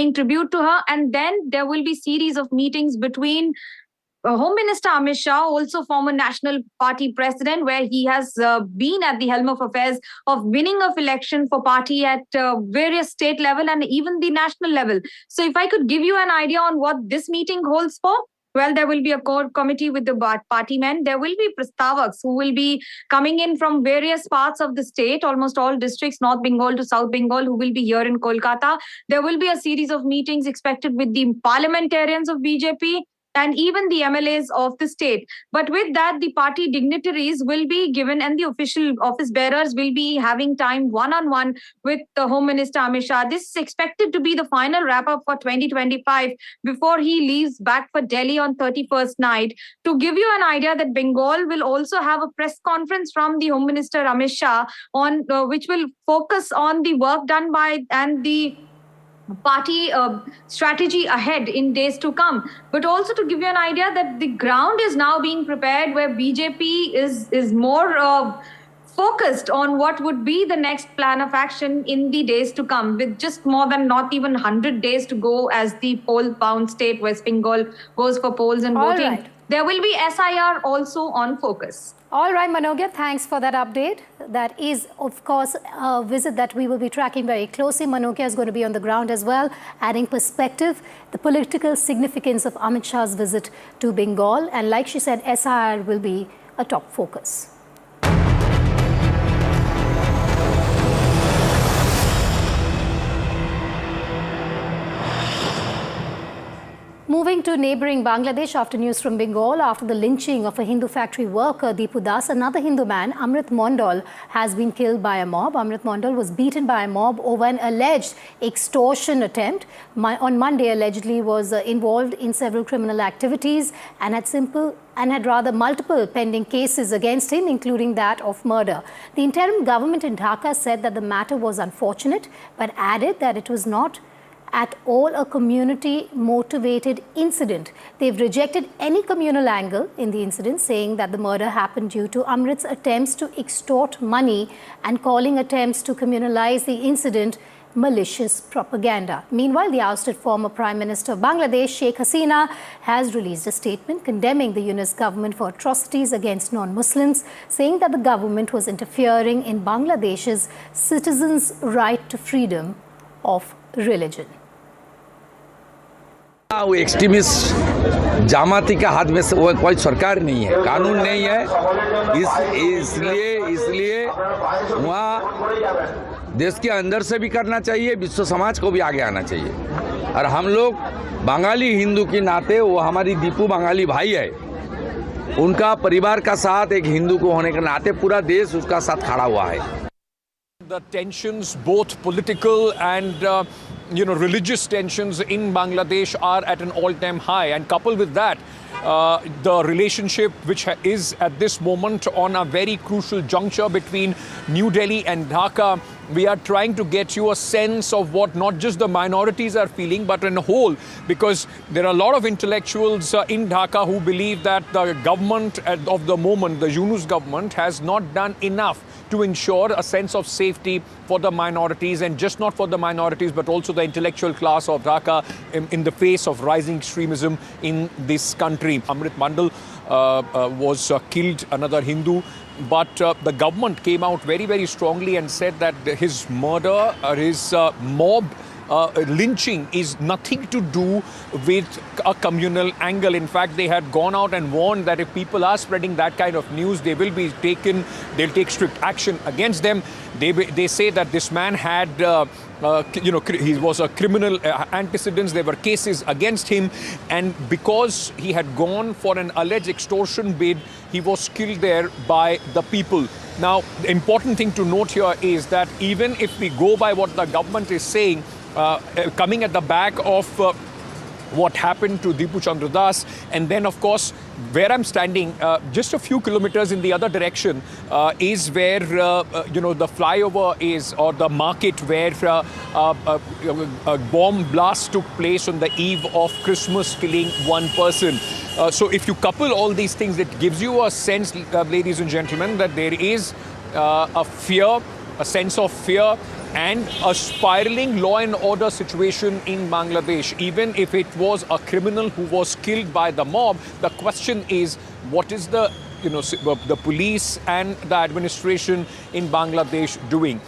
paying tribute to her. And then there will be series of meetings between Home Minister Amit Shah, also former National Party president, where he has been at the helm of affairs of winning of election for party at various state level and even the national level. So if I could give you an idea on what this meeting holds for, well, there will be a core committee with the party men. There will be prastavaks who will be coming in from various parts of the state, almost all districts, North Bengal to South Bengal, who will be here in Kolkata. There will be a series of meetings expected with the parliamentarians of BJP and even the MLAs of the state. But with that, the party dignitaries will be given and the official office bearers will be having time one-on-one with the Home Minister Amit Shah. This is expected to be the final wrap-up for 2025 before he leaves back for Delhi on 31st night. To give you an idea that Bengal will also have a press conference from the Home Minister Amit Shah on which will focus on the work done by and the party strategy ahead in days to come. But also to give you an idea that the ground is now being prepared where BJP is more focused on what would be the next plan of action in the days to come, with just more than not even 100 days to go as the poll-bound state West Bengal goes for polls and voting. Right. There will be SIR also on focus. All right, Manogya, thanks for that update. That is, of course, a visit that we will be tracking very closely. Manogya is going to be on the ground as well, adding perspective, the political significance of Amit Shah's visit to Bengal. And like she said, SIR will be a top focus. Moving to neighbouring Bangladesh after news from Bengal, after the lynching of a Hindu factory worker, Deepu Das, another Hindu man, Amrit Mondal, has been killed by a mob. Amrit Mondal was beaten by a mob over an alleged extortion attempt. On Monday, allegedly was involved in several criminal activities and had multiple pending cases against him, including that of murder. The interim government in Dhaka said that the matter was unfortunate, but added that it was not at all a community-motivated incident. They've rejected any communal angle in the incident, saying that the murder happened due to Amrit's attempts to extort money and calling attempts to communalize the incident malicious propaganda. Meanwhile, the ousted former Prime Minister of Bangladesh, Sheikh Hasina, has released a statement condemning the Yunus government for atrocities against non-Muslims, saying that the government was interfering in Bangladesh's citizens' right to freedom of religion. वो extremist जामाती के हाथ में वो कोई सरकार नहीं है, कानून नहीं है, इसलिए वहाँ देश के अंदर से भी करना चाहिए, विश्व समाज को भी आगे आना चाहिए। और हम लोग बंगाली हिंदू के नाते, वो हमारी दीपू बंगाली भाई है, उनका परिवार का साथ एक हिंदू को होने के नाते पूरा देश उसका साथ खड़ा हुआ है। The tensions, both political and religious tensions in Bangladesh are at an all-time high, and coupled with that, the relationship which is at this moment on a very crucial juncture between New Delhi and Dhaka. We are trying to get you a sense of what not just the minorities are feeling, but in a whole, because there are a lot of intellectuals in Dhaka who believe that the government of the moment, the Yunus government, has not done enough to ensure a sense of safety for the minorities, and just not for the minorities, but also the intellectual class of Dhaka in the face of rising extremism in this country. Amrit Mondal was killed, another Hindu, but the government came out very, very strongly and said that his murder, his mob lynching is nothing to do with a communal angle. In fact, they had gone out and warned that if people are spreading that kind of news, they will be taken, they'll take strict action against them. They say that this man had, he was a criminal antecedents, there were cases against him, and because he had gone for an alleged extortion bid, he was killed there by the people. Now, the important thing to note here is that even if we go by what the government is saying, coming at the back of what happened to Deepu Chandra Das, and then of course where I'm standing, just a few kilometers in the other direction is where the flyover is, or the market where a bomb blast took place on the eve of Christmas, killing one person. So if you couple all these things, it gives you a sense, ladies and gentlemen, that there is a fear, a sense of fear and a spiraling law and order situation in Bangladesh. Even if it was a criminal who was killed by the mob, the question is, what is the police and the administration in Bangladesh doing?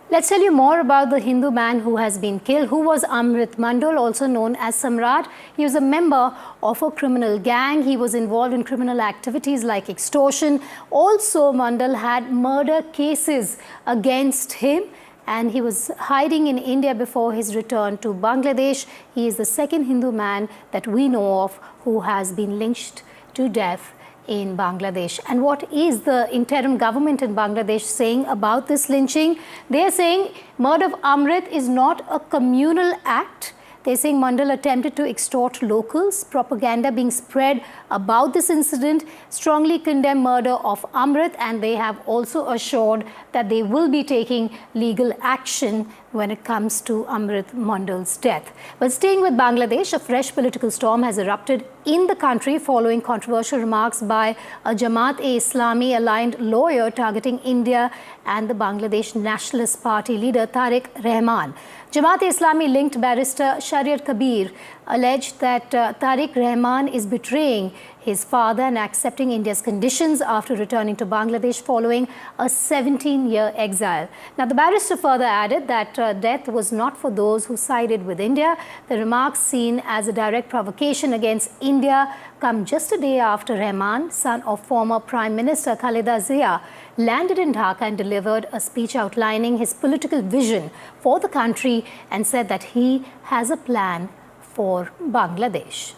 Let's tell you more about the Hindu man who has been killed, who was Amrit Mandal, also known as Samrat. He was a member of a criminal gang. He was involved in criminal activities like extortion. Also, Mandal had murder cases against him, and he was hiding in India before his return to Bangladesh. He is the second Hindu man that we know of who has been lynched to death in Bangladesh. And what is the interim government in Bangladesh saying about this lynching? They are saying murder of Amrit is not a communal act. They're saying Mandal attempted to extort locals. Propaganda being spread about this incident strongly condemn murder of Amrit, and they have also assured that they will be taking legal action when it comes to Amrit Mandal's death. But staying with Bangladesh, a fresh political storm has erupted in the country following controversial remarks by a Jamaat-e-Islami aligned lawyer targeting India and the Bangladesh Nationalist Party leader Tariq Rahman. Jamaat-e-Islami linked barrister Shahryar Kabir alleged that Tariq Rahman is betraying his father and accepting India's conditions after returning to Bangladesh following a 17-year exile. Now, the barrister further added that death was not for those who sided with India. The remarks, seen as a direct provocation against India, come just a day after Rahman, son of former Prime Minister Khaleda Zia, landed in Dhaka and delivered a speech outlining his political vision for the country and said that he has a plan for Bangladesh.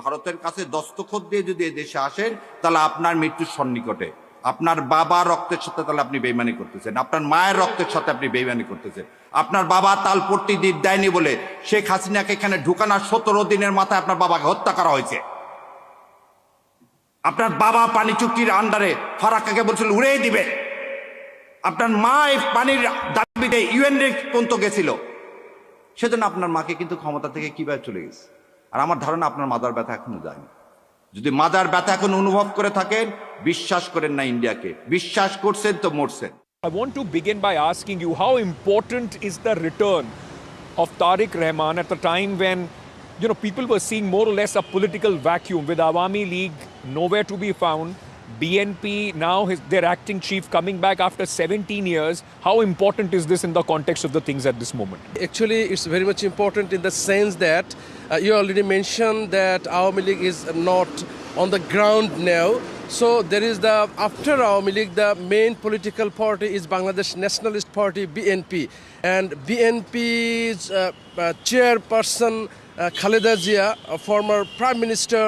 ভারতের কাছে দস্তখত দিয়ে যদি এই দেশে আসেন তাহলে আপনার মৃত্যুর সন্নিকটে, আপনার বাবার রক্তের সাথে তাহলে আপনি বেইমানি করতেছেন, আপনার মায়ের রক্তের সাথে আপনি বেইমানি করতেছেন। আপনার বাবা তালপট্টি দ্বীপ দেয়নি বলে শেখ হাসিনাকে এখানে ঢুকানোর 17 দিনের মাথায় আপনার বাবাকে হত্যা করা হয়েছে। আপনার বাবা পানি চুক্তির আন্ডারে ফারাক্কাকে বলছিল উড়িয়ে দিবে। আপনার মা এই পানির দাবিতে ইউএন পর্যন্ত গেছিল, সেজন্য আপনার মাকে কিন্তু ক্ষমতা থেকে কিভাবে চলে গেছে। আর আমার ধারণা আপনার মাদার ব্যথা এখনো যায়নি। যদি মাদার ব্যথা এখন অনুভব করে থাকেন, বিশ্বাস করেন না ইন্ডিয়াকে, বিশ্বাস করছেন তো মরছেন। I want to begin by asking you, how important is the return of Tariq Rahman at the time when people were seeing more or less a political vacuum with Awami League nowhere to be found, BNP now their acting chief coming back after 17 years. How important is this in the context of the things at this moment? Actually, it's very much important in the sense that you already mentioned that Awami League is not on the ground now. So there is after Awami League, the main political party is Bangladesh Nationalist Party, BNP. And BNP's chairperson, Khaleda Zia, a former prime minister,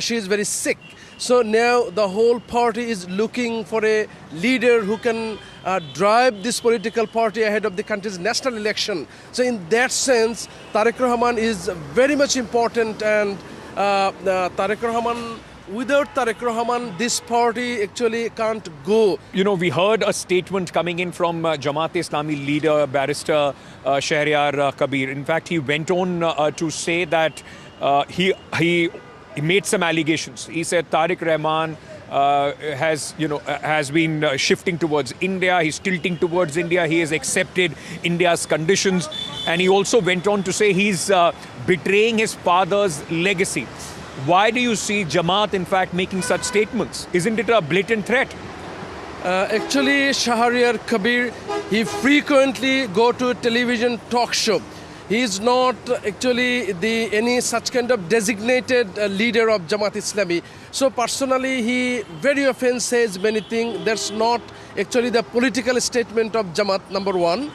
she is very sick. So now the whole party is looking for a leader who can drive this political party ahead of the country's national election. So in that sense, Tariq Rahman is very much important, and Tariq Rahman, without Tariq Rahman, this party actually can't go. We heard a statement coming in from Jamaat-e-Islami leader, barrister Shahryar Kabir. In fact, he went on to say that he made some allegations. He said Tariq Rahman has been shifting towards India. He's tilting towards India. He has accepted India's conditions. And he also went on to say he's betraying his father's legacy. Why do you see Jamaat, in fact, making such statements? Isn't it a blatant threat? Actually, Shahryar Kabir, he frequently go to a television talk show. He is not actually any such kind of designated leader of Jamaat Islami. So personally, he very often says many things. That's not actually the political statement of Jamaat, number one.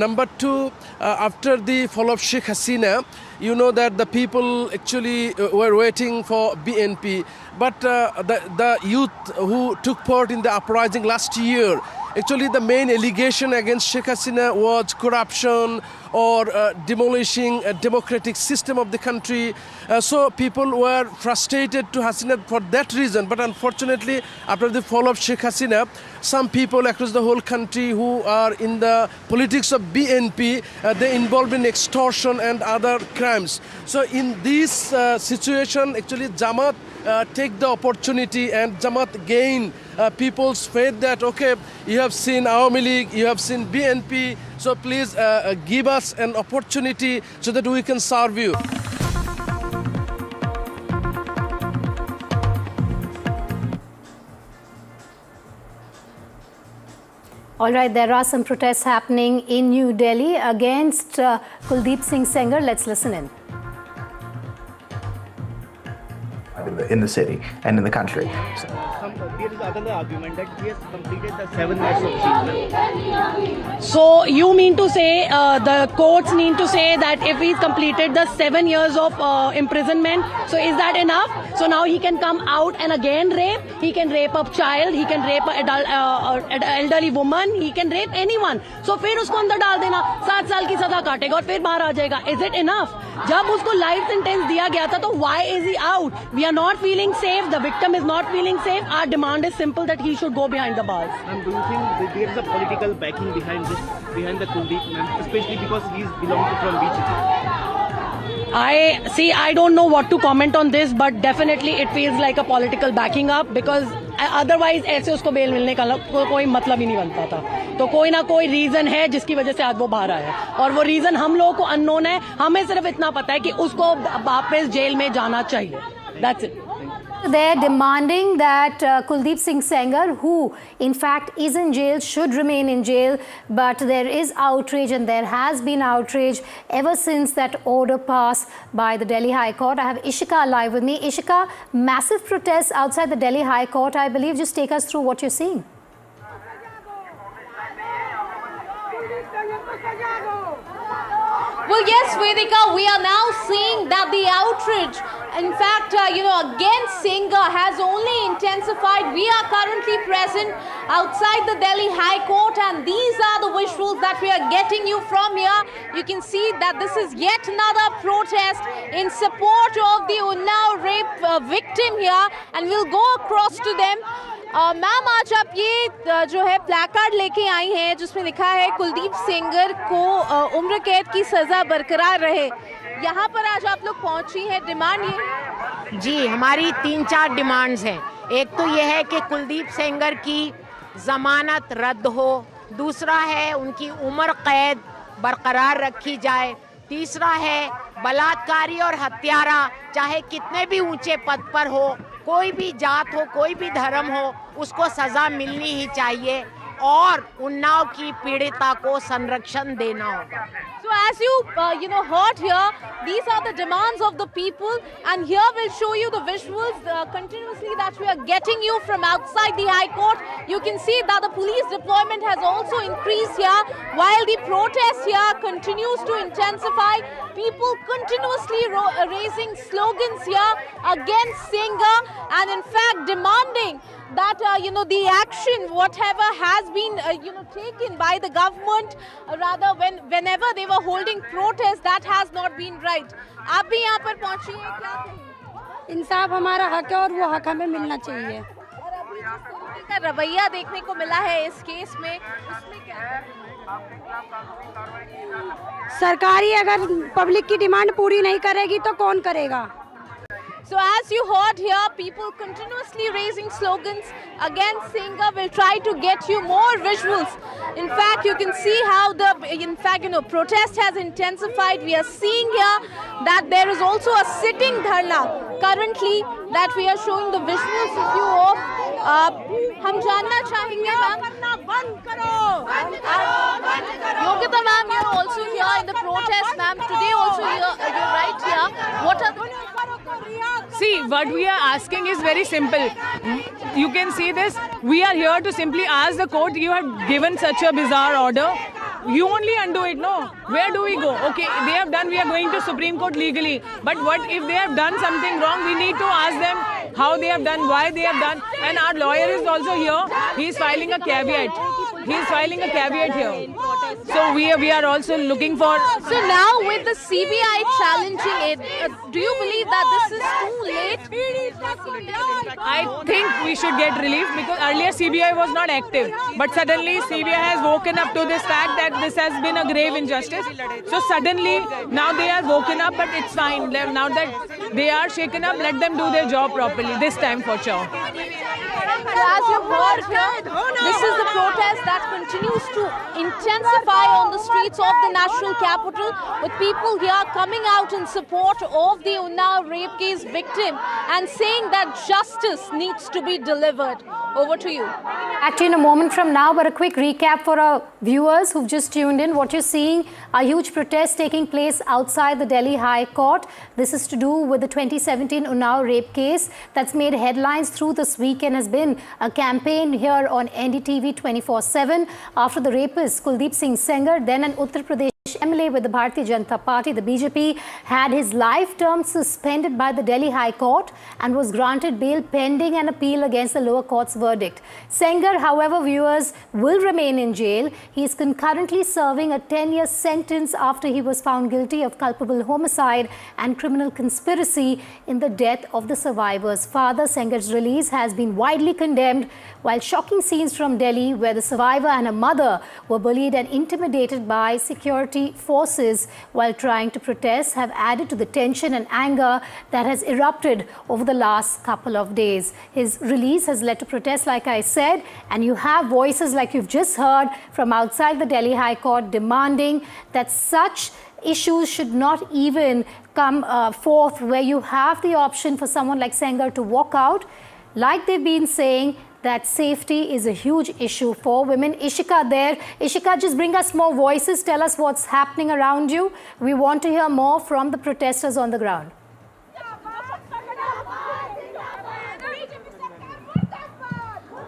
Number two, after the fall of Sheikh Hasina, you know that the people actually were waiting for BNP. But the youth who took part in the uprising last year, actually the main allegation against Sheikh Hasina was corruption or demolishing a democratic system of the country. So people were frustrated to Hasina for that reason. But unfortunately, after the fall of Sheikh Hasina, some people across the whole country who are in the politics of BNP, they involved in extortion and other crimes. So in this situation, actually Jamaat take the opportunity and Jamaat gain people's faith that, okay, you have seen Awami League, you have seen BNP, so please give us an opportunity so that we can serve you. All right, there are some protests happening in New Delhi against Kuldeep Singh Sengar. Let's listen in. In the city and in the country. There is another argument that he has completed the 7 years of treatment. So you mean to say the courts need to say that if he's completed the 7 years of imprisonment, so is that enough? So now he can come out and again rape? He can rape a child, he can rape an elderly woman, he can rape anyone. So फिर उसको अंदर डाल देना, 7 साल की सजा काटेगा और फिर बाहर आ जाएगा. Is it enough? जब उसको लाइफ सेंटेंस दिया गया था तो why is he out? We are not feeling safe, the victim is not feeling safe. Our demand is simple that he should go behind the bars. And do you think that there is a political backing behind this, behind the Kuldeep man, especially because he belongs from BJP? I don't know what to comment on this, but definitely it feels like a political backing up because otherwise ऐसे उसको bell मिलने का कोई मतलब ही नहीं बनता था. तो कोई ना कोई रीजन है जिसकी वजह से आज वो बाहर आया और वो रीजन हम लोगों को अननोन है. हमें सिर्फ इतना पता है कि उसको वापस जेल में जाना चाहिए. That's it. They're demanding that Kuldeep Singh Sengar, who in fact is in jail, should remain in jail. But there is outrage and there has been outrage ever since that order passed by the Delhi High Court. I have Ishika live with me. Ishika, massive protests outside the Delhi High Court, I believe. Just take us through what you're seeing. Well, yes, Vedika, we are now seeing that the outrage, in fact, against Sengar has only intensified. We are currently present outside the Delhi High Court, and these are the visuals that we are getting you from here. You can see that this is yet another protest in support of the Unnao rape victim here, and we'll go across to them. Ma'am, आज आप ये जो है प्लैकार्ड लेके आई हैं जिसमें लिखा है कुलदीप सेंगर को उम्र कैद की सजा बरकरार रहे. यहाँ पर आज आप लोग पहुँची हैं, डिमांड ये? जी, हमारी 3-4 डिमांड्स हैं. एक तो ये है कि कुलदीप सेंगर की जमानत रद्द हो, दूसरा है उनकी उम्र कैद बरकरार रखी जाए, तीसरा है बलात्कारी और हत्यारा चाहे कितने भी ऊंचे पद पर हो, कोई भी जात हो, कोई भी धर्म हो, उसको सजा मिलनी ही चाहिए और उन्नाव की पीड़िता को संरक्षण देना होगा. So as you heard here, these are the demands of the people, and here we'll show you the visuals continuously that we are getting you from outside the High Court. You can see that the police deployment has also increased here while the protest here continues to intensify. People continuously raising slogans here against Sengar and in fact demanding that the action whatever has been taken by the government, rather whenever they were holding protests, that has not been right. आप भी यहाँ पर पहुँची हैं, क्या कहेंगे? इंसाफ हमारा हक है और वो हक हमें मिलना चाहिए. और अभी जिस तरीके का रवैया देखने को मिला है इस केस में, उसमें क्या? सरकारी अगर पब्लिक की डिमांड पूरी नहीं करेगी तो कौन करेगा? So as you heard here, people continuously raising slogans against Sengar. We'll try to get you more visuals. In fact, you can see how protest has intensified. We are seeing here that there is also a sitting dharna currently that we are showing the visuals of you of. हम जानना चाहेंगे Yogita ma'am, you're also here in the protest, ma'am. Today also you're right here. What are the... See, what we are asking is very simple. You can see this. We are here to simply ask the court, you have given such a bizarre order. You only undo it, no? Where do we go? Okay, they have done, we are going to Supreme Court legally. But what if they have done something wrong? We need to ask them how they have done, why they have done. And our lawyer is also here. He is filing a caveat. He is filing a caveat here. So we are also looking for. So now with the CBI challenging it, do you believe that this is too late? I think we should get relief because earlier CBI was not active, but suddenly CBI has woken up to this fact that this has been a grave injustice. So suddenly now they are woken up, but it's fine. Now that they are shaken up, let them do their job properly this time for sure. As you heard here, this is the protest that continues to intensify on the streets of the national capital, with people here coming out in support of the Unnao rape case victim and saying that justice needs to be delivered. Over to you. Actually, in a moment from now, but a quick recap for our viewers who've just tuned in. What you're seeing are huge protests taking place outside the Delhi High Court. This is to do with the 2017 Unnao rape case that's made headlines through this weekend. Has been a campaign here on NDTV 24/7 after the rapist Kuldeep Singh Sengar, then an Uttar Pradesh MLA with the Bharatiya Janata Party, the BJP, had his life term suspended by the Delhi High Court and was granted bail pending an appeal against the lower court's verdict. Sengar, however, viewers, will remain in jail. He is concurrently serving a 10-year sentence after he was found guilty of culpable homicide and criminal conspiracy in the death of the survivor's father. Sengar's release has been widely condemned, while shocking scenes from Delhi, where the survivor and her mother were bullied and intimidated by security forces while trying to protest, have added to the tension and anger that has erupted over the last couple of days. His release has led to protests, like I said, and you have voices like you've just heard from outside the Delhi High Court demanding that such issues should not even come forth, where you have the option for someone like Sengar to walk out. Like they've been saying, that safety is a huge issue for women. Ishika there. Ishika, just bring us more voices. Tell us what's happening around you. We want to hear more from the protesters on the ground.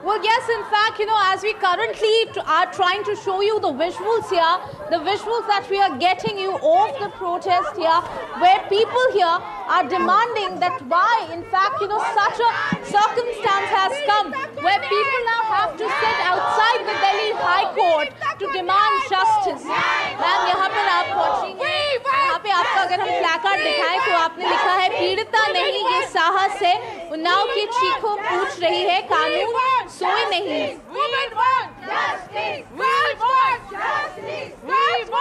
Well, yes, in fact, as we currently are trying to show you the visuals here, the visuals that we are getting you of the protest here, where people here are demanding that why, in fact, such a circumstance has come, where people now have to sit outside the Delhi High Court to demand justice. Ma'am, यहाँ पर आप watching हैं, यहाँ पे आपका अगर हम placard दिखाएं तो आपने लिखा है, पीड़िता नहीं ये साहस है, उन्नाव की चीखों पूछ रही है, कानून सोए नहीं.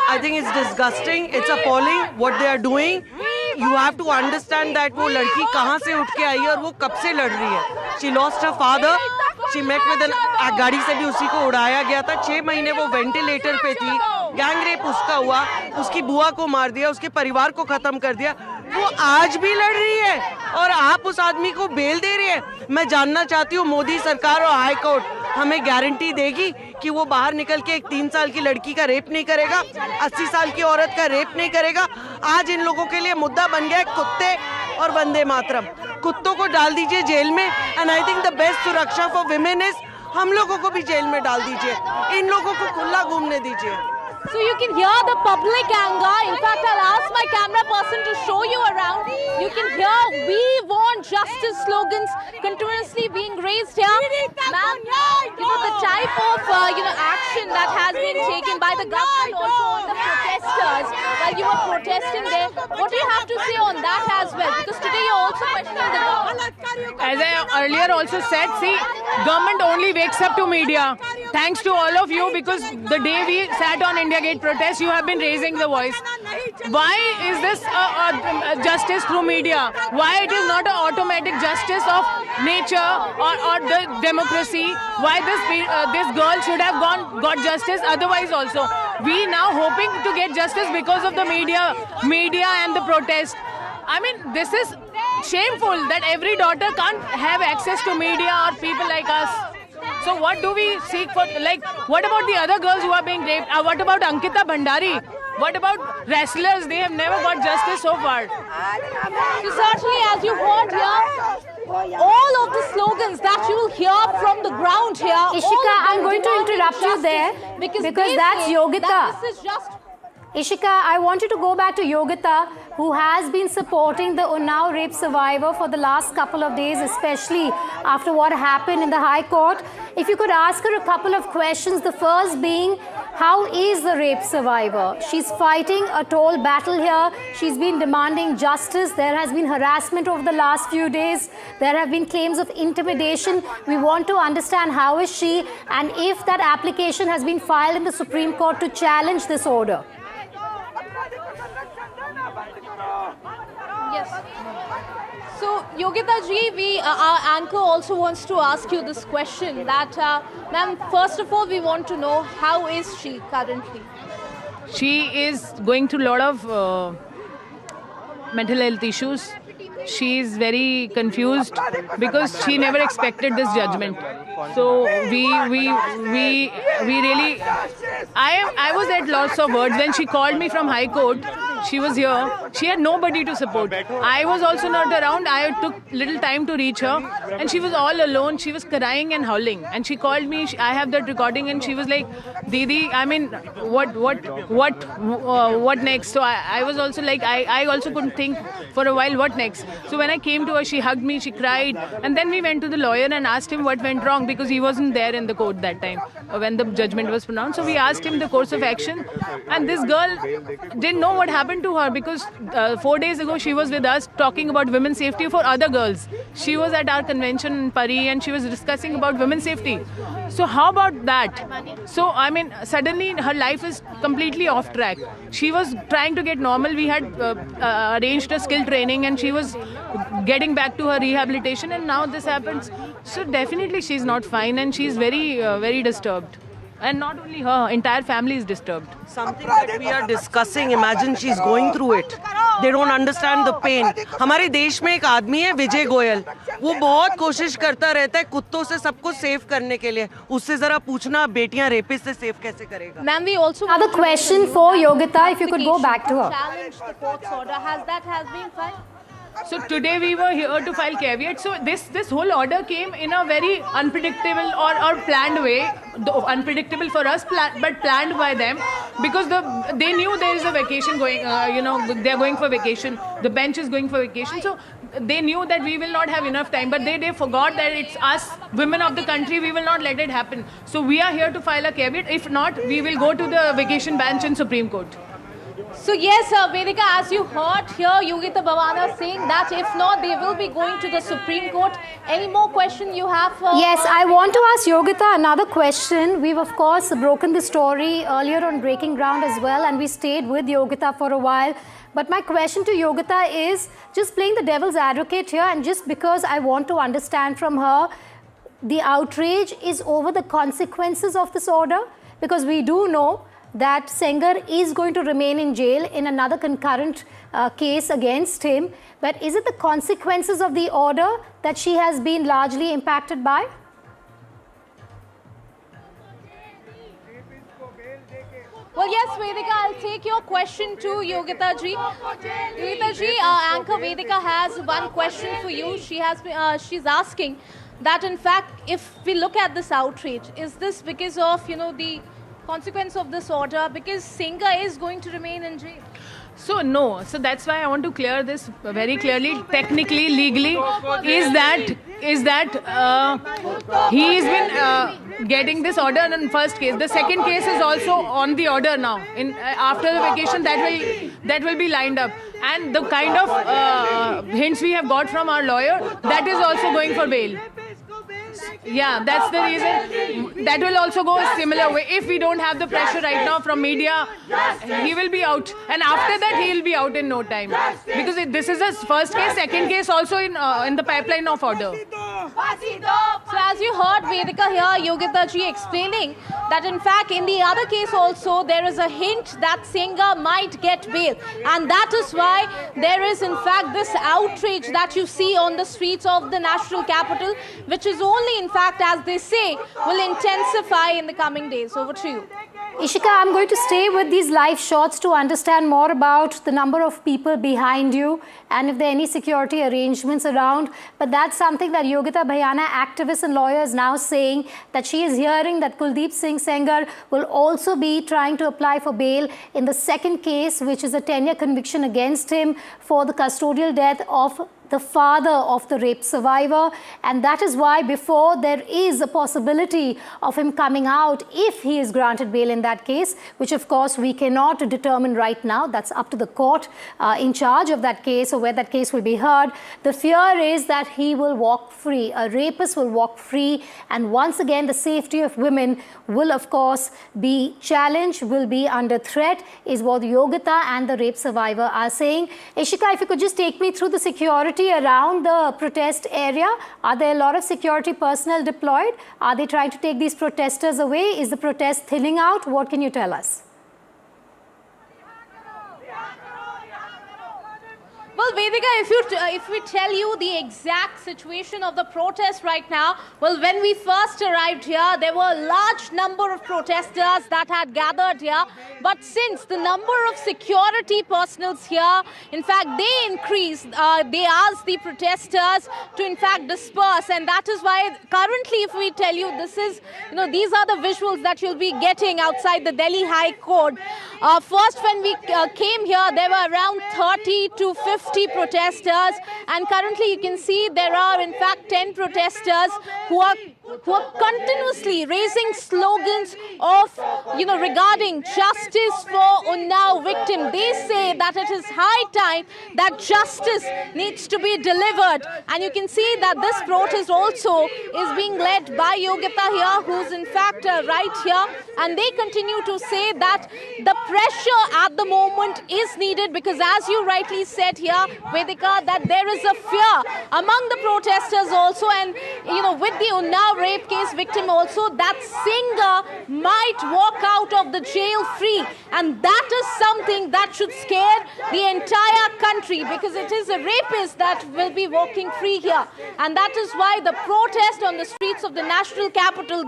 I think it's disgusting. It's appalling what they are doing. You have to understand that वो लड़की कहाँ से उठ के आई है और वो कब से लड़ रही है. She lost her father. She met with an गाड़ी से भी उसी को उड़ाया गया था. 6 महीने वो वेंटिलेटर पे थी. गैंग रेप उसका हुआ. उसकी बुआ को मार दिया. उसके परिवार को खत्म कर दिया. वो आज भी लड़ रही है और आप उस आदमी को बेल दे रही है. मैं जानना चाहती हूँ मोदी सरकार और हाई कोर्ट हमें गारंटी देगी कि वो बाहर निकल के एक 3 साल की लड़की का रेप नहीं करेगा, 80 साल की औरत का रेप नहीं करेगा. आज इन लोगों के लिए मुद्दा बन गया है कुत्ते और वंदे मातरम. कुत्तों को डाल दीजिए जेल में. And I think the best सुरक्षा फॉर विमेन इज हम लोगों को भी जेल में डाल दीजिए. इन लोगों को खुला घूमने दीजिए. So you can hear the public anger. In fact, I'll ask my camera person to show you around. You can hear "We want justice" slogans continuously being raised here. Ma'am, the type of action that has been taken by the government also on the protesters while you were protesting there. What do you have to say on that as well? Because today you're also questioning the government. As I earlier also said, see, government only wakes up to media. Thanks to all of you, because the day we sat on India Gate protest, you have been raising the voice. Why is this justice through media? Why it is not an automatic justice of nature or the democracy? Why this girl should have got justice otherwise also? We now hoping to get justice because of the media and the protest. I mean, this is shameful that every daughter can't have access to media or people like us. So what do we seek for? Like, what about the other girls who are being raped? What about Ankita Bhandari? What about wrestlers? They have never got justice so far. So certainly, as you heard here, all of the slogans that you will hear from the ground here. Ishika, I'm going to interrupt you there because that's Yogita. This is just Ishika, I want you to go back to Yogita, who has been supporting the Unnao rape survivor for the last couple of days, especially after what happened in the High Court. If you could ask her a couple of questions, the first being, how is the rape survivor? She's fighting a tall battle here. She's been demanding justice. There has been harassment over the last few days. There have been claims of intimidation. We want to understand how is she and if that application has been filed in the Supreme Court to challenge this order. Yes. So, Yogita ji, our anchor also wants to ask you this question that, ma'am, first of all, we want to know how is she currently? She is going through a lot of mental health issues. She is very confused because she never expected this judgment. So we really, I was at loss of words when she called me from High Court. She was here. She had nobody to support. I was also not around. I took little time to reach her, and she was all alone. She was crying and howling. And she called me. I have that recording, and she was like, "Didi, I mean, what next?" So I was also like, I also couldn't think for a while what next. So when I came to her, she hugged me, she cried, and then we went to the lawyer and asked him what went wrong because he wasn't there in the court that time when the judgment was pronounced. So we asked him the course of action, and this girl didn't know what happened to her because 4 days ago she was with us talking about women's safety for other girls. She was at our convention in Pari and she was discussing about women's safety. So how about that? So I mean, suddenly her life is completely off track. She was trying to get normal. We had arranged a skill training and she was getting back to her rehabilitation, and now this happens. So definitely she's not fine and she's very, very disturbed. And not only her, entire family is disturbed. Something that we are discussing, imagine she's going through it. They don't understand the pain. हमारे देश में एक आदमी है विजय गोयल, वो बहुत कोशिश करता रहता है कुत्तों से सबको सेव करने के लिए. उससे जरा पूछना बेटियां रेपिस्ट से सेव कैसे करेगा. Ma'am, we also another question for Yogita, if you could go back to her. Challenge the court's order. Has been filed? So today we were here to file caveat. So this whole order came in a very unpredictable or planned way. Unpredictable for us, but planned by them because they knew there is a vacation going. They're going for vacation. The bench is going for vacation. So they knew that we will not have enough time. But they forgot that it's us, women of the country. We will not let it happen. So we are here to file a caveat. If not, we will go to the vacation bench in Supreme Court. So yes, Vedika, as you heard here, Yogita Bhavana saying that if not, they will be going to the Supreme Court. Any more question you have? Yes, I want to ask Yogita another question. We've of course broken the story earlier on Breaking Ground as well, and we stayed with Yogita for a while. But my question to Yogita is just playing the devil's advocate here, and just because I want to understand from her, the outrage is over the consequences of this order, because we do know that Sengar is going to remain in jail in another concurrent case against him. But is it the consequences of the order that she has been largely impacted by? Well, yes, Vedika, I'll take your question to Yogita ji. Yogita ji, anchor Vedika has one question for you. She's asking that, in fact, if we look at this outrage, is this because of, the consequence of this order, because Sengar is going to remain in jail? So no, so that's why I want to clear this very clearly, technically, legally, is that he's been getting this order in first case. The second case is also on the order now. After the vacation, that will be lined up. And the kind of hints we have got from our lawyer, that is also going for bail. Yeah, that's the reason. That will also go a similar way. If we don't have the pressure right now from media, he will be out. And after that, he will be out in no time. Because this is his first case, second case also in the pipeline of order. So as you heard Vedika here, Yogita ji explaining that in fact in the other case also there is a hint that Sengar might get bail. And that is why there is in fact this outrage that you see on the streets of the national capital, which is only in fact, as they say, will intensify in the coming days. Over to you. Ishika, I'm going to stay with these live shots to understand more about the number of people behind you and if there are any security arrangements around. But that's something that Yogita Bhayana, activist and lawyer, is now saying, that she is hearing that Kuldeep Singh Sengar will also be trying to apply for bail in the second case, which is a 10-year conviction against him for the custodial death of the father of the rape survivor, and that is why before there is a possibility of him coming out if he is granted bail in that case, which of course we cannot determine right now. That's up to the court in charge of that case or where that case will be heard. The fear is that he will walk free. A rapist will walk free, and once again the safety of women will of course be challenged, will be under threat, is what Yogita and the rape survivor are saying. Ishika, if you could just take me through the security around the protest area. Are there a lot of security personnel deployed? Are they trying to take these protesters away? Is the protest thinning out? What can you tell us? Well, Vedika, if we tell you the exact situation of the protest right now, well, when we first arrived here, there were a large number of protesters that had gathered here. But since the number of security personnel here, in fact, they increased, they asked the protesters to, in fact, disperse. And that is why currently, if we tell you, this is, these are the visuals that you'll be getting outside the Delhi High Court. First, when we came here, there were around 30 to 50 protesters, and currently you can see there are in fact 10 protesters who are continuously raising slogans of, regarding justice for Unnao victim. They say that it is high time that justice needs to be delivered, and you can see that this protest also is being led by Yogita here, who's in fact right here, and they continue to say that the pressure at the moment is needed because, as you rightly said here, Vedika, that there is a fear among the protesters also, and with the Unnao rape case victim also, that Sengar might walk out of the jail free, and that is something that should scare the entire country because it is a rapist that will be walking free here, and that is why the protest on the streets of the national capital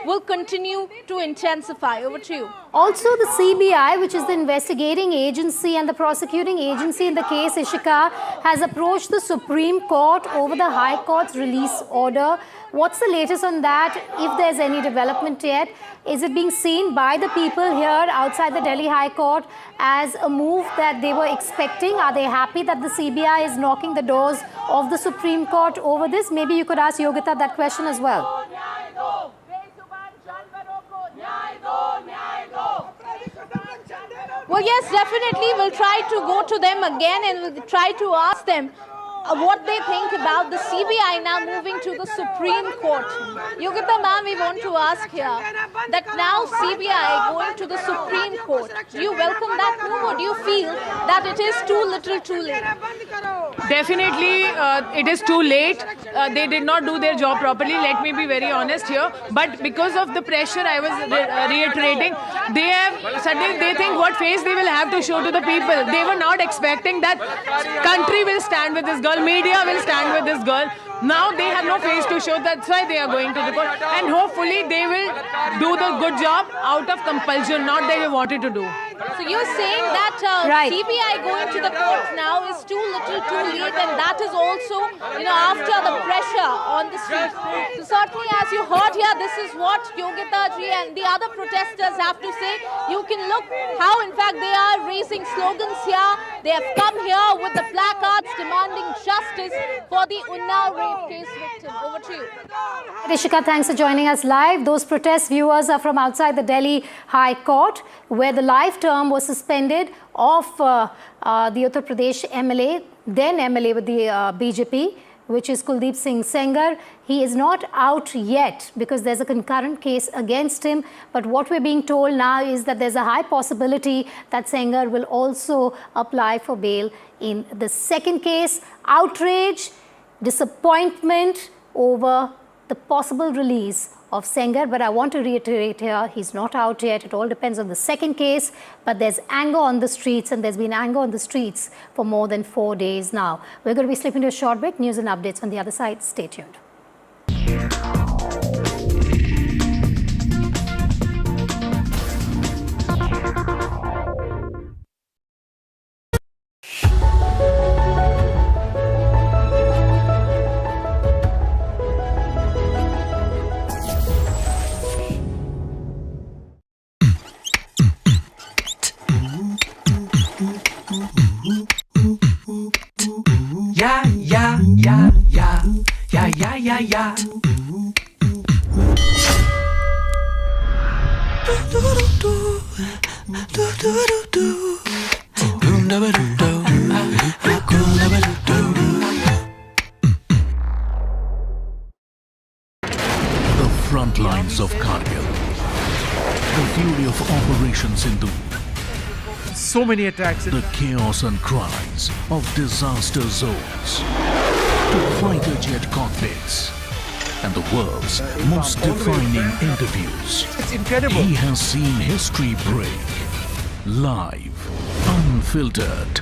will continue to intensify. Over to you. Also, the CBI, which is the investigating agency and the prosecuting agency in the case, Ishika, has approached the Supreme Court over the High Court's release order. What's the latest on that, if there's any development yet? Is it being seen by the people here outside the Delhi High Court as a move that they were expecting? Are they happy that the CBI is knocking the doors of the Supreme Court over this? Maybe you could ask Yogita that question as well. Well, yes, definitely. We'll try to go to them again and we'll try to ask them what they think about the CBI now moving to the Supreme Court. Yogita ma'am, we want to ask here that now CBI going to the Supreme Court. Do you welcome that move or do you feel that it is too little too late? Definitely, it is too late. They did not do their job properly. Let me be very honest here. But because of the pressure I was reiterating, they think what face they will have to show to the people. They were not expecting that country will stand with this girl, media will stand with this girl. Now they have no face to show. That's why they are going to the court. And hopefully they will do the good job out of compulsion, not they wanted to do. So you're saying that CBI going to the court now is too little too late, and that is also, after the pressure on the street. So certainly, as you heard here, this is what Yogita ji and the other protesters have to say. You can look how, in fact, they are raising slogans here. They have come here with the placards demanding justice for the Unnao rape case victim. Over to you. Rishika, thanks for joining us live. Those protest viewers are from outside the Delhi High Court, where the live term was suspended of the Uttar Pradesh MLA, then MLA with the BJP, which is Kuldeep Singh Sengar. He is not out yet because there's a concurrent case against him. But what we're being told now is that there's a high possibility that Sengar will also apply for bail in the second case. Outrage, disappointment over the possible release of Sengar, but I want to reiterate here, he's not out yet. It all depends on the second case, but there's anger on the streets, and there's been anger on the streets for more than 4 days now. We're going to be slipping to a short break. News and updates on the other side. Stay tuned. Yeah, yeah, yeah, yeah, yeah, yeah, yeah, yeah. The front lines of Kargil. The fury of Operation Sindhu. So many attacks. The chaos and cries of disaster zones. To fighter jet cockpits. And the world's most defining interviews. It's incredible. He has seen history break. Live. Unfiltered.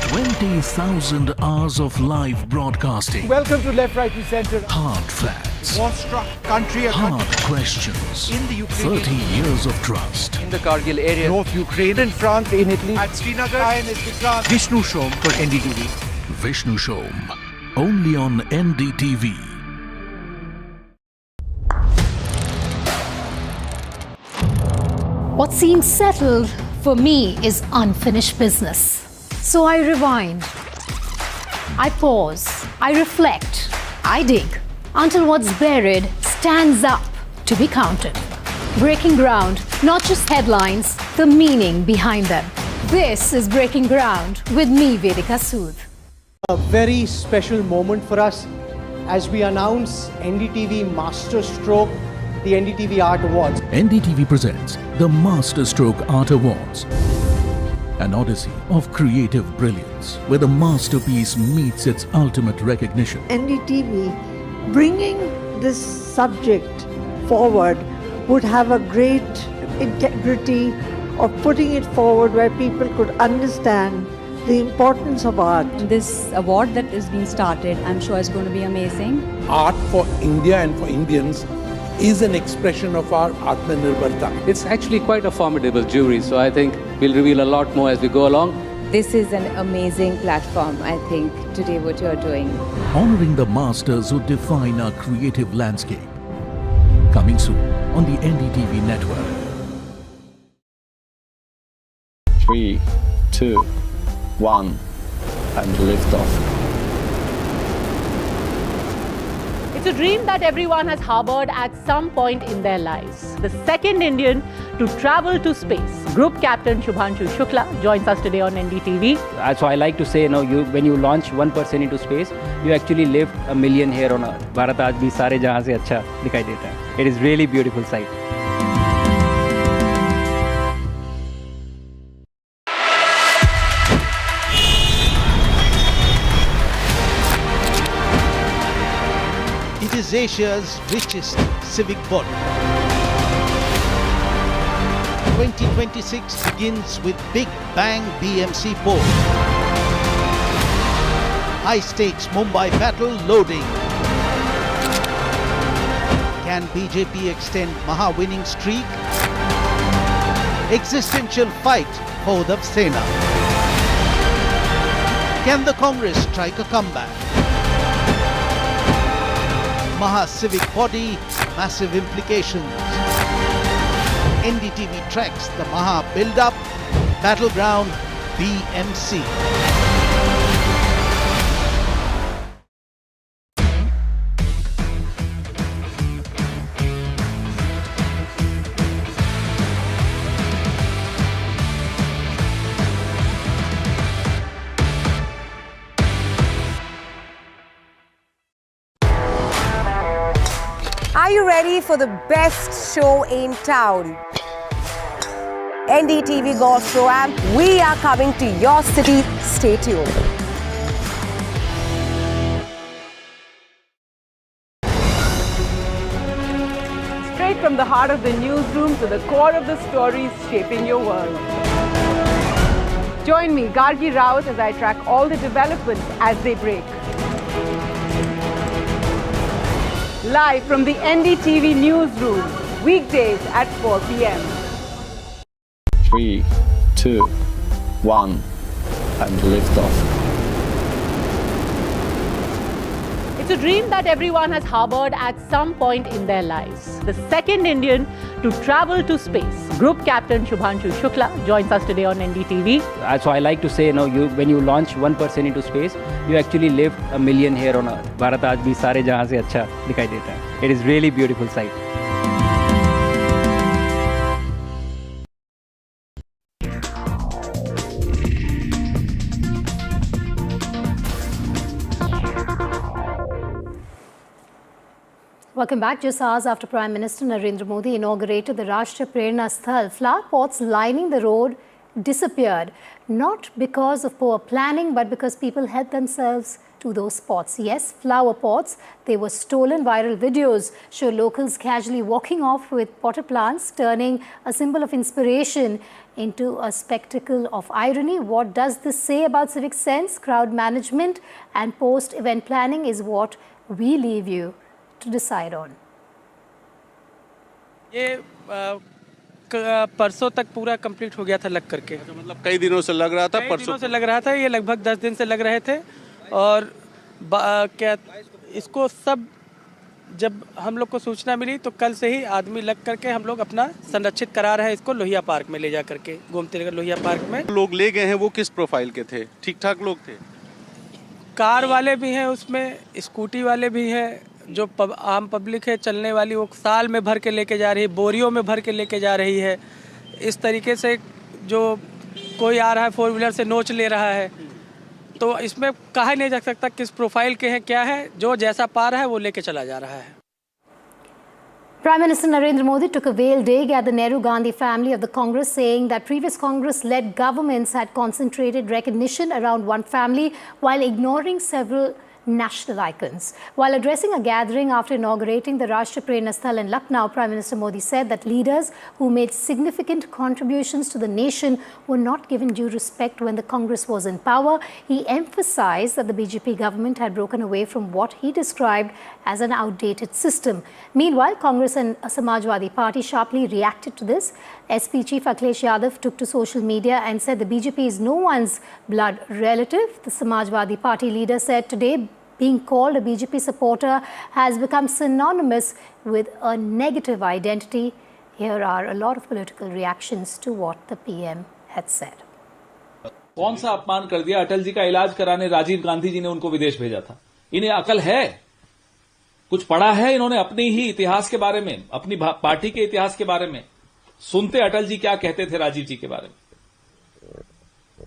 20,000 hours of live broadcasting. Welcome to Left, Right and Centre. Hard facts. War-struck country. Hard questions. In the Ukraine. 30 years of trust. In the Kargil area. North Ukraine. In France. In Italy. At Srinagar. Vishnu Shom for NDTV. Vishnu Shom. Only on NDTV. What seems settled for me is unfinished business. So I rewind, I pause, I reflect, I dig until what's buried stands up to be counted. Breaking ground, not just headlines, the meaning behind them. This is Breaking Ground with me, Vedika Sood. A very special moment for us as we announce NDTV Masterstroke, the NDTV Art Awards. NDTV presents the Masterstroke Art Awards. An odyssey of creative brilliance where the masterpiece meets its ultimate recognition. NDTV bringing this subject forward would have a great integrity of putting it forward where people could understand the importance of art. This award that is being started, I'm sure is going to be amazing. Art for India and for Indians is an expression of our Atmanirbharta. It's actually quite a formidable jury, so I think we'll reveal a lot more as we go along. This is an amazing platform, I think, today what you're doing. Honoring the masters who define our creative landscape. Coming soon on the NDTV network. 3, 2, 1, and lift off. It's a dream that everyone has harbored at some point in their lives. The second Indian to travel to space. Group Captain Shubhanshu Shukla joins us today on NDTV. So I like to say, when you launch one person into space, you actually lift 1 million here on Earth. Bharat aaj bhi sare jahan se acha dikhai deta hai. It is really beautiful sight. It is Asia's richest civic body. 2026 begins with Big Bang BMC poll. High stakes Mumbai battle loading. Can BJP extend Maha winning streak? Existential fight for the Sena. Can the Congress strike a comeback? Maha civic body, massive implications. NDTV tracks the Maha build-up, battleground BMC. Are you ready for the best show in town? NDTV Golf Pro-Am, we are coming to your city. Stay tuned. Straight from the heart of the newsroom to the core of the stories shaping your world. Join me, Gargi Raut, as I track all the developments as they break. Live from the NDTV newsroom, weekdays at 4 p.m. 3, 2, 1, and lift off. It's a dream that everyone has harbored at some point in their lives. The second Indian to travel to space, Group Captain Shubhanshu Shukla, joins us today on NDTV. So I like to say, when you launch one person into space, you actually lift a million here on Earth. Bharat आज भी सारे जहां से अच्छा दिखाई देता है. It is really beautiful sight. Welcome back. Just hours after Prime Minister Narendra Modi inaugurated the Rashtriya Prerna Sthal, flower pots lining the road disappeared. Not because of poor planning, but because people helped themselves to those spots. Yes, flower pots. They were stolen. Viral videos show locals casually walking off with potted plants, turning a symbol of inspiration into a spectacle of irony. What does this say about civic sense, crowd management and post-event planning is what we leave you to decide on. ये परसों तक पूरा complete हो गया था लग करके. मतलब कई दिनों से लग रहा था. परसों से लग रहा था. ये लगभग 10 दिन से लग रहे थे. और क्या इसको सब जब हम लोग को सूचना मिली तो कल से ही आदमी लग करके हम लोग अपना संरक्षित करा रहे हैं इसको लोहिया पार्क में ले जा करके. गोमती नगर लोहिया पार्क में लोग ले गए हैं. वो किस प्रोफाइल के थे? ठीक ठाक लोग थे? कार वाले भी हैं उसमें, स्कूटी वाले भी हैं, जो आम पब्लिक है चलने वाली वो साल में भर के लेके जा रही है, बोरियों में भर के लेके जा रही है. इस तरीके से जो कोई आ रहा है 4 व्हीलर से नोच ले रहा है. तो इसमें कहा नहीं जा सकता किस प्रोफाइल के हैं क्या है. जो जैसा पा रहा है वो लेके चला जा रहा है. Prime Minister Narendra Modi took a veiled dig at the Nehru Gandhi family of the Congress, saying that previous Congress-led governments had concentrated recognition around one family while ignoring several national icons. While addressing a gathering after inaugurating the Rashtriya Prerna Sthal in Lucknow, Prime Minister Modi said that leaders who made significant contributions to the nation were not given due respect when the Congress was in power. He emphasized that the BJP government had broken away from what he described as an outdated system. Meanwhile, Congress and Samajwadi Party sharply reacted to this. SP Chief Akhilesh Yadav took to social media and said the BJP is no one's blood relative. The Samajwadi Party leader said today being called a BJP supporter has become synonymous with a negative identity. Here are a lot of political reactions to what the PM had said. कौन सा अपमान कर दिया? अटल जी का इलाज कराने राजीव गांधी जी ने उनको विदेश भेजा था. इन्हें अकल है? कुछ पढ़ा है इन्होंने अपने ही इतिहास के बारे में, अपनी पार्टी के इतिहास के बारे में? सुनते अटल जी क्या कहते थे राजीव जी के बारे में.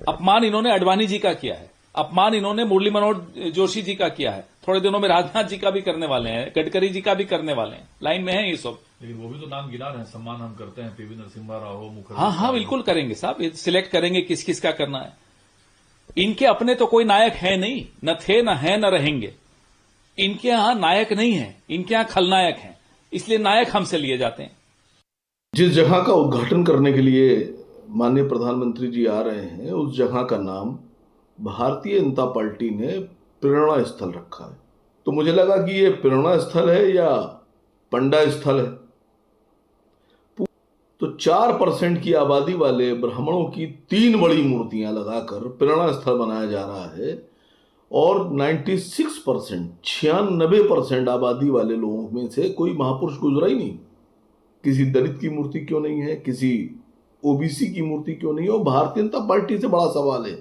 अपमान इन्होंने अडवाणी जी का किया है. अपमान इन्होंने मुरली मनोहर जोशी जी का किया है. थोड़े दिनों में राजनाथ जी का भी करने वाले हैं, गडकरी जी का भी करने वाले हैं. लाइन में है ये सब. लेकिन वो भी तो नाम गिना रहे हैं. सम्मान हम करते हैं, पीवी नरसिम्हा राव, मुखर्जी. हाँ बिल्कुल करेंगे साहब. सिलेक्ट करेंगे किस किस का करना है. इनके अपने तो कोई नायक है नहीं, न थे न है न रहेंगे. इनके यहां नायक नहीं है, इनके यहां खलनायक हैं. इसलिए नायक हमसे लिए जाते हैं. जिस जगह का उद्घाटन करने के लिए माननीय प्रधानमंत्री जी आ रहे हैं, उस जगह का नाम भारतीय जनता पार्टी ने प्रेरणा स्थल रखा है. तो मुझे लगा कि ये प्रेरणा स्थल है या पंडा स्थल है. तो 4% की आबादी वाले ब्राह्मणों की 3 बड़ी मूर्तियां लगाकर प्रेरणा स्थल बनाया जा रहा है. और 96% आबादी वाले लोगों में से कोई महापुरुष गुजरा ही नहीं. किसी दलित की मूर्ति क्यों नहीं है, किसी ओबीसी की मूर्ति क्यों नहीं है. और भारतीय जनता पार्टी से बड़ा सवाल है.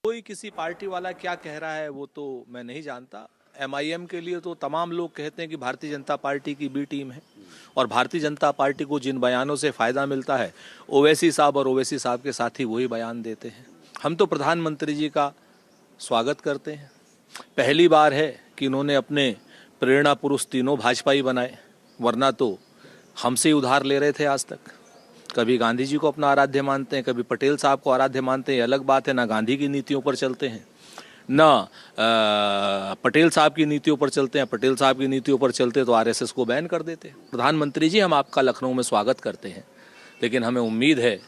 कोई किसी पार्टी वाला क्या कह रहा है वो तो मैं नहीं जानता. MIM के लिए तो तमाम लोग कहते हैं कि भारतीय जनता पार्टी की बी टीम है. और भारतीय जनता पार्टी को जिन बयानों से फ़ायदा मिलता है, ओवैसी साहब और ओवैसी साहब के साथी वही बयान देते हैं. हम तो प्रधानमंत्री जी का स्वागत करते हैं. पहली बार है कि इन्होंने अपने प्रेरणा पुरुष तीनों भाजपाई बनाए, वरना तो हमसे ही उधार ले रहे थे आज तक. कभी गांधी जी को अपना आराध्य मानते हैं, कभी पटेल साहब को आराध्य मानते हैं. ये अलग बात है. ना गांधी की नीतियों पर चलते हैं, ना पटेल साहब की नीतियों पर चलते हैं. पटेल साहब की नीतियों पर चलते तो RSS को बैन कर देते. प्रधानमंत्री जी, हम आपका लखनऊ में स्वागत करते हैं, लेकिन हमें उम्मीद है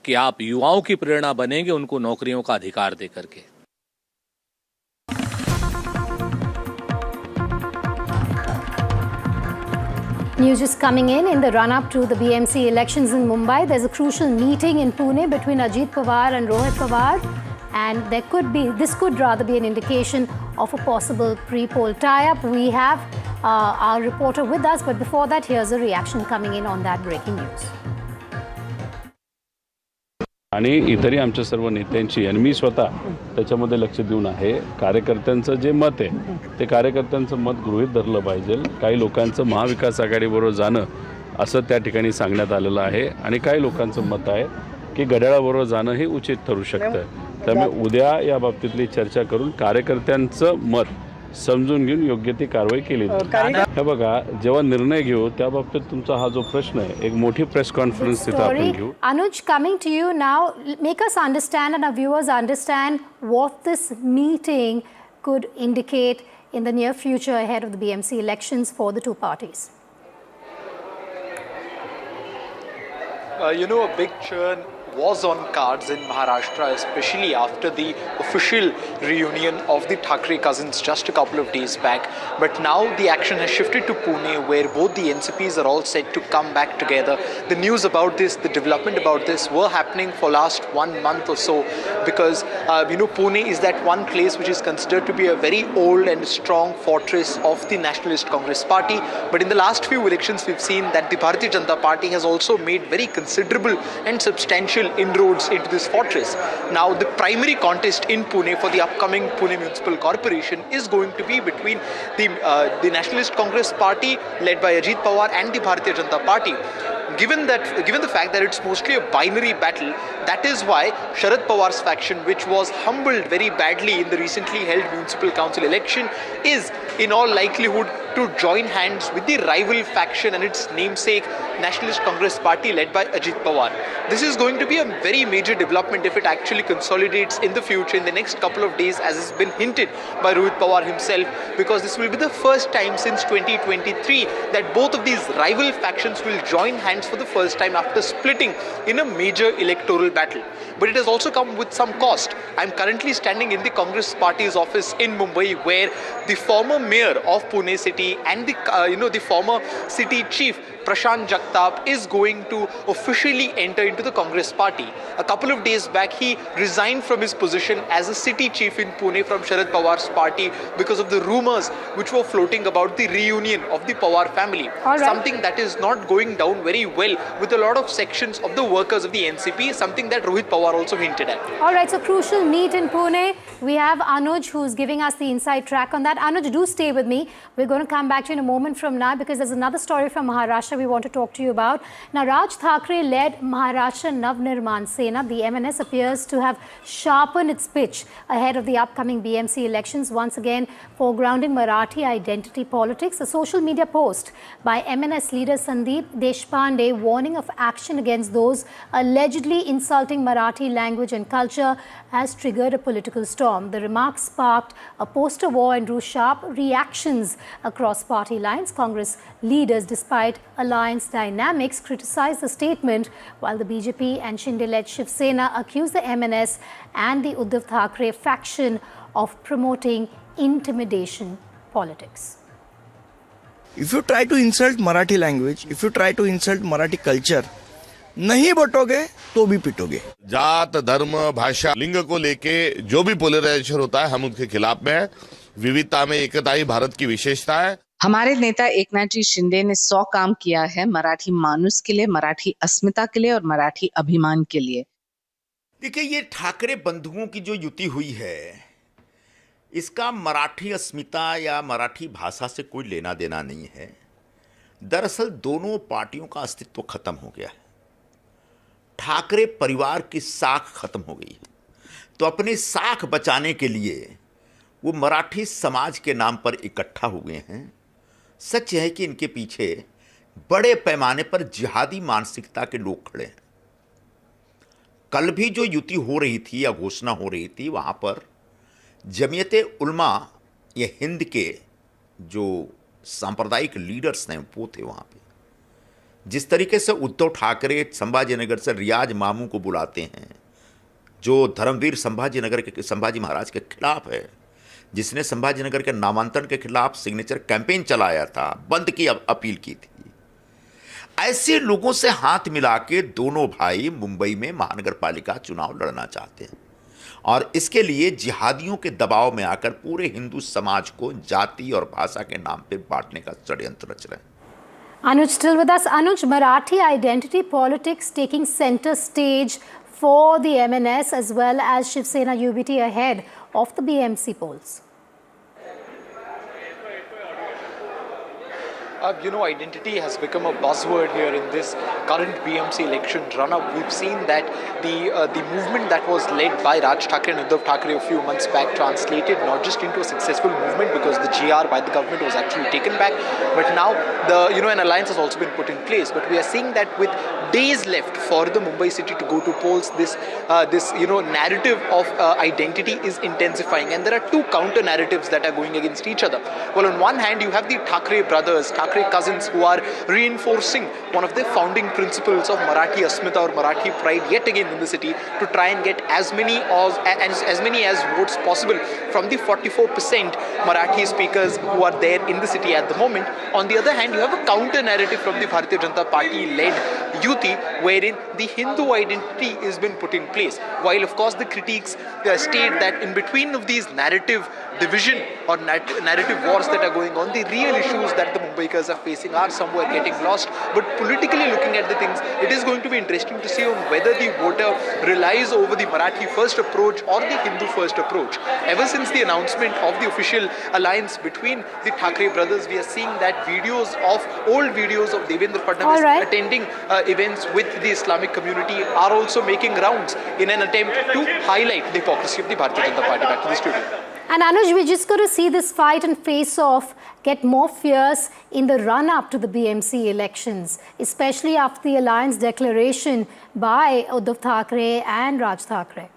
कि आप युवाओं की प्रेरणा बनेंगे, उनको नौकरियों का अधिकार दे करके. News is coming in the run-up to the BMC elections in Mumbai. There's a crucial meeting in Pune between Ajit Pawar and Rohit Pawar. and this could rather be an indication of a possible pre-poll tie-up. We have our reporter with us, but before that, here's a reaction coming in on that breaking news. आणि इतरही आमच्या सर्व नेत्यांची आणि मी स्वतः त्याच्यामध्ये लक्ष देऊन आहे. कार्यकर्त्यांचं जे मत आहे ते कार्यकर्त्यांचं मत गृहीत धरलं पाहिजे. काही लोकांचं महाविकास आघाडीबरोबर जाणं असं त्या ठिकाणी सांगण्यात आलेलं आहे आणि काही लोकांचं मत आहे की घड्याळाबरोबर जाणं हे उचित ठरू शकतं. त्यामुळे उद्या या बाबतीतली चर्चा करून कार्यकर्त्यांचं मत समजून घेऊन योग्य ती कारवाई केली जाईल. हे बघा, जेव्हा निर्णय घेऊ त्या बाबतीत तुमचा हा जो प्रश्न आहे, एक मोठी प्रेस कॉन्फरन्स तिथं आपण घेऊ. Anuj, coming to you now, make us understand and our viewers understand what this meeting could indicate in the near future ahead of the BMC elections for the two parties. A big churn was on cards in Maharashtra, especially after the official reunion of the Thackeray cousins just a couple of days back. But now the action has shifted to Pune, where both the NCPs are all set to come back together. The news about this, the development about this were happening for last 1 month or so, because Pune is that one place which is considered to be a very old and strong fortress of the Nationalist Congress Party. But in the last few elections, we've seen that the Bharatiya Janata Party has also made very considerable and substantial inroads into this fortress. Now the primary contest in Pune for the upcoming Pune Municipal Corporation is going to be between the Nationalist Congress Party led by Ajit Pawar and the Bharatiya Janata Party. Given the fact that it's mostly a binary battle, that is why Sharad Pawar's faction, which was humbled very badly in the recently held municipal council election, is in all likelihood to join hands with the rival faction and its namesake Nationalist Congress Party led by Ajit Pawar. This is going to be a very major development if it actually consolidates in the future, in the next couple of days, as has been hinted by Rohit Pawar himself, because this will be the first time since 2023 that both of these rival factions will join hands for the first time after splitting in a major electoral battle. But it has also come with some cost. I'm currently standing in the Congress Party's office in Mumbai, where the former mayor of Pune city and the former city chief Prashant Jagtap is going to officially enter into the Congress Party. A couple of days back, he resigned from his position as a city chief in Pune from Sharad Pawar's party because of the rumors which were floating about the reunion of the Pawar family. Something that is not going down very well with a lot of sections of the workers of the NCP, something that Rohit Pawar also hinted at. All right, so crucial meet in Pune. We have Anuj who's giving us the inside track on that. Anuj, do stay with me. We're going to come back to you in a moment from now, because there's another story from Maharashtra we want to talk to you about. Now, Raj Thackeray led Maharashtra Navnirman Sena. The MNS appears to have sharpened its pitch ahead of the upcoming BMC elections, once again foregrounding Marathi identity politics. A social media post by MNS leader Sandeep Deshpande warning of action against those allegedly insulting Marathi language and culture has triggered a political storm. The remarks sparked a poster war and drew sharp reactions across party lines. Congress leaders, despite alliance dynamics, criticized the statement, while the BJP and Shinde-led Shiv Sena accused the MNS and the Uddhav Thackeray faction of promoting intimidation politics. If you try to insult Marathi language, if you try to insult Marathi culture, नहीं बटोगे तो भी पिटोगे. जात, धर्म, भाषा, लिंग को लेके जो भी पोलराइजेशन होता है, हम उनके खिलाफ में है. विविधता में एकता ही भारत की विशेषता है. हमारे नेता एकनाथ जी शिंदे ने 100 काम किया है मराठी मानुस के लिए, मराठी अस्मिता के लिए और मराठी अभिमान के लिए. देखिए, ये ठाकरे बंधुओं की जो युति हुई है, इसका मराठी अस्मिता या मराठी भाषा से कोई लेना देना नहीं है. दरअसल दोनों पार्टियों का अस्तित्व खत्म हो गया है. ठाकरे परिवार की साख खत्म हो गई है, तो अपनी साख बचाने के लिए वो मराठी समाज के नाम पर इकट्ठा हो गए हैं. सच है कि इनके पीछे बड़े पैमाने पर जिहादी मानसिकता के लोग खड़े हैं. कल भी जो युति हो रही थी या घोषणा हो रही थी, वहाँ पर जमीयते उलमा ये हिंद के जो सांप्रदायिक लीडर्स हैं वो थे वहाँ पे. जिस तरीके से उद्धव ठाकरे संभाजीनगर से रियाज मामू को बुलाते हैं, जो धर्मवीर संभाजी महाराज के खिलाफ है, जिसने संभाजीनगर के नामांतरण के खिलाफ सिग्नेचर कैंपेन चलाया था, बंद की अपील की थी, ऐसे लोगों से हाथ मिला के दोनों भाई मुंबई में महानगर पालिका चुनाव लड़ना चाहते हैं. और इसके लिए जिहादियों के दबाव में आकर पूरे हिंदू समाज को जाति और भाषा के नाम पे बांटने का षड्यंत्र रच रहे हैं। Anuj still with us. Anuj, Marathi identity politics taking center stage for the MNS as well as Shiv Sena UBT ahead of the BMC polls. Identity has become a buzzword here in this current BMC election run-up. We've seen that the movement that was led by Raj Thackeray and Uddhav Thackeray a few months back translated not just into a successful movement because the GR by the government was actually taken back, but now an alliance has also been put in place. But we are seeing that with days left for the Mumbai city to go to polls, this narrative of identity is intensifying, and there are two counter narratives that are going against each other. Well, on one hand, you have the Thackeray brothers, Thackeray cousins, who are reinforcing one of the founding principles of Marathi Asmita or Marathi pride yet again in the city to try and get as many as votes possible from the 44% Marathi speakers who are there in the city at the moment. On the other hand, you have a counter narrative from the Bharatiya Janata Party led Yuti, wherein the Hindu identity has been put in place. While of course the critiques state that in between of these narrative division or narrative wars that are going on, the real issues that the Mumbaikars are facing are somewhere getting lost. But politically looking at the things, it is going to be interesting to see on whether the voter relies over the Marathi first approach or the Hindu first approach. Ever since the announcement of the official alliance between the Thackeray brothers, we are seeing that old videos of Devendra Fadnavis attending events with the Islamic community are also making rounds in an attempt to highlight the hypocrisy of the Bharatiya Janata Party. Back to the studio. And Anuj, we're just going to see this fight and face-off get more fierce in the run-up to the BMC elections, especially after the alliance declaration by Uddhav Thackeray and Raj Thackeray.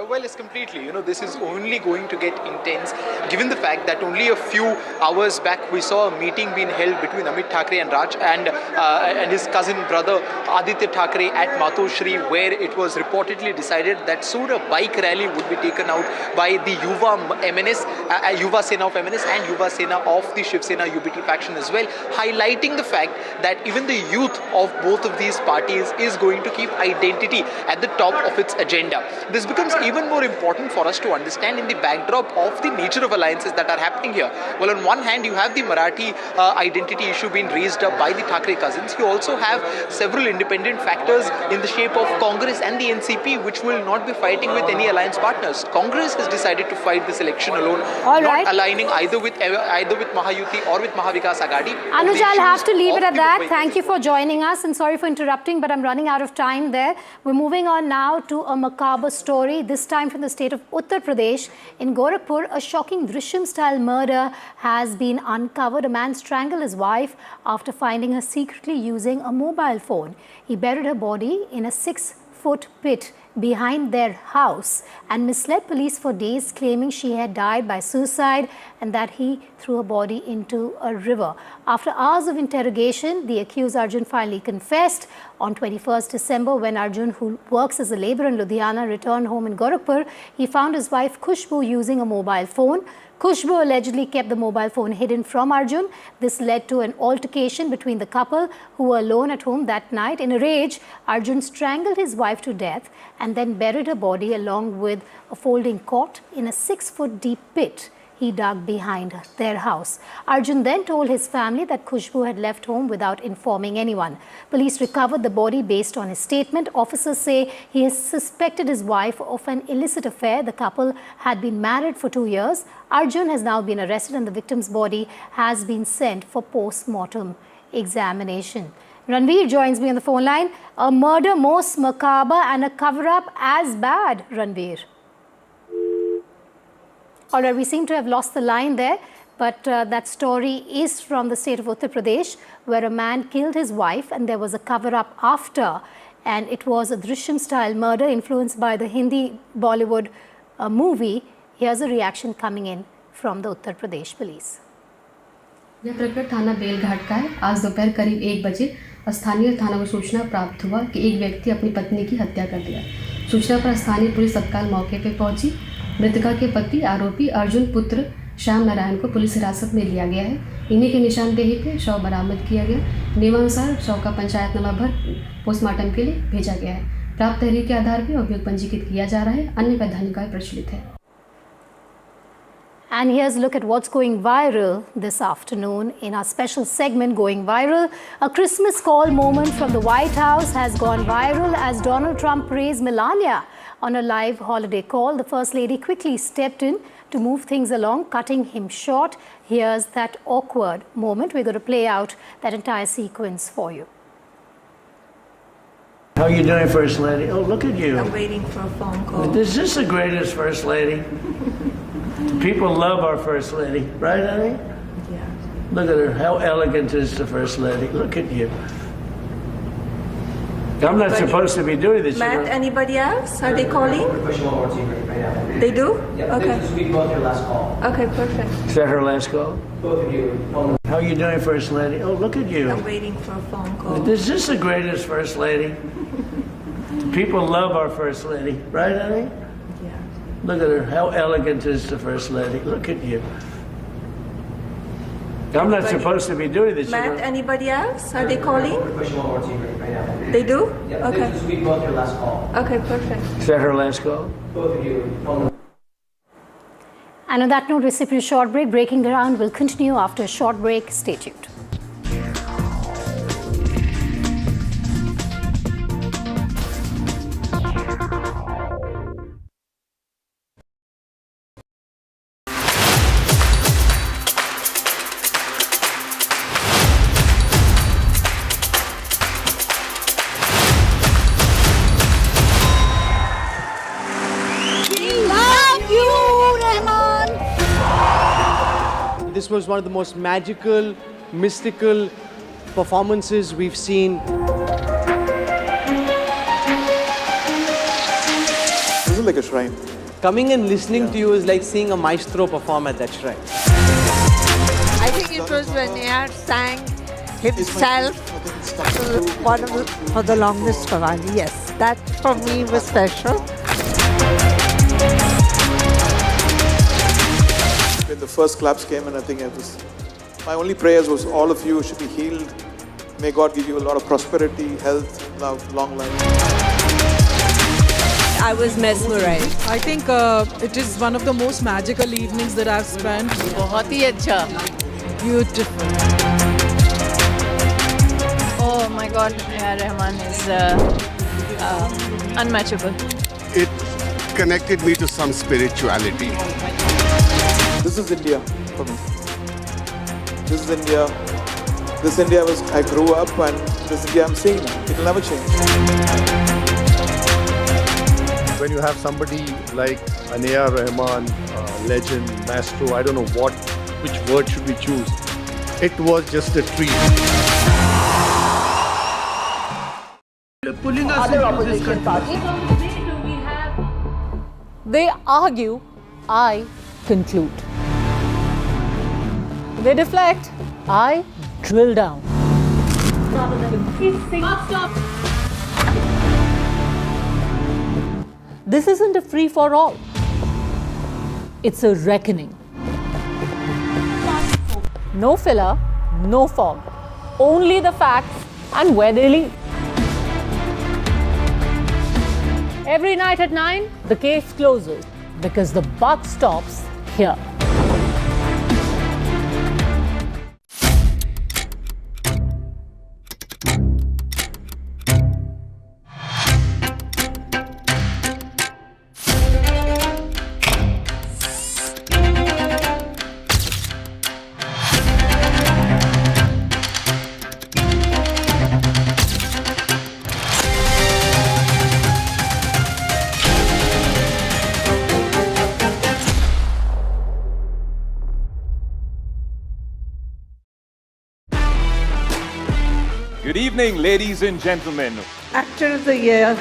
Well, it's completely, this is only going to get intense given the fact that only a few hours back we saw a meeting being held between Amit Thackeray and Raj and his cousin brother Aditya Thackeray at Matoshri, where it was reportedly decided that soon a bike rally would be taken out by the Yuva Sena of MNS and Yuva Sena of the Shiv Sena UBT faction as well, highlighting the fact that even the youth of both of these parties is going to keep identity at the top of its agenda. This becomes even more important for us to understand in the backdrop of the nature of alliances that are happening here. Well, on one hand, you have the Marathi identity issue being raised up by the Thackeray cousins. You also have several independent factors in the shape of Congress and the NCP, which will not be fighting with any alliance partners. Congress has decided to fight this election alone, not aligning either with Mahayuti or with Mahavikas Aghadi. Anuj, I'll have to leave it at that. Thank you for joining us, and sorry for interrupting, but I'm running out of time there. We're moving on now to a macabre story, this time from the state of Uttar Pradesh. In Gorakhpur, a shocking Drishyam-style murder has been uncovered. A man strangled his wife after finding her secretly using a mobile phone. He buried her body in a 6-foot pit behind their house and misled police for days, claiming she had died by suicide and that he threw her body into a river. After hours of interrogation, the accused Arjun finally confessed. On 21st December, when Arjun, who works as a labourer in Ludhiana, returned home in Gorakhpur, he found his wife Khushbu using a mobile phone. Khushbu allegedly kept the mobile phone hidden from Arjun. This led to an altercation between the couple, who were alone at home that night. In a rage, Arjun strangled his wife to death and then buried her body along with a folding cot in a 6-foot deep pit he dug behind their house. Arjun then told his family that Khushbu had left home without informing anyone. Police recovered the body based on his statement. Officers say he has suspected his wife of an illicit affair. The couple had been married for 2 years. Arjun has now been arrested and the victim's body has been sent for post-mortem examination. Ranveer joins me on the phone line. A murder most macabre and a cover-up as bad, Ranveer. All right, we seem to have lost the line there, but that story is from the state of Uttar Pradesh, where a man killed his wife and there was a cover-up after, and it was a Drishyam-style murder influenced by the Hindi Bollywood movie. Here's a reaction coming in from the Uttar Pradesh police. यह प्रकरण थाना बेलघाट का है। आज दोपहर करीब 1 बजे स्थानीय थाना को सूचना प्राप्त हुआ कि एक व्यक्ति अपनी पत्नी की हत्या कर दिया। सूचना पर स्थानीय पुलिस तत्काल मौके पर पहुंची। मृतका के पति आरोपी अर्जुन पुत्र श्याम नारायण को पुलिस हिरासत में लिया गया है। इन्हीं की निशानदेही पे शव बरामद किया गया। नियमानुसार शव का पंचायतनामा भर पोस्टमार्टम के लिए भेजा गया है। प्राप्त तहरीर के आधार पर अभियोग पंजीकृत किया जा रहा है। अन्य वैधानिकाएं प्रचलित है। And here's a look at what's going viral this afternoon in our special segment Going Viral. A Christmas call moment from the White House has gone viral as Donald Trump praised Melania on a live holiday call. The First Lady quickly stepped in to move things along, cutting him short. Here's that awkward moment. We're going to play out that entire sequence for you. How are you doing, First Lady? Oh, look at you. I'm waiting for a phone call. Is this the greatest First Lady? People love our First Lady, right, honey? Yeah. Look at her. How elegant is the First Lady? Look at you. I'm not supposed to be doing this. Matt, anybody else? Are they calling? They do? Yeah, okay. This will be both your last call. Okay, perfect. Is that her last call? Both of you. How are you doing, First Lady? Oh, look at you. I'm waiting for a phone call. Is this the greatest First Lady? People love our First Lady, right, honey? Yeah. Look at her. How elegant is the First Lady? Look at you. I'm not supposed to be doing this. Matt, anybody else? Are they calling? They do? Yeah, okay. This will be both your last call. Okay, perfect. Is that her last call? Both of you. And on that note, we're sipping a short break. Breaking Ground will continue after a short break. Stay tuned. This was one of the most magical, mystical performances we've seen. This is like a shrine. Coming and listening to you is like seeing a maestro perform at that shrine. I think it was when Virat sang himself for the longest while. Yes, that for me was special. When the first claps came in, I think my only prayers was all of you should be healed. May God give you a lot of prosperity, health, love, long life. I was mesmerized. I think it is one of the most magical evenings that I've spent. बहुत ही अच्छा. Beautiful. Oh my God, A.R. Rahman is unmatchable. It connected me to some spirituality. This is India for me. This is India. This India I grew up, and this India I'm seeing now. It will never change. When you have somebody like an A.R. Rahman, legend, maestro, I don't know which word should we choose. It was just a treat. Pulling us into this country. They argue, I conclude. They deflect, I drill down. This isn't a free-for-all. It's a reckoning. No filler, no fog. Only the facts and where they lead. Every night at 9, the case closes because the buck stops here. Good evening, ladies and gentlemen. Actor of the Year.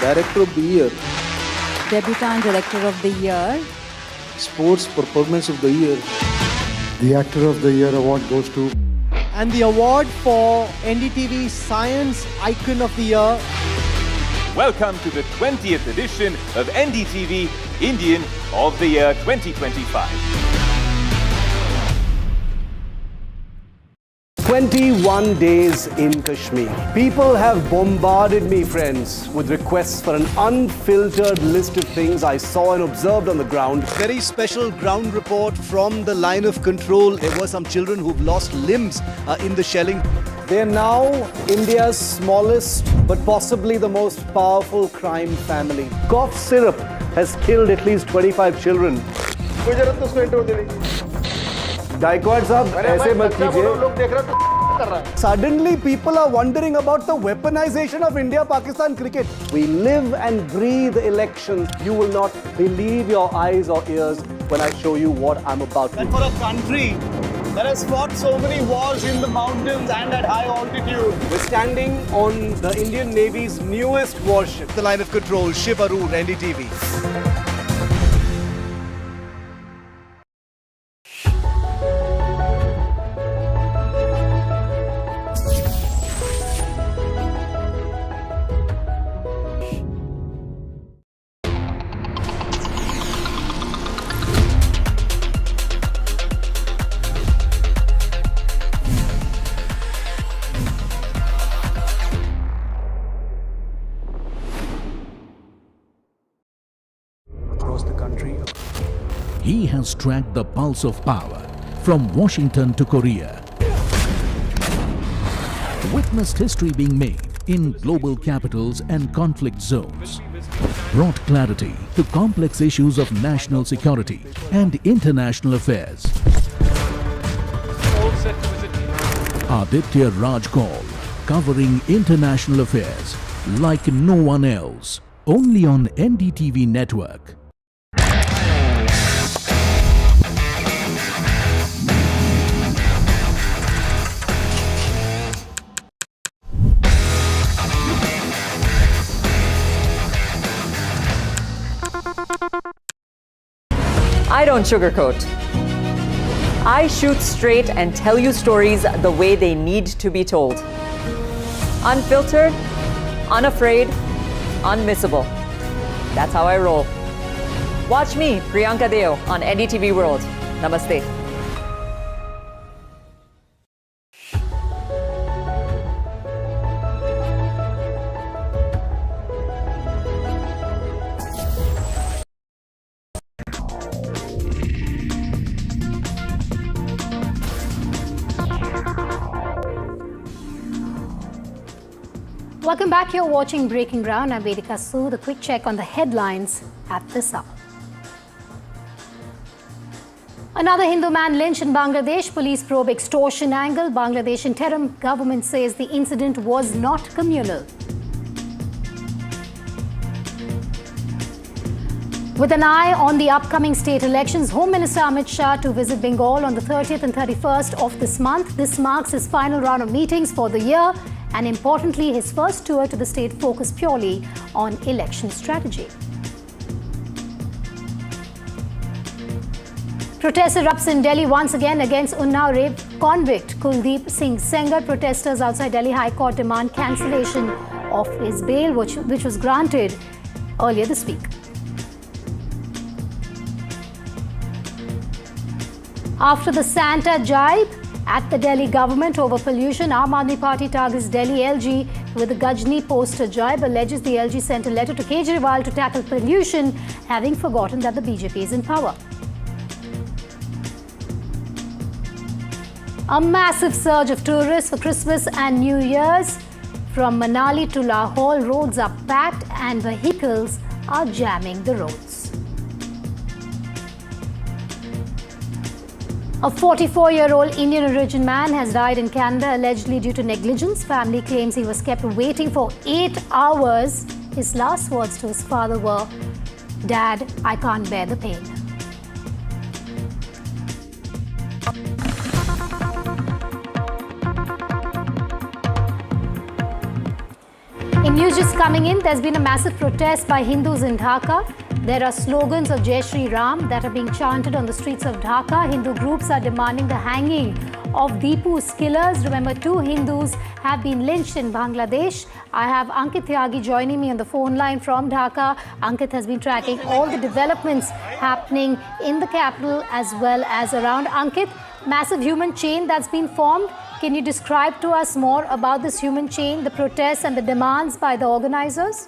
Director of the Year. Debutant Director of the Year. Sports Performance of the Year. The Actor of the Year award goes to... And the award for NDTV Science Icon of the Year. Welcome to the 20th edition of NDTV Indian of the Year 2025. 21 days in Kashmir. People have bombarded me, friends, with requests for an unfiltered list of things I saw and observed on the ground. Very special ground report from the line of control. There were some children who've lost limbs in the shelling. They're now India's smallest but possibly the most powerful crime family. Cough syrup has killed at least 25 children. Gaikwad sahab, aise mat kijiye. Suddenly people are wondering about the weaponization of India-Pakistan cricket. We live and breathe elections. You will not believe your eyes or ears when I show you what I'm about to do. And for a country that has fought so many wars in the mountains and at high altitude. We're standing on the Indian Navy's newest warship. The line of control, Shiv Arun, NDTV. He has tracked the pulse of power from Washington to Korea. Witnessed history being made in global capitals and conflict zones. Brought clarity to complex issues of national security and international affairs. Aditya Raj Kaul, covering international affairs like no one else. Only on NDTV network. I don't sugarcoat. I shoot straight and tell you stories the way they need to be told. Unfiltered, unafraid, unmissable. That's how I roll. Watch me, Priyanka Deo, on NDTV World. Namaste. Welcome back. You're watching Breaking Ground. I'm Vedika Sood. A quick check on the headlines at this hour. Another Hindu man lynched in Bangladesh. Police probe extortion angle. Bangladesh interim government says the incident was not communal. With an eye on the upcoming state elections, Home Minister Amit Shah to visit Bengal on the 30th and 31st of this month. This marks his final round of meetings for the year. And importantly, his first tour to the state focused purely on election strategy. Protest erupts in Delhi once again against Unnao rape convict Kuldeep Singh Sengar. Protesters outside Delhi High Court demand cancellation of his bail, which was granted earlier this week. After the Santa jibe at the Delhi government over pollution, Aam Aadmi Party targets Delhi LG with the Gajni poster jibe, alleges the LG sent a letter to Kejriwal to tackle pollution, having forgotten that the BJP is in power. A massive surge of tourists for Christmas and New Year's. From Manali to Lahore, roads are packed and vehicles are jamming the roads. A 44-year-old Indian origin man has died in Canada, allegedly due to negligence. Family claims he was kept waiting for 8 hours. His last words to his father were, "Dad, I can't bear the pain." In news just coming in, there's been a massive protest by Hindus in Dhaka. There are slogans of Jai Shri Ram that are being chanted on the streets of Dhaka. Hindu groups are demanding the hanging of Deepu's killers. Remember, 2 Hindus have been lynched in Bangladesh. I have Ankit Tyagi joining me on the phone line from Dhaka. Ankit has been tracking all the developments happening in the capital as well as around. Ankit, massive human chain that's been formed. Can you describe to us more about this human chain, the protests and the demands by the organizers?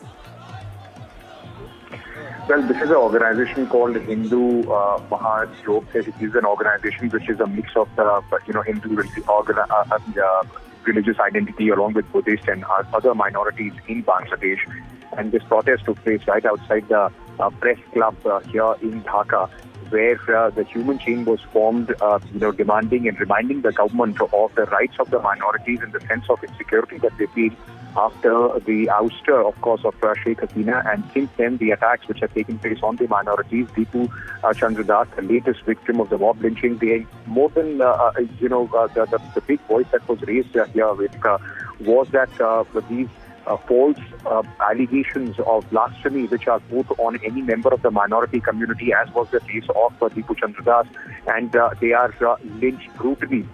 Well, this is an organization called Hindu Mahayog. It is an organization which is a mix of Hindu religious identity along with Buddhist and other minorities in Bangladesh. And this protest took place right outside the press club here in Dhaka, where the human chain was formed, demanding and reminding the government of the rights of the minorities in the sense of insecurity that they feel after the ouster, of course, of Sheikh Hasina. And since then, the attacks which have taken place on the minorities, Deepu Chandra Das, the latest victim of the mob lynching, they more than, the big voice that was raised here was that these false allegations of blasphemy which are put on any member of the minority community, as was the case of Deepu Chandra Das, and they are lynched brutally.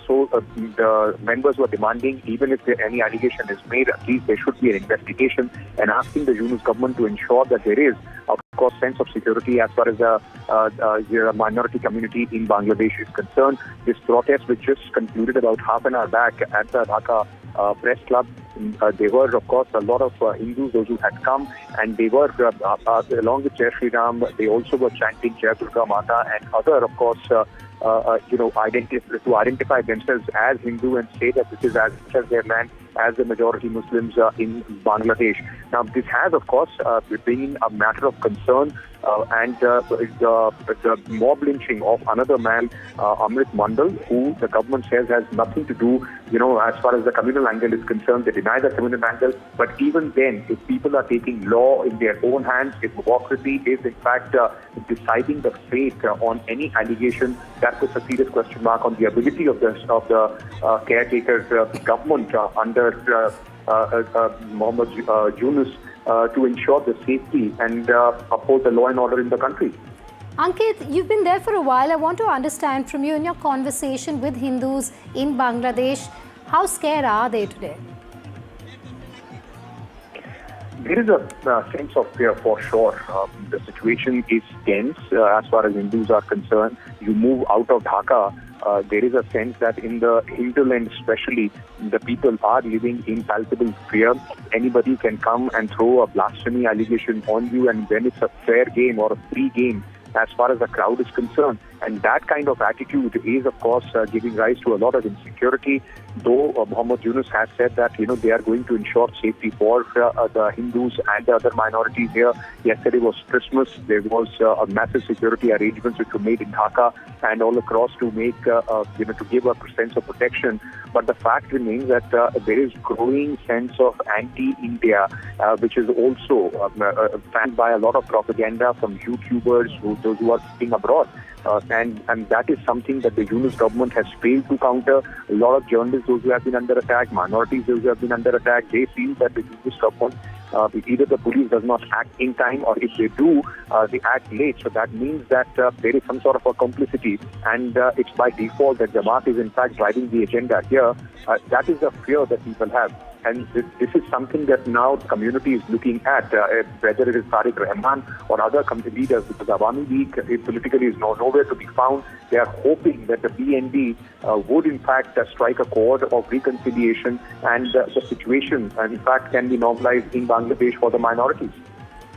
So the members were demanding, even if any allegation is made, at least there should be an investigation, and asking the Yunus government to ensure that there is, of course, sense of security as far as the minority community in Bangladesh is concerned. This protest, which just concluded about half an hour back at the Dhaka press club, there were, of course, a lot of Hindus, those who had come, and they were, along with Jai Shri Ram, they also were chanting Jai Durga Mata and other, of course, to identify themselves as Hindu and say that this is as much as their land as the majority Muslims in Bangladesh. Now, this has, of course, been a matter of concern, and the mob lynching of another man, Amit Mandal, who the government says has nothing to do, as far as the communal angle is concerned. They deny the communal angle, but even then, if people are taking law in their own hands, if democracy is in fact deciding the fate on any allegation, that puts a serious question mark on the ability of the caretaker government under Mohammed Yunus to ensure the safety and uphold the law and order in the country. Ankit, you've been there for a while. I want to understand from you in your conversation with Hindus in Bangladesh, how scared are they today? There is a sense of fear for sure. The situation is tense as far as Hindus are concerned. You move out of Dhaka, there is a sense that in the hinterland especially, the people are living in palpable fear. Anybody can come and throw a blasphemy allegation on you, and when it's a fair game or a free game, as far as the crowd is concerned. And that kind of attitude is, of course, giving rise to a lot of insecurity, though Mohammed Yunus has said that, they are going to ensure safety for the Hindus and the other minorities here. Yesterday was Christmas. There was a massive security arrangements which were made in Dhaka and all across to make, to give a sense of protection. But the fact remains that there is growing sense of anti-India, which is also fanned by a lot of propaganda from YouTubers, those who are sitting abroad. And that is something that the Yunus government has failed to counter. A lot of journalists, those who have been under attack, minorities, those who have been under attack, they feel that the Yunus government, either the police does not act in time, or if they do, they act late. So that means that there is some sort of a complicity, and it's by default that Jamaat is in fact driving the agenda here. That is the fear that people have. And this is something that now the community is looking at, whether it is Tariq Rahman or other community leaders, because Awami League politically is nowhere to be found. They are hoping that the BNP would in fact strike a chord of reconciliation, and the situation, in fact, can be normalized in Bangladesh for the minorities.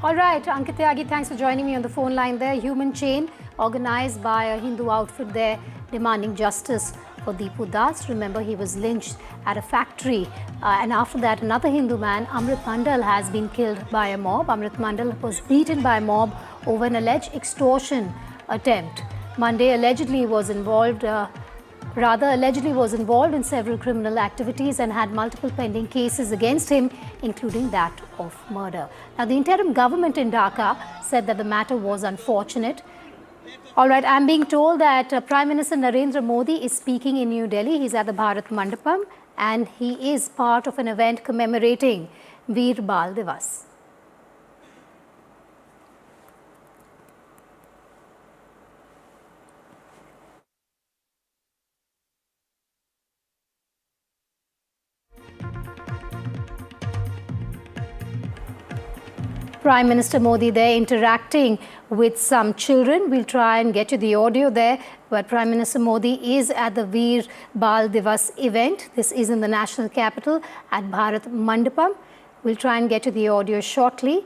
All right, Ankit Tyagi, thanks for joining me on the phone line there. Human chain organized by a Hindu outfit there demanding justice for Deepu Das. Remember, he was lynched at a factory. And after that, another Hindu man, Amrit Mandal, has been killed by a mob. Amrit Mandal was beaten by a mob over an alleged extortion attempt. Monday allegedly was involved in several criminal activities and had multiple pending cases against him, including that of murder. Now, the interim government in Dhaka said that the matter was unfortunate. All right, I'm being told that Prime Minister Narendra Modi is speaking in New Delhi. He's at the Bharat Mandapam, and he is part of an event commemorating Veer Bal Divas. Prime Minister Modi there interacting with some children. We'll try and get you the audio there. But Prime Minister Modi is at the Veer Bal Divas event. This is in the national capital at Bharat Mandapam. We'll try and get you the audio shortly.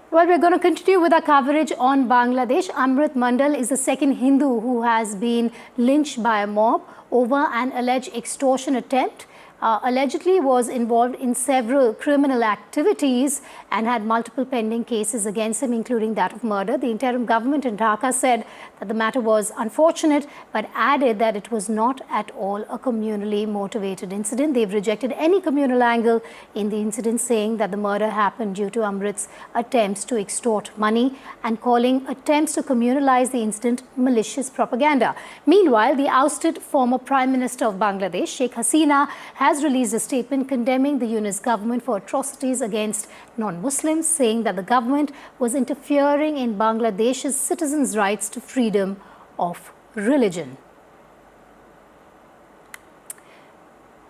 Well, we're going to continue with our coverage on Bangladesh. Amrit Mandal is the second Hindu who has been lynched by a mob over an alleged extortion attempt. Allegedly was involved in several criminal activities and had multiple pending cases against him, including that of murder. The interim government in Dhaka said that the matter was unfortunate, but added that it was not at all a communally motivated incident. They've rejected any communal angle in the incident, saying that the murder happened due to Amrit's attempts to extort money and calling attempts to communalize the incident malicious propaganda. Meanwhile, the ousted former Prime Minister of Bangladesh, Sheikh Hasina, has released a statement condemning the Yunus government for atrocities against non-Muslims, saying that the government was interfering in Bangladesh's citizens' rights to freedom of religion.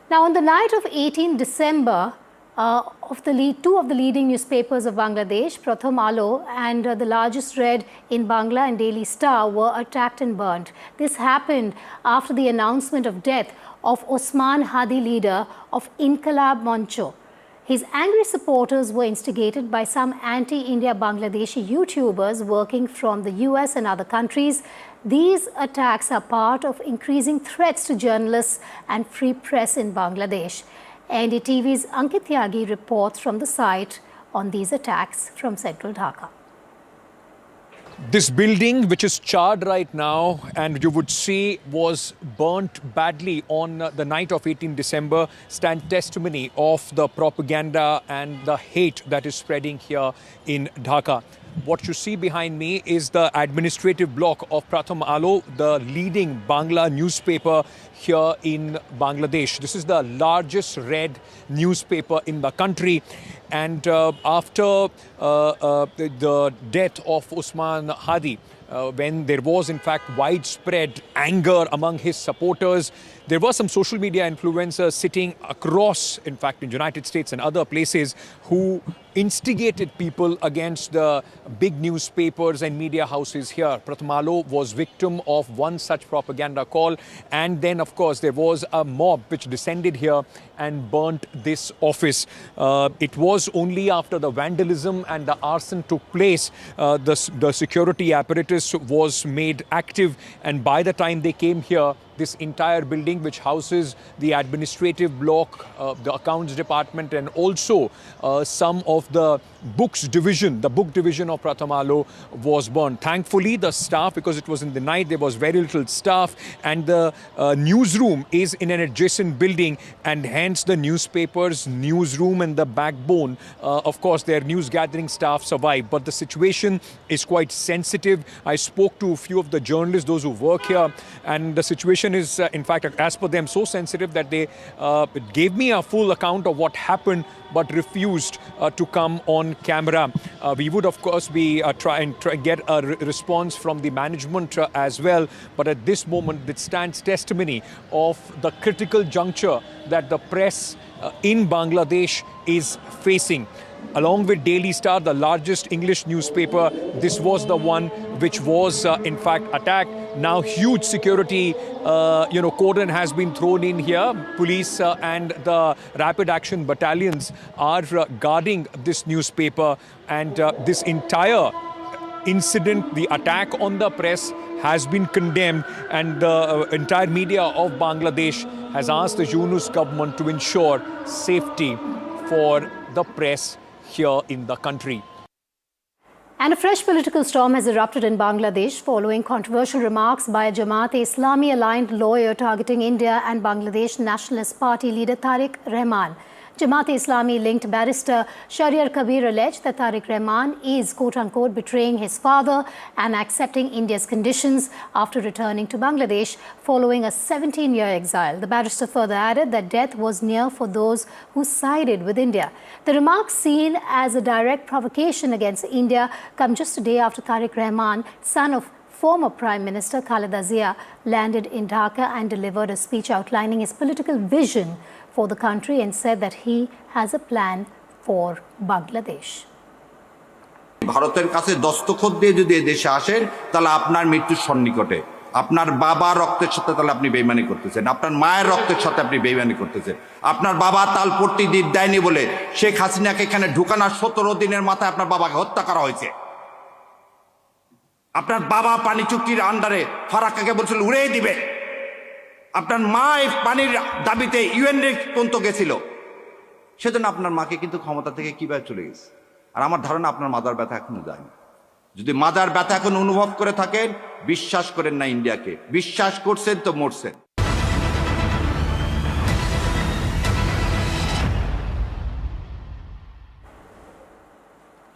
Now, on the night of 18 December, two of the leading newspapers of Bangladesh, Pratham Alo and the largest read in Bangla and Daily Star, were attacked and burnt. This happened after the announcement of death of Osman Hadi, leader of Inqilab Moncho. His angry supporters were instigated by some anti-India Bangladeshi YouTubers working from the US and other countries. These attacks are part of increasing threats to journalists and free press in Bangladesh. NDTV's Ankit Tyagi reports from the site on these attacks from central Dhaka. This building, which is charred right now, and you would see was burnt badly on the night of 18 December, stand testimony of the propaganda and the hate that is spreading here in Dhaka. What you see behind me is the administrative block of Pratham Alo, the leading Bangla newspaper here in Bangladesh. This is the largest read newspaper in the country. And after the death of Osman Hadi, when there was in fact widespread anger among his supporters, there were some social media influencers sitting across, in fact, in the United States and other places, who instigated people against the big newspapers and media houses here. Pratham Alo was victim of one such propaganda call. And then, of course, there was a mob which descended here and burnt this office. It was only after the vandalism and the arson took place, the security apparatus was made active. And by the time they came here, this entire building, which houses the administrative block, the accounts department, and also some of the books division, the book division of Pratham Alo, was burned. Thankfully, the staff, because it was in the night, there was very little staff, and the newsroom is in an adjacent building, and hence the newspapers, newsroom, and the backbone, of course, their news gathering staff survived. But the situation is quite sensitive. I spoke to a few of the journalists, those who work here, and the situation is, in fact, as per them, so sensitive that they gave me a full account of what happened, but refused to come on camera. We would, of course, be try and get a response from the management as well. But at this moment, it stands testimony of the critical juncture that the press in Bangladesh is facing. Along with Daily Star, the largest English newspaper, this was the one which was, in fact, attacked. Now, huge security, cordon has been thrown in here. Police and the rapid action battalions are guarding this newspaper. And this entire incident, the attack on the press, has been condemned. And the entire media of Bangladesh has asked the Yunus government to ensure safety for the press here in the country. And a fresh political storm has erupted in Bangladesh following controversial remarks by a Jamaat-e-Islami aligned lawyer targeting India and Bangladesh Nationalist Party leader Tariq Rahman. Jamaat-e-Islami linked barrister Shahryar Kabir alleged that Tariq Rahman is quote-unquote betraying his father and accepting India's conditions after returning to Bangladesh following a 17-year exile. The barrister further added that death was near for those who sided with India. The remarks, seen as a direct provocation against India, come just a day after Tariq Rahman, son of former Prime Minister Khaleda Zia, landed in Dhaka and delivered a speech outlining his political vision for the country and said that he has a plan for Bangladesh. ভারতের কাছে দস্তখত দিয়ে যদি এই দেশে আসেন তাহলে আপনার মৃত্যুর সন্নিকটে আপনার বাবা রক্তের সাথে তাহলে আপনি বেইমানি করতেছেন আপনার মায়ের রক্তের সাথে আপনি বেইমানি করতেছেন আপনার বাবা তালপট্টি দ্বীপ দেয়নি বলে শেখ হাসিনাকে এখানে ঢুকানোর 17 দিনের মাথায় আপনার বাবাকে হত্যা করা হয়েছে আপনার বাবা পানি চুক্তির আন্ডারে ফারাক্কাকে বলছিল উড়িয়ে দিবে আপনার মা এই পানির দাবিতে ইউএন পর্যন্ত গেছিল সেজন্য আপনার মাকে কিন্তু ক্ষমতা থেকে কিভাবে চলে গেছে আর আমার ধারণা আপনার মাদার ব্যথা এখনো যায়নি যদি মাদার ব্যথা এখন অনুভব করে থাকেন বিশ্বাস করেন না ইন্ডিয়াকে বিশ্বাস করছেন তো মরছেন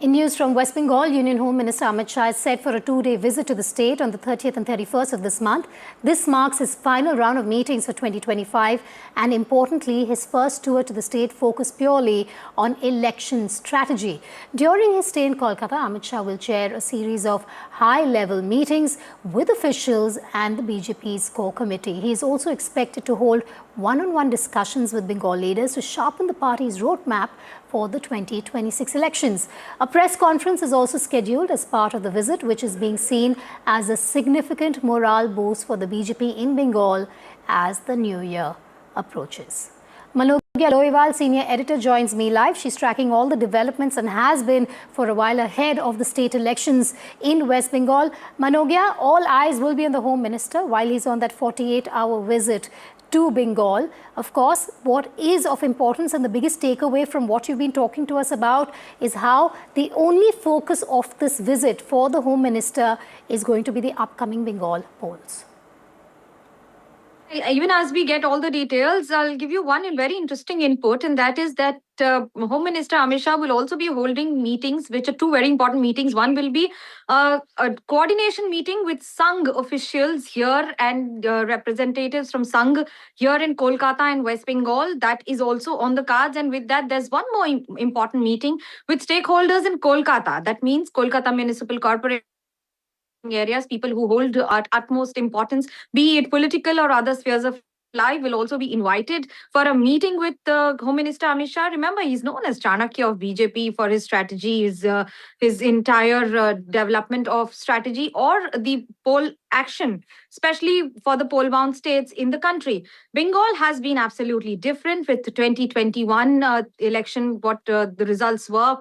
In news from West Bengal, Union Home Minister Amit Shah is set for a 2-day visit to the state on the 30th and 31st of this month. This marks his final round of meetings for 2025 and, importantly, his first tour to the state focused purely on election strategy. During his stay in Kolkata, Amit Shah will chair a series of high-level meetings with officials and the BJP's core committee. He is also expected to hold one-on-one discussions with Bengal leaders to sharpen the party's roadmap for the 2026 elections. A press conference is also scheduled as part of the visit, which is being seen as a significant morale boost for the BJP in Bengal as the new year approaches. Manogya Loiwal, senior editor, joins me live. She's tracking all the developments and has been for a while ahead of the state elections in West Bengal. Manogya, all eyes will be on the Home Minister while he's on that 48-hour visit to Bengal. Of course, what is of importance and the biggest takeaway from what you've been talking to us about is how the only focus of this visit for the Home Minister is going to be the upcoming Bengal polls. Even as we get all the details, I'll give you one very interesting input, and that is that Home Minister Amit Shah will also be holding meetings, which are two very important meetings. One will be a coordination meeting with Sangh officials here and representatives from Sangh here in Kolkata and West Bengal. That is also on the cards. And with that, there's one more important meeting with stakeholders in Kolkata. That means Kolkata Municipal Corporation areas, people who hold utmost importance, be it political or other spheres of life, will also be invited for a meeting with Home Minister Amit Shah. Remember, he's known as Chanakya of BJP for his strategy, his entire development of strategy or the poll action, especially for the poll-bound states in the country. Bengal has been absolutely different with the 2021 election, what the results were.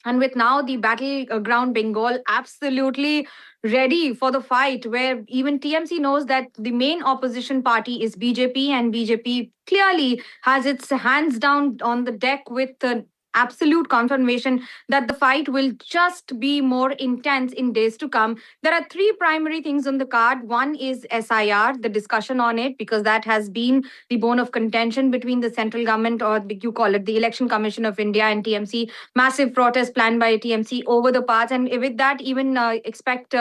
And with now the battleground Bengal absolutely ready for the fight, where even TMC knows that the main opposition party is BJP, and BJP clearly has its hands down on the deck with absolute confirmation that the fight will just be more intense in days to come. There are three primary things on the card. One is SIR, the discussion on it, because that has been the bone of contention between the central government, or you call it the Election Commission of India, and TMC. Massive protest planned by TMC over the paths, and with that even expect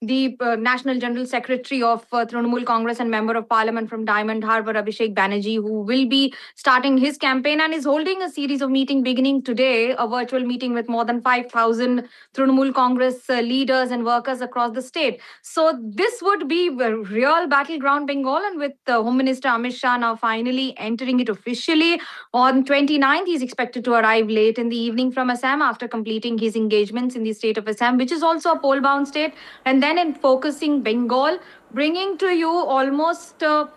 the National General Secretary of Trinamool Congress and Member of Parliament from Diamond Harbour, Abhishek Banerjee, who will be starting his campaign and is holding a series of meetings beginning today, a virtual meeting with more than 5,000 Trinamool Congress leaders and workers across the state. So this would be a real battleground Bengal, and with Home Minister Amit Shah now finally entering it officially on 29th, he's expected to arrive late in the evening from Assam after completing his engagements in the state of Assam, which is also a poll-bound state, and then in focusing Bengal, bringing to you almost the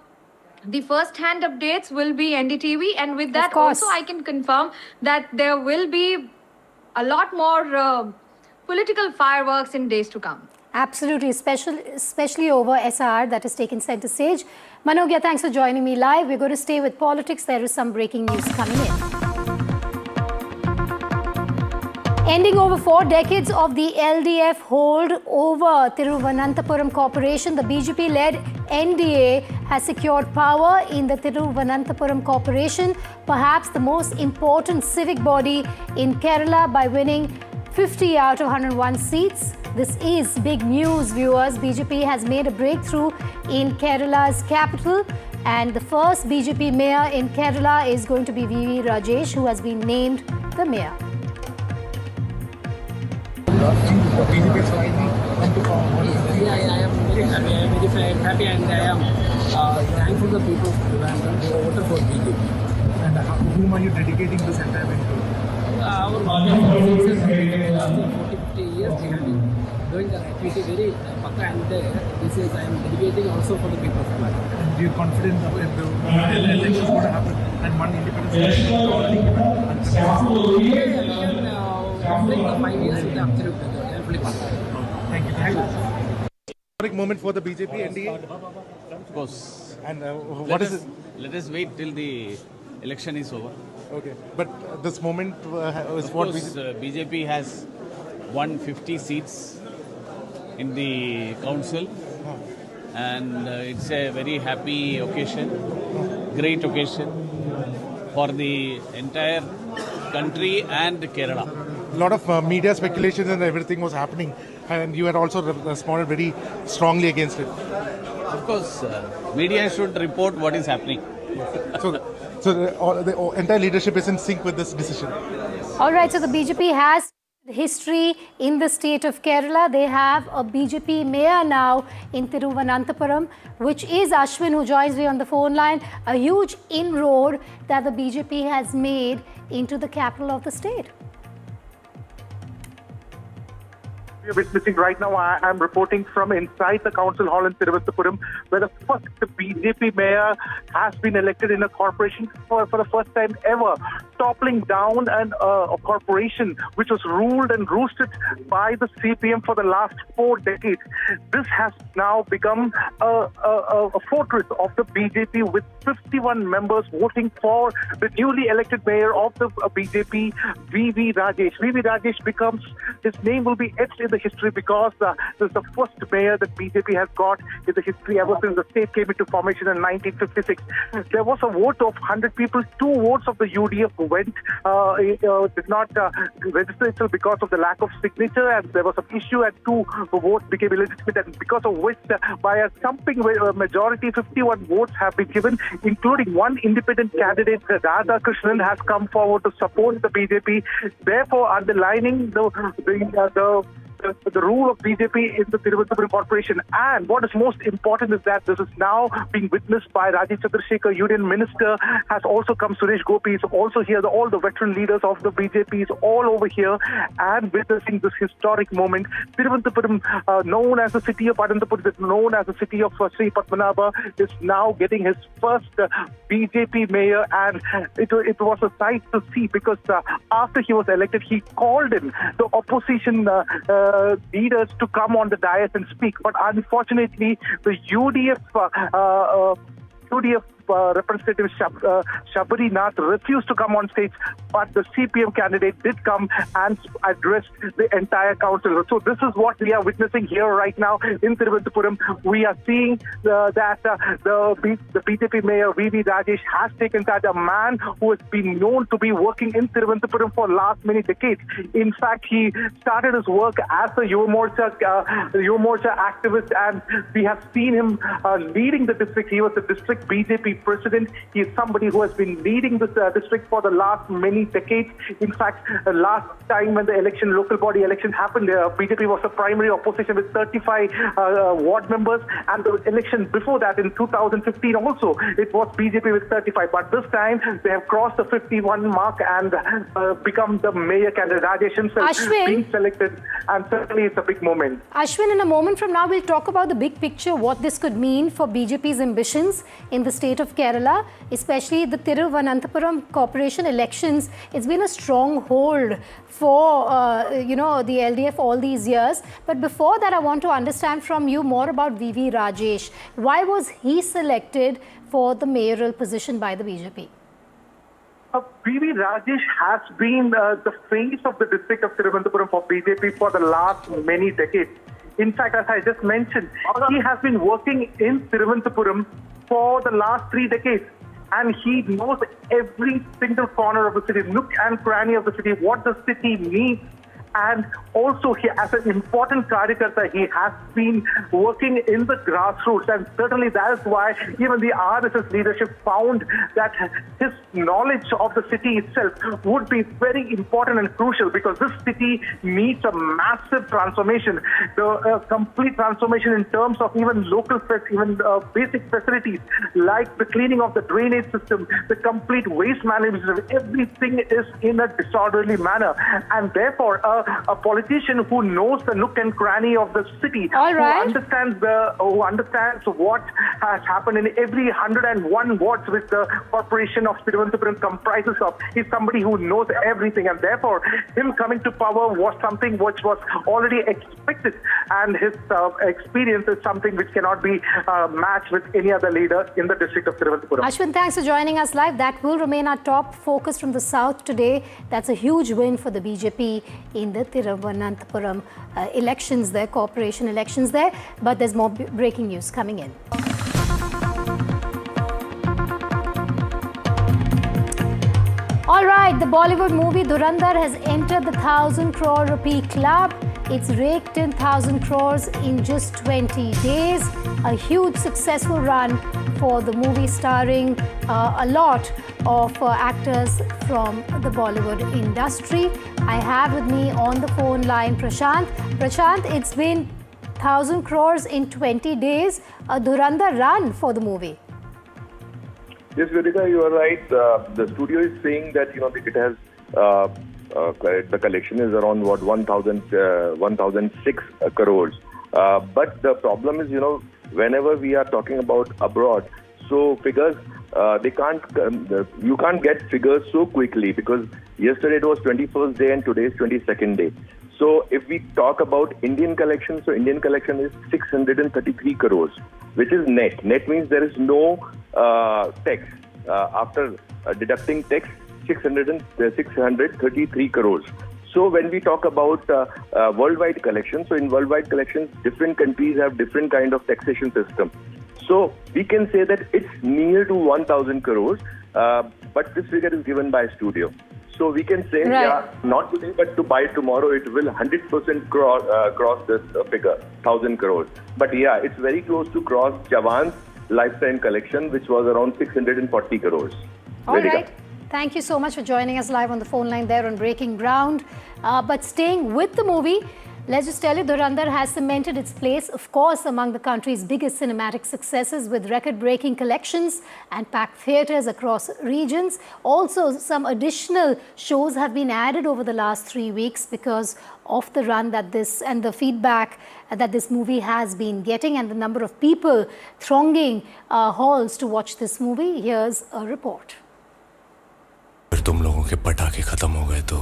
first-hand updates will be NDTV, and with that also I can confirm that there will be a lot more political fireworks in days to come. Absolutely, especially over SR that has taken center stage. Manogya, thanks for joining me live. We're going to stay with politics. There is some breaking news coming in. Ending over 4 decades of the LDF hold over Thiruvananthapuram Corporation, the BJP-led NDA has secured power in the Thiruvananthapuram Corporation, perhaps the most important civic body in Kerala, by winning 50 out of 101 seats. This is big news, viewers. BJP has made a breakthrough in Kerala's capital, and the first BJP mayor in Kerala is going to be VV Rajesh, who has been named the mayor. I am very happy. I am very happy, and I am thankful to the people of Trivandrum who voted for BJP. And whom are you dedicating this entire event to? Our politics is dedicated after 40-50 years. We have been doing the activity very pakka, and this is I am dedicating also for the people of Trivandrum. And you are confident that the elections going to happen and one independent election is already given? Complete the 5 years with the absolute majority. I am fully confident. Thank you. Thank you. Historic moment for the BJP NDA. Of course. And what is it? Let us wait till the election is over. Okay. But this moment is what BJP has won 50 seats in the council, and it's a very happy occasion, great occasion for the entire country and Kerala. A lot of media speculation and everything was happening, and you had also responded very strongly against it. Of course, media should report what is happening. So the entire leadership is in sync with this decision. All right, so the BJP has history in the state of Kerala. They have a BJP mayor now in Thiruvananthapuram, which is Ashwin, who joins me on the phone line. A huge inroad that the BJP has made into the capital of the state. We are witnessing right now. I am reporting from inside the council hall in Thiruvananthapuram, where the first BJP mayor has been elected in a corporation for the first time ever, toppling down a corporation which was ruled and roosted by the CPM for the last 4 decades. This has now become a fortress of the BJP, with 51 members voting for the newly elected mayor of the BJP, VV Rajesh. VV Rajesh becomes, his name will be etched in the history, because this is the first mayor that BJP has got in the history ever since the state came into formation in 1956. There was a vote of 100 people. 2 votes of the UDF went, did not register itself because of the lack of signature, and there was an issue, and 2 votes became illegitimate, and because of which, by a thumping majority, 51 votes have been given, including 1 independent candidate, Radha Krishnan, has come forward to support the BJP, therefore underlining the rule of BJP in the Thiruvananthapuram Corporation. And what is most important is that this is now being witnessed by Rajiv Chandrasekhar, Union Minister, has also come. Suresh Gopi is also here. All the veteran leaders of the BJP is all over here and witnessing this historic moment. Thiruvananthapuram, known as the city of Anantapur, known as the city of Sri Padmanabha, is now getting his first BJP mayor, and it was a sight to see, because after he was elected, he called in the opposition leaders to come on the dais and speak. But unfortunately, the UDF representative Shabari Nath refused to come on stage, but the CPM candidate did come and addressed the entire council. So this is what we are witnessing here right now in Thiruvananthapuram. We are seeing that the BJP mayor VV Rajesh has taken charge, a man who has been known to be working in Thiruvananthapuram for last many decades. In fact, he started his work as a Yuva Morcha activist, and we have seen him leading the district. He was the district BJP president. He is somebody who has been leading this district for the last many decades. In fact, last time when the local body election happened, BJP was the primary opposition with 35 ward members, and the election before that in 2015 also, it was BJP with 35. But this time they have crossed the 51 mark and become the mayor candidate. Rajesh himself being selected, and certainly it's a big moment. Ashwin, in a moment from now, we'll talk about the big picture, what this could mean for BJP's ambitions in the state of Kerala, especially the Thiruvananthapuram Corporation elections. It's been a stronghold for the LDF all these years. But before that, I want to understand from you more about VV Rajesh. Why was he selected for the mayoral position by the BJP? VV Rajesh has been the face of the district of Thiruvananthapuram for BJP for the last many decades. In fact, as I just mentioned, he has been working in Thiruvananthapuram for the last 3 decades. And he knows every single corner of the city, nook and cranny of the city, what the city needs. And also, he, as an important Karyakarta, he has been working in the grassroots. And certainly that is why even the RSS leadership found that his knowledge of the city itself would be very important and crucial, because this city needs a massive transformation, the complete transformation in terms of even local, even basic facilities like the cleaning of the drainage system, the complete waste management system. Everything is in a disorderly manner. And therefore, a politician who knows the nook and cranny of the city, who understands what has happened in every 101 wards which the corporation of Thiruvananthapuram comprises of, is somebody who knows everything, and therefore him coming to power was something which was already expected, and his experience is something which cannot be matched with any other leader in the district of Thiruvananthapuram. Ashwin, thanks for joining us live. That will remain our top focus from the south today. That's a huge win for the BJP in the Thiruvananthapuram elections there, corporation elections there. But there's more breaking news coming in. All right, the Bollywood movie Dhurandhar has entered the 1,000 crore rupee club. It's raked in 1,000 crores in just 20 days. A huge successful run for the movie, starring a lot of actors from the Bollywood industry. I have with me on the phone line Prashant. Prashant, it's been 1,000 crores in 20 days, a Dhurandhar run for the movie. Yes, Vedika, you are right. The studio is saying that it has the collection is around 1,006 crores. But the problem is, whenever we are talking about abroad, so figures they can't you can't get figures so quickly, because yesterday it was 21st day and today is 22nd day. So if we talk about Indian collection, so Indian collection is 633 crores, which is net. Net means there is no tax. After deducting tax, 633 crores. So when we talk about worldwide collection, so in worldwide collections, different countries have different kind of taxation system. So we can say that it's near to 1,000 crores, but this figure is given by studio. So we can say, not today, but by tomorrow, it will 100% cross this figure, 1,000 crores. But yeah, it's very close to cross Jawan's lifetime collection, which was around 640 crores. All right. Thank you so much for joining us live on the phone line there on Breaking Ground. But staying with the movie, let's just tell you, Dhurandhar has cemented its place, of course, among the country's biggest cinematic successes, with record-breaking collections and packed theatres across regions. Also, some additional shows have been added over the last 3 weeks because of the run that this and the feedback that this movie has been getting, and the number of people thronging halls to watch this movie. Here's a report. फिर तुम लोगों के पटाखे खत्म हो गए तो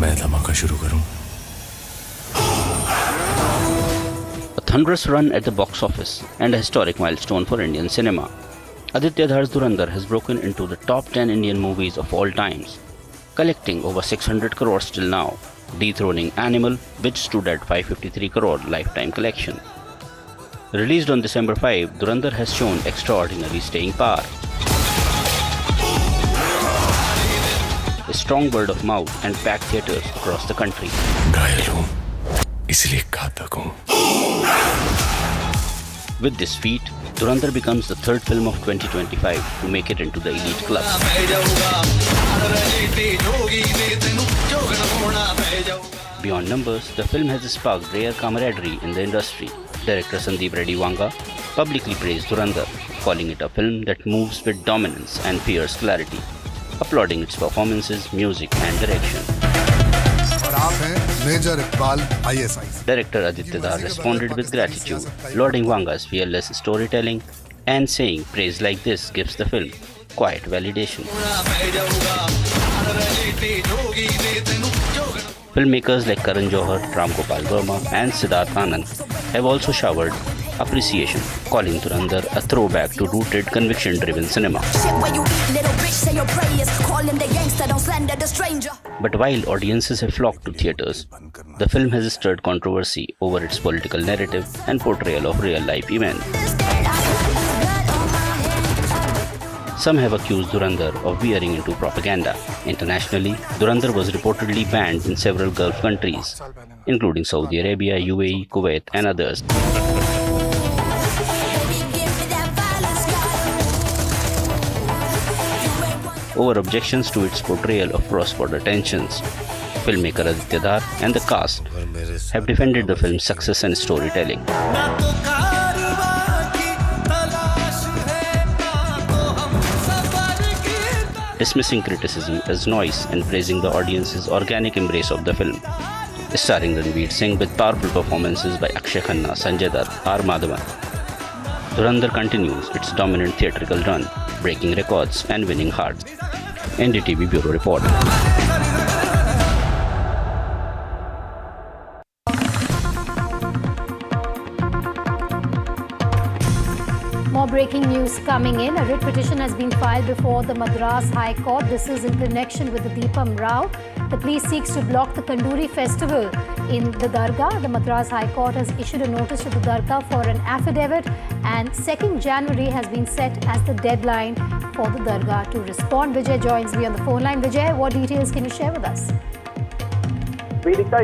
मैं धमाका शुरू करूं. A thunderous run at the box office and a historic milestone for Indian cinema. Aditya Dhar's Dhurandhar has broken into the top 10 Indian movies of all times, collecting over 600 crores till now, dethroning Animal, which stood at 553 crore lifetime collection. Released on December 5, Dhurandhar has shown extraordinary staying power. A strong word of mouth and packed theatres across the country. With this feat, Dhurandhar becomes the third film of 2025 to make it into the elite club. Beyond numbers, the film has sparked rare camaraderie in the industry. Director Sandeep Reddy Wanga publicly praised Dhurandhar, calling it a film that moves with dominance and fierce clarity, applauding its performances, music and direction. Major Iqbal, ISI. Director Aditya Dhar responded with gratitude, lauding Wanga's fearless storytelling and saying praise like this gives the film quiet validation. Filmmakers like Karan Johar, Ram Gopal Verma and Siddharth Anand have also showered appreciation, calling Dhurandhar a throwback to rooted, conviction-driven cinema. But while audiences have flocked to theatres, The film has stirred controversy over its political narrative and portrayal of real-life events. Some have accused Dhurandhar of veering into propaganda. Internationally, Dhurandhar was reportedly banned in several Gulf countries, including Saudi Arabia, UAE, Kuwait, and others. Over objections to its portrayal of cross-border tensions, filmmaker Aditya Dhar and the cast have defended the film's success and storytelling. Dismissing criticism as noise and praising the audience's organic embrace of the film. Starring Ranveer Singh with powerful performances by Akshay Khanna, Sanjay Dutt, R. Madhavan. Dhurandhar continues its dominant theatrical run, breaking records and winning hearts. NDTV Bureau Report. More breaking news coming in. A writ petition has been filed before the Madras High Court. This is in connection with the Deepam Rao. The police seeks to block the Kanduri festival in the Dargah. The Madras High Court has issued a notice to the Dargah for an affidavit, and 2nd January has been set as the deadline for the Dargah to respond. Vijay joins me on the phone line. Vijay, what details can you share with us? Vedika,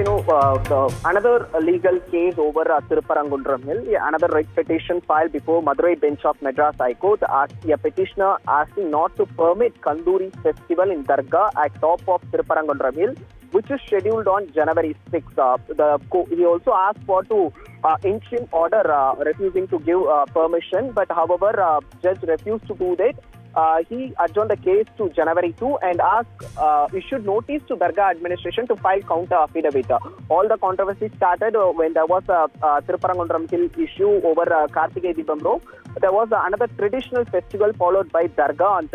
another legal case over Tirupparangundram Hill, another writ petition filed before Madurai bench of Madras High Court. A petitioner asking not to permit Kanduri festival in Dargah at top of Tirupparangundram Hill, which is scheduled on January 6th. He also asked for interim order refusing to give permission, but however, judge refused to do that. He adjourned the case to January 2 and issued notice to Dargah administration to file counter affidavit. All the controversy started when there was a Tirupparangundram Hill issue over Kartikeya Deepam Rao. There was another traditional festival followed by Dargah on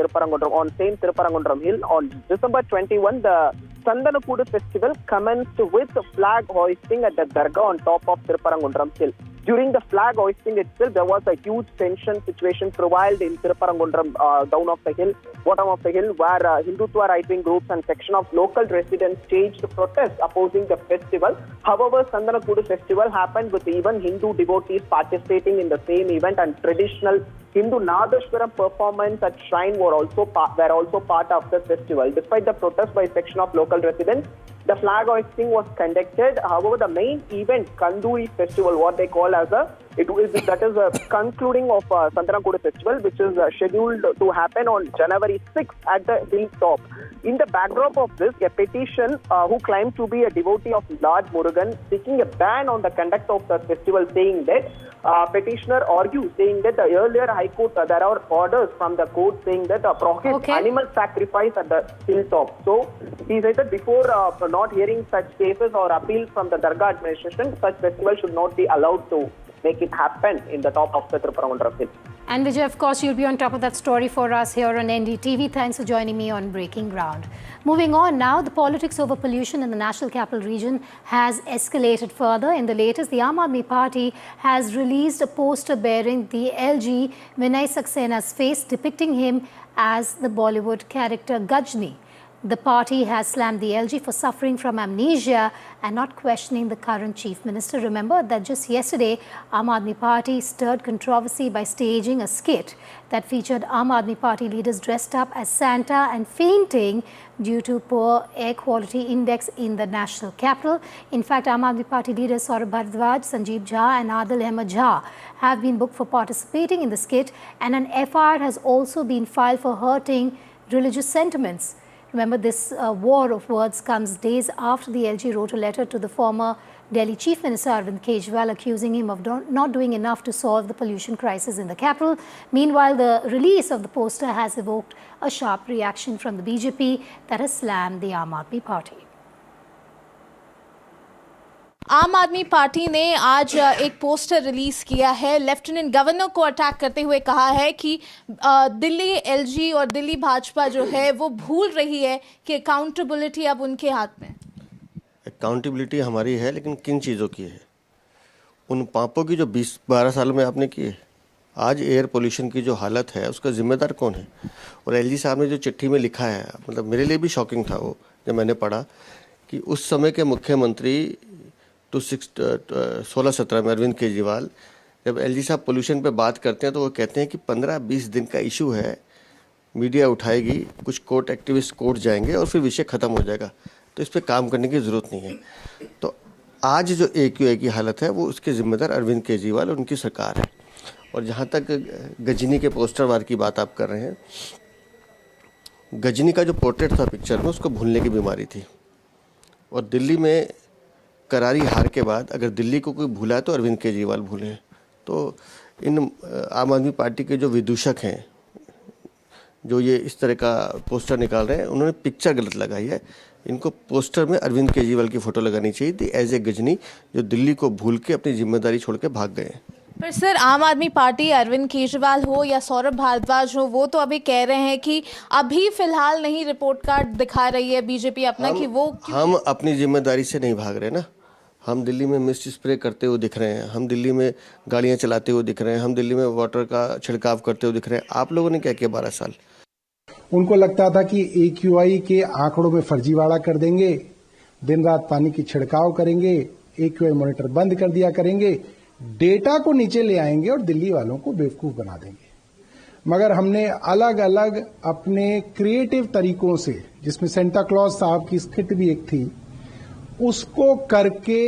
same Tirupparangundram Hill. On December 21, the Sandanakudu festival commenced with flag hoisting at the Dargah on top of Tirupparangundram Hill. During the flag hoisting itself, there was a huge tension situation prevailed in Tirupparangundram down of the hill, bottom of the hill, where Hindutva right-wing groups and section of local residents staged protests opposing the festival. However, Sandanakudu festival happened with even Hindu devotees participating in the same event, and traditional Hindu Nadashwaram performance at shrine were also part of the festival. Despite the protest by section of local residents, the flag hoisting was conducted. However, the main event, Kanduri festival, what they call as a concluding of Sandanakudu festival, which is scheduled to happen on January 6th at the hilltop. In the backdrop of this, a petition who claimed to be a devotee of Lord Murugan seeking a ban on the conduct of the festival, saying that petitioner argues, saying that the earlier High Court, there are orders from the court saying that prohibit animal sacrifice at the hilltop. So he said that before not hearing such cases or appeals from the Dargah administration, such festival should not be allowed to make it happen in the top of the Tirupparangundram Hill. And Vijay, of course, you'll be on top of that story for us here on NDTV. Thanks for joining me on Breaking Ground. Moving on now, the politics over pollution in the National Capital Region has escalated further. In the latest, the Aam Aadmi Party has released a poster bearing the LG Vinay Saksena's face, depicting him as the Bollywood character Gajni. The party has slammed the LG for suffering from amnesia and not questioning the current chief minister. Remember that just yesterday, Aam Aadmi Party stirred controversy by staging a skit that featured Aam Aadmi Party leaders dressed up as Santa and fainting due to poor air quality index in the national capital. In fact, Aam Aadmi Party leaders Saurabh Bharadwaj, Sanjeev Jha and Adil Ahmed Jha have been booked for participating in the skit, and an FIR has also been filed for hurting religious sentiments. Remember, this war of words comes days after the LG wrote a letter to the former Delhi Chief Minister Arvind Kejriwal accusing him of not doing enough to solve the pollution crisis in the capital. Meanwhile, the release of the poster has evoked a sharp reaction from the BJP that has slammed the Aam Aadmi Party. आम आदमी party ने आज एक poster release किया है। Lieutenant governor को attack करते हुए कहा है कि दिल्ली एलजी और दिल्ली भाजपा जो है वो भूल रही है कि अकाउंटेबिलिटी अब उनके हाथ में। अकाउंटेबिलिटी हमारी है, लेकिन किन चीज़ों की है? उन पापों की जो 20-12 सालों में आपने किए। आज एयर पोल्यूशन की जो हालत है उसका जिम्मेदार कौन है? और एलजी साहब ने जो चिट्ठी में लिखा है, मतलब मेरे लिए भी शॉकिंग था वो जब मैंने पढ़ा कि उस समय के मुख्यमंत्री 2016-17 में अरविंद केजरीवाल जब एलजी साहब पोल्यूशन पे बात करते हैं तो वो कहते हैं कि 15-20 दिन का इशू है, मीडिया उठाएगी, कुछ कोर्ट एक्टिविस्ट कोर्ट जाएंगे और फिर विषय ख़त्म हो जाएगा, तो इस पर काम करने की ज़रूरत नहीं है। तो आज जो AQI की हालत है वो उसके ज़िम्मेदार अरविंद केजरीवाल और उनकी सरकार है। और जहाँ तक गजनी के पोस्टर वार की बात आप कर रहे हैं, गजनी का जो पोर्ट्रेट था पिक्चर में उसको भूलने की बीमारी थी, और दिल्ली में करारी हार के बाद अगर दिल्ली को कोई भूला है तो अरविंद केजरीवाल भूले हैं। तो इन आम आदमी पार्टी के जो विदूषक हैं जो ये इस तरह का पोस्टर निकाल रहे हैं, उन्होंने पिक्चर गलत लगाई है। इनको पोस्टर में अरविंद केजरीवाल की फ़ोटो लगानी चाहिए थी एज ए गजनी जो दिल्ली को भूल के अपनी जिम्मेदारी छोड़ के भाग गए हैं। पर सर, आम आदमी पार्टी, अरविंद केजरीवाल हो या सौरभ भारद्वाज हो, वो तो अभी कह रहे हैं कि अभी फिलहाल नहीं रिपोर्ट कार्ड दिखा रही है बीजेपी अपना कि वो हम अपनी जिम्मेदारी से नहीं भाग रहे ना। हम दिल्ली में मिस्ट स्प्रे करते हुए दिख रहे हैं, हम दिल्ली में गाड़ियाँ चलाते हुए दिख रहे हैं, हम दिल्ली में वाटर का छिड़काव करते हुए दिख रहे हैं। आप लोगों ने क्या किया 12 साल? उनको लगता था कि AQI के आंकड़ों में फर्जीवाड़ा कर देंगे, दिन रात पानी की छिड़काव करेंगे, AQI मॉनिटर बंद कर दिया करेंगे, डेटा को नीचे ले आएंगे और दिल्ली वालों को बेवकूफ बना देंगे। मगर हमने अलग अलग अपने क्रिएटिव तरीकों से, जिसमें सेंटा क्लॉज साहब की स्किट भी एक थी, उसको करके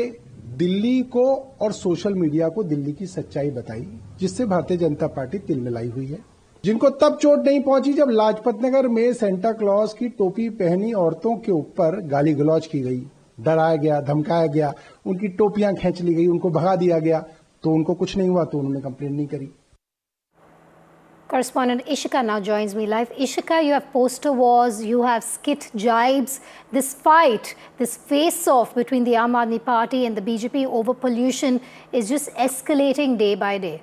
दिल्ली को और सोशल मीडिया को दिल्ली की सच्चाई बताई, जिससे भारतीय जनता पार्टी तिलमिलाई हुई है। जिनको तब चोट नहीं पहुंची जब लाजपत नगर में सेंटा क्लॉज की टोपी पहनी औरतों के ऊपर गाली गलौज की गई, डराया गया, धमकाया गया, उनकी टोपियां खींच ली गई, उनको भगा दिया गया, तो उनको कुछ नहीं हुआ तो उन्होंने कंप्लेंट नहीं करी। Correspondent Ishika now joins me live. Ishika, you have poster wars, you have skit jibes. This fight, this face-off between the Aam Aadmi Party and the BJP over pollution is just escalating day by day.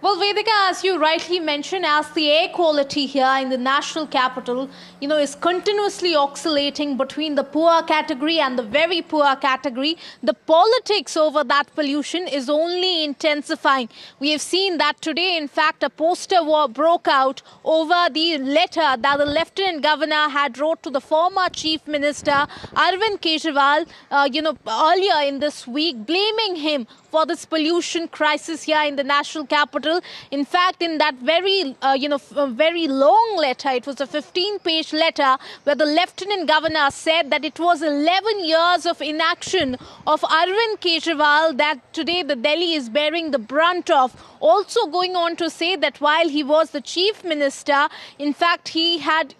Well, Vedika, as you rightly mentioned, as the air quality here in the national capital, is continuously oscillating between the poor category and the very poor category, the politics over that pollution is only intensifying. We have seen that today, in fact, a poster war broke out over the letter that the Lieutenant Governor had wrote to the former Chief Minister, Arvind Kejriwal, earlier in this week, blaming him for this pollution crisis here in the national capital. In fact, in that very, very long letter, it was a 15-page letter where the Lieutenant Governor said that it was 11 years of inaction of Arvind Kejriwal that today the Delhi is bearing the brunt of. Also going on to say that while he was the Chief Minister, in fact, he had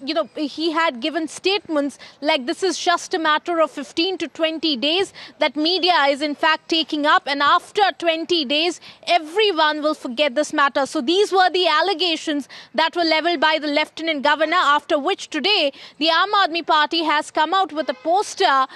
given statements like this is just a matter of 15 to 20 days that media is in fact taking up, and after 20 days, everyone will forget this matter. So these were the allegations that were leveled by the Lieutenant Governor, after which today the Aam Aadmi Party has come out with a poster,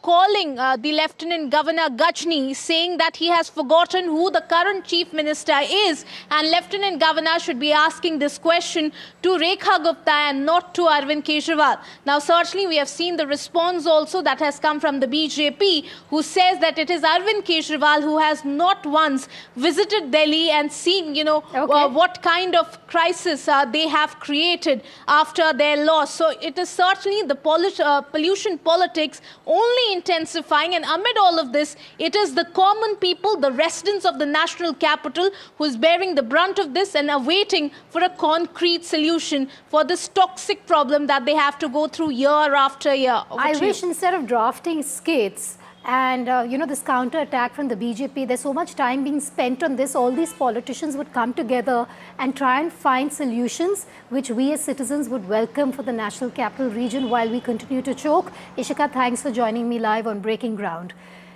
calling the Lieutenant Governor Gajni, saying that he has forgotten who the current Chief Minister is, and Lieutenant Governor should be asking this question to Rekha Gupta and not to Arvind Kejriwal. Now, certainly we have seen the response also that has come from the BJP, who says that it is Arvind Kejriwal who has not once visited Delhi and seen, what kind of crisis they have created after their loss. So it is certainly the pollution politics only intensifying, and amid all of this, it is the common people, the residents of the national capital, who is bearing the brunt of this and are waiting for a concrete solution for this toxic problem that they have to go through year after year. I wish instead of drafting skits and, this counter-attack from the BJP, there's so much time being spent on this, all these politicians would come together and try and find solutions which we as citizens would welcome for the national capital region while we continue to choke. Ishika, thanks for joining me live on Breaking Ground.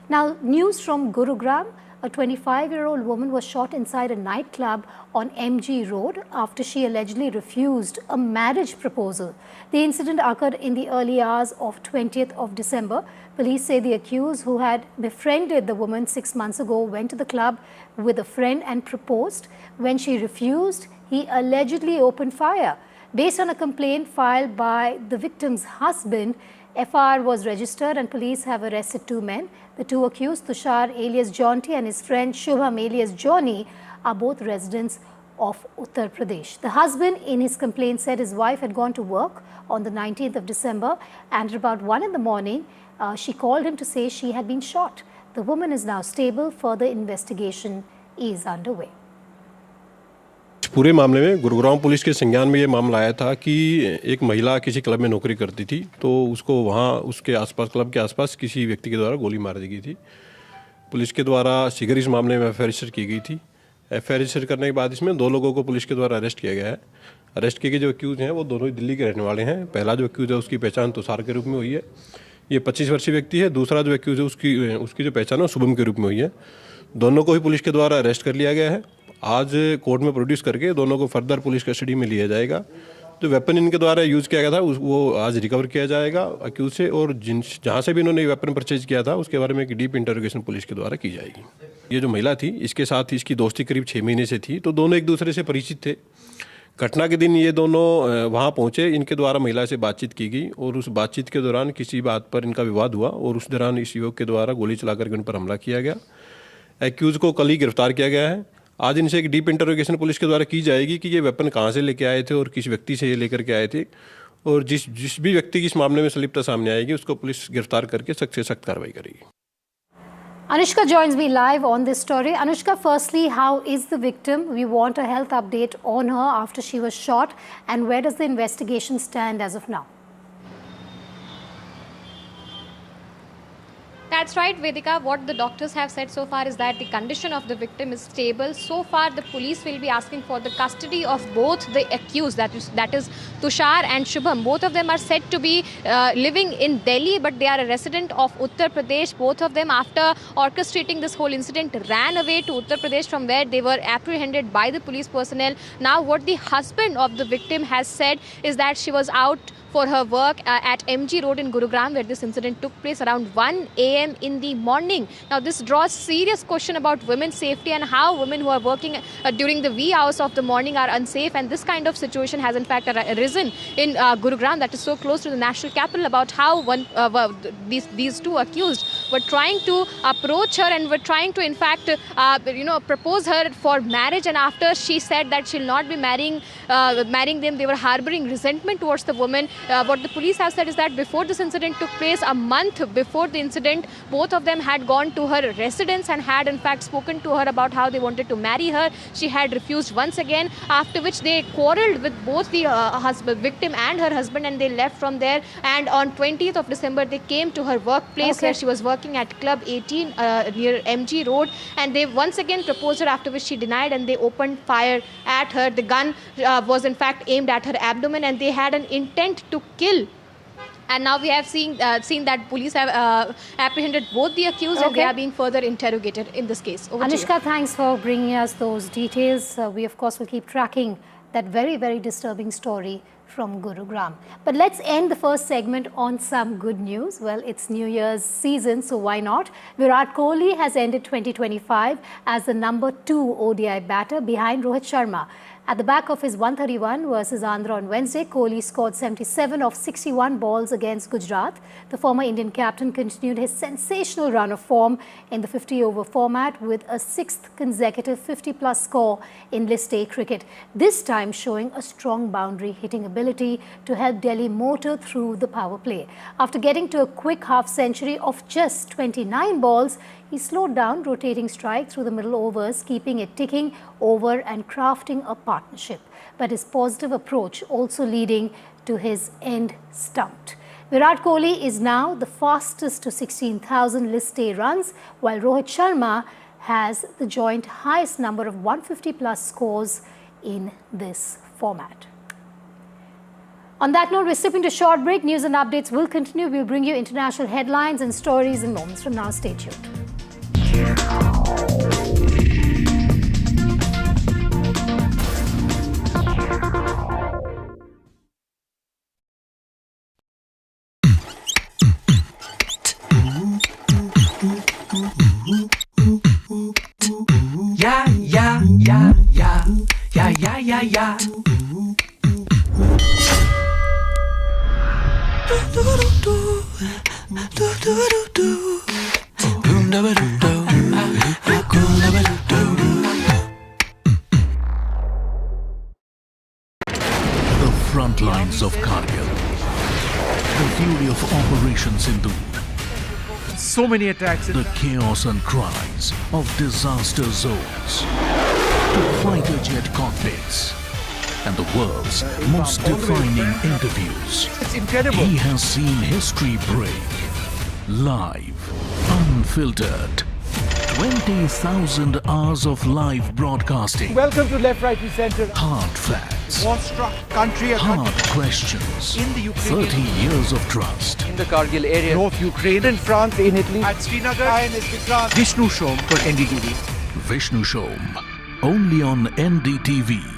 Now, news from Gurugram. A 25-year-old woman was shot inside a nightclub on MG Road after she allegedly refused a marriage proposal. The incident occurred in the early hours of 20th of December. Police say the accused, who had befriended the woman 6 months ago, went to the club with a friend and proposed. When she refused, he allegedly opened fire. Based on a complaint filed by the victim's husband, FR was registered and police have arrested 2 men. The 2 accused, Tushar alias Jonty and his friend Shubham alias Johnny, are both residents of Uttar Pradesh. The husband in his complaint said his wife had gone to work on the 19th of December and at about 1 in the morning, she called him to say she had been shot. The woman is now stable. Further investigation is underway. पूरे मामले में Gurugram police के संज्ञान में ये मामला आया था कि एक महिला किसी क्लब में नौकरी करती थी, तो उसको वहाँ उसके आसपास क्लब के आसपास किसी व्यक्ति के द्वारा गोली मार दी गई थी। पुलिस के द्वारा शीघ्र इस मामले में एफआईआर रजिस्टर की गई थी। एफआईआर रजिस्टर करने के बाद इसमें 2 लोगों को पुलिस के द्वारा अरेस्ट किया गया है। अरेस्ट किए गए जो एक्यूज हैं वो दोनों ही दिल्ली के रहने वाले हैं। पहला जो एक्यूज है उसकी पहचान तुषार के रूप में हुई है, ये 25 वर्षीय व्यक्ति है। दूसरा जो एक्यूज है उसकी जो पहचान है शुभम के रूप में हुई है। दोनों को ही पुलिस के द्वारा अरेस्ट कर लिया गया है। आज कोर्ट में प्रोड्यूस करके दोनों को फर्दर पुलिस कस्टडी में लिया जाएगा। जो वेपन इनके द्वारा यूज़ किया गया था वो आज रिकवर किया जाएगा एक्यूज से, और जहाँ से भी इन्होंने वेपन परचेज किया था उसके बारे में एक डीप इंटरोगेशन पुलिस के द्वारा की जाएगी। ये जो महिला थी इसके साथ इसकी दोस्ती करीब 6 महीने से थी, तो दोनों एक दूसरे से परिचित थे। घटना के दिन ये दोनों वहाँ पहुँचे, इनके द्वारा महिला से बातचीत की गई और उस बातचीत के दौरान किसी बात पर इनका विवाद हुआ और उस दौरान इस युवक के द्वारा गोली चला करके उन पर हमला किया गया। एक्यूज को कल ही गिरफ्तार किया गया है। आज इनसे एक डीप इंटरोगेशन पुलिस के द्वारा की जाएगी कि ये वेपन कहाँ से लेके आए थे और किस व्यक्ति से ये लेकर के आए थे, और जिस भी व्यक्ति की इस मामले में संलिप्तता सामने आएगी उसको पुलिस गिरफ्तार करके सख्त से सख्त कार्रवाई करेगी। Anushka joins me live on this story. Anushka, firstly, how is the victim? We want a health update on her after she was shot, and where does the investigation stand as of now? That's right, Vedika. What the doctors have said so far is that the condition of the victim is stable. So far, the police will be asking for the custody of both the accused, that is Tushar and Shubham. Both of them are said to be living in Delhi, but they are a resident of Uttar Pradesh. Both of them, after orchestrating this whole incident, ran away to Uttar Pradesh, from where they were apprehended by the police personnel. Now, what the husband of the victim has said is that she was out for her work at MG Road in Gurugram, where this incident took place around 1 a.m. in the morning. Now, this draws serious question about women's safety and how women who are working during the wee hours of the morning are unsafe. And this kind of situation has in fact arisen in Gurugram, that is so close to the national capital, about how these two accused were trying to approach her and were trying to in fact propose her for marriage. And after she said that she'll not be marrying them, they were harboring resentment towards the woman. What the police have said is that before this incident took place, a month before the incident, both of them had gone to her residence and had in fact spoken to her about how they wanted to marry her. She had refused once again, after which they quarreled with both the victim and her husband, and they left from there. And on 20th of December, they came to her workplace, where she was working at Club 18 near MG Road, and they once again proposed her, after which she denied, and they opened fire at her. The gun was in fact aimed at her abdomen, and they had an intent to kill. And now we have seen that police have apprehended both the accused, and they are being further interrogated in this case. Over Anushka, thanks for bringing us those details. We of course will keep tracking that very, very disturbing story from Gurugram. But let's end the first segment on some good news. Well, it's New Year's season, so why not? Virat Kohli has ended 2025 as the #2 ODI batter behind Rohit Sharma. At the back of his 131 versus Andhra on Wednesday, Kohli scored 77 of 61 balls against Gujarat. The former Indian captain continued his sensational run of form in the 50-over format with a 6th consecutive 50-plus score in List A cricket, this time showing a strong boundary hitting ability to help Delhi motor through the power play. After getting to a quick half-century of just 29 balls, he slowed down, rotating strike through the middle overs, keeping it ticking over and crafting a partnership. But his positive approach also leading to his end stumped. Virat Kohli is now the fastest to 16,000 List A runs, while Rohit Sharma has the joint highest number of 150-plus scores in this format. On that note, we're slipping to a short break. News and updates will continue. We'll bring you international headlines and stories in moments from now. Stay tuned. Yeah. Kargil. The fury of Operation Sindhu. So many attacks. The chaos and cries of disaster zones. To fighter jet cockpits. And the world's most defining interviews. It's incredible. He has seen history break. Live. Unfiltered. 20,000 hours of live broadcasting. Welcome to Left, Right, Centre. Hard facts. War-struck country. Hard questions. In the Ukraine. 30 years of trust. In the Kargil area. North Ukraine. In France. In Italy. At Srinagar. Vishnu Shom for NDTV. Vishnu Shom. Only on NDTV.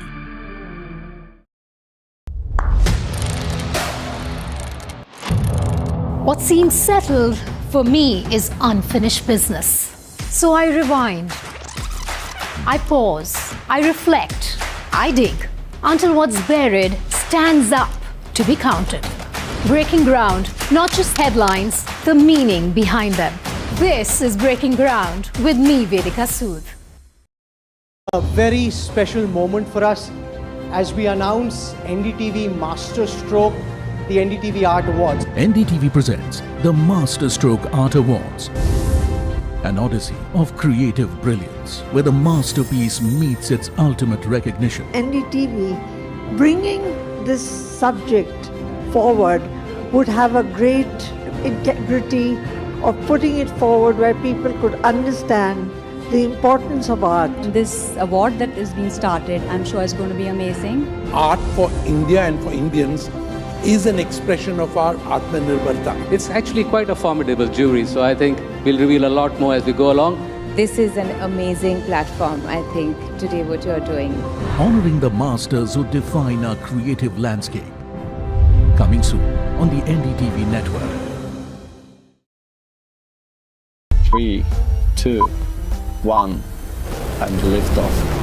What seems settled for me is unfinished business. So I rewind, I pause, I reflect, I dig, until what's buried stands up to be counted. Breaking ground, not just headlines, the meaning behind them. This is Breaking Ground with me, Vedika Sood. A very special moment for us as we announce NDTV Masterstroke, the NDTV Art Awards. NDTV presents the Masterstroke Art Awards. An odyssey of creative brilliance, where the masterpiece meets its ultimate recognition. NDTV bringing this subject forward would have a great integrity of putting it forward where people could understand the importance of art. This award that is being started, I'm sure is going to be amazing. Art for India and for Indians is an expression of our Atmanirbharta. It's actually quite a formidable jury, so I think we'll reveal a lot more as we go along. This is an amazing platform, I think, today what you're doing. Honoring the masters who define our creative landscape. Coming soon on the NDTV network. 3, 2, 1, and lift off.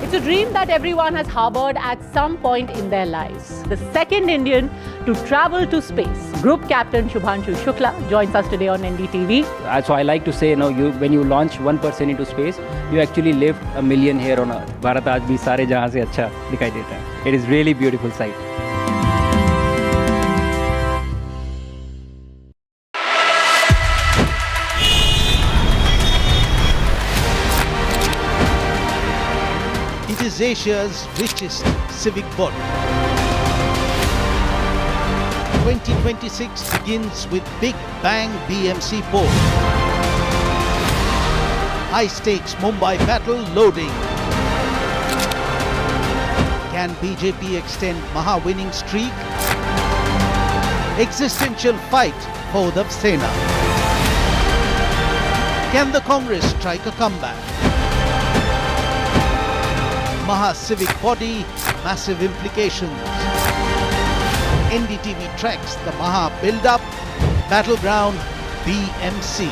It's a dream that everyone has harbored at some point in their lives. The second Indian to travel to space. Group Captain Shubhanshu Shukla joins us today on NDTV. So I like to say, when you launch one person into space, you actually lift 1 million here on Earth. Bharat aaj bhi sare jahan se acha dikhai deta hai. It is really beautiful sight. It is Asia's richest civic body. 2026 begins with Big Bang BMC poll. High stakes Mumbai battle loading. Can BJP extend Maha winning streak? Existential fight for the Sena. Can the Congress strike a comeback? Maha civic body, massive implications. NDTV tracks the Maha build-up, battleground BMC.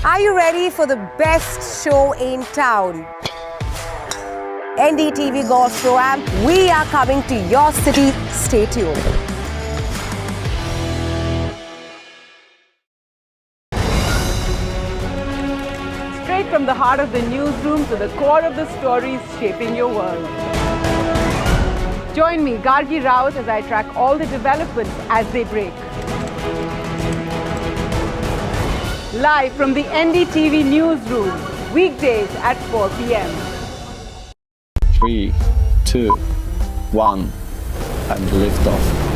Are you ready for the best show in town? NDTV Golf Pro-Am, we are coming to your city. Stay tuned. Straight from the heart of the newsroom to the core of the stories shaping your world. Join me, Gargi Raut, as I track all the developments as they break. Live from the NDTV newsroom, weekdays at 4 p.m. 3, 2, 1, and lift off.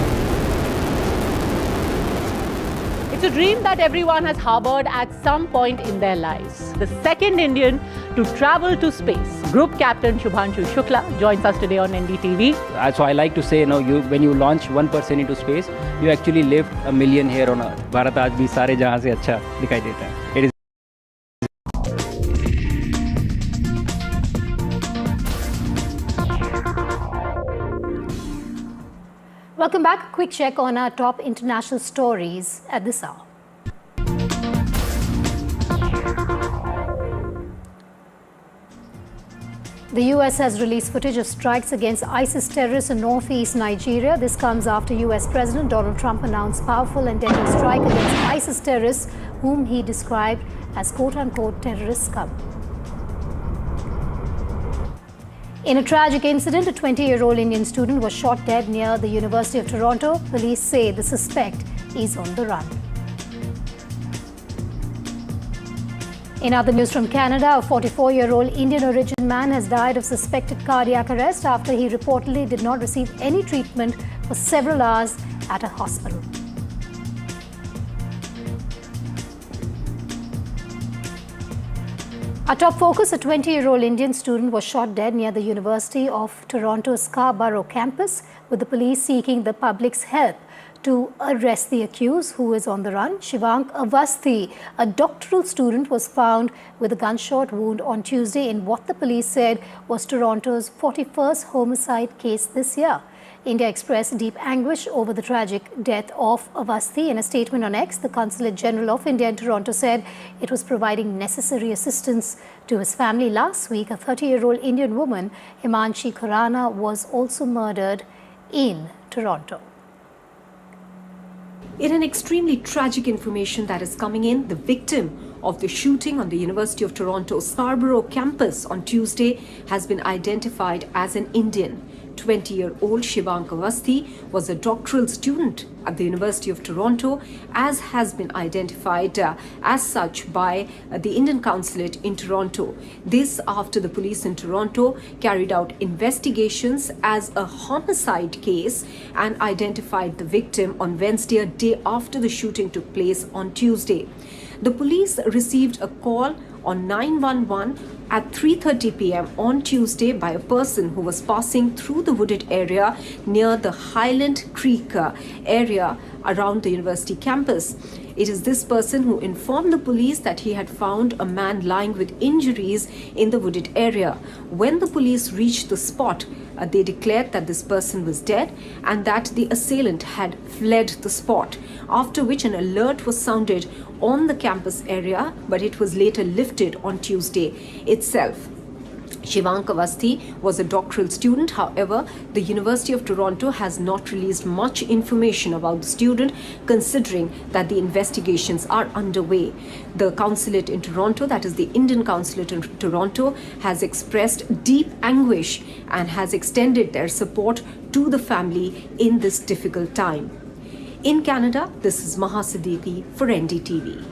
It's a dream that everyone has harbored at some point in their lives. The second Indian to travel to space. Group Captain Shubhanshu Shukla joins us today on NDTV. So I like to say, when you launch one person into space, you actually lift 1 million here on Earth. Bharat aaj bhi sare jahan se acha dikhai deta hai. It is. Welcome back. A quick check on our top international stories at this hour. The US has released footage of strikes against ISIS terrorists in northeast Nigeria. This comes after US President Donald Trump announced powerful and deadly strike against ISIS terrorists, whom he described as quote-unquote terrorist scum. In a tragic incident, a 20-year-old Indian student was shot dead near the University of Toronto. Police say the suspect is on the run. In other news from Canada, a 44-year-old Indian origin man has died of suspected cardiac arrest after he reportedly did not receive any treatment for several hours at a hospital. Our top focus, a 20-year-old Indian student was shot dead near the University of Toronto's Scarborough campus, with the police seeking the public's help to arrest the accused, who is on the run. Shivank Avasthi, a doctoral student, was found with a gunshot wound on Tuesday in what the police said was Toronto's 41st homicide case this year. India expressed deep anguish over the tragic death of Avasthi. In a statement on X, the Consulate General of India in Toronto said it was providing necessary assistance to his family. Last week, a 30-year-old Indian woman, Himanshi Khurana, was also murdered in Toronto. In an extremely tragic information that is coming in, the victim of the shooting on the University of Toronto's Scarborough campus on Tuesday has been identified as an Indian. 20-year-old Shivank Avasthi was a doctoral student at the University of Toronto, as has been identified as such by the Indian Consulate in Toronto. This after the police in Toronto carried out investigations as a homicide case and identified the victim on Wednesday, a day after the shooting took place on Tuesday. The police received a call on 911 at 3:30 p.m. on Tuesday by a person who was passing through the wooded area near the Highland Creek area around the university campus. It is this person who informed the police that he had found a man lying with injuries in the wooded area. When the police reached the spot, they declared that this person was dead and that the assailant had fled the spot, after which an alert was sounded on the campus area, but it was later lifted on Tuesday itself. Shivank Avasthi was a doctoral student. However, the University of Toronto has not released much information about the student, considering that the investigations are underway. The consulate in Toronto, that is the Indian Consulate in Toronto, has expressed deep anguish and has extended their support to the family in this difficult time. In Canada, this is Maha Siddiqui for NDTV.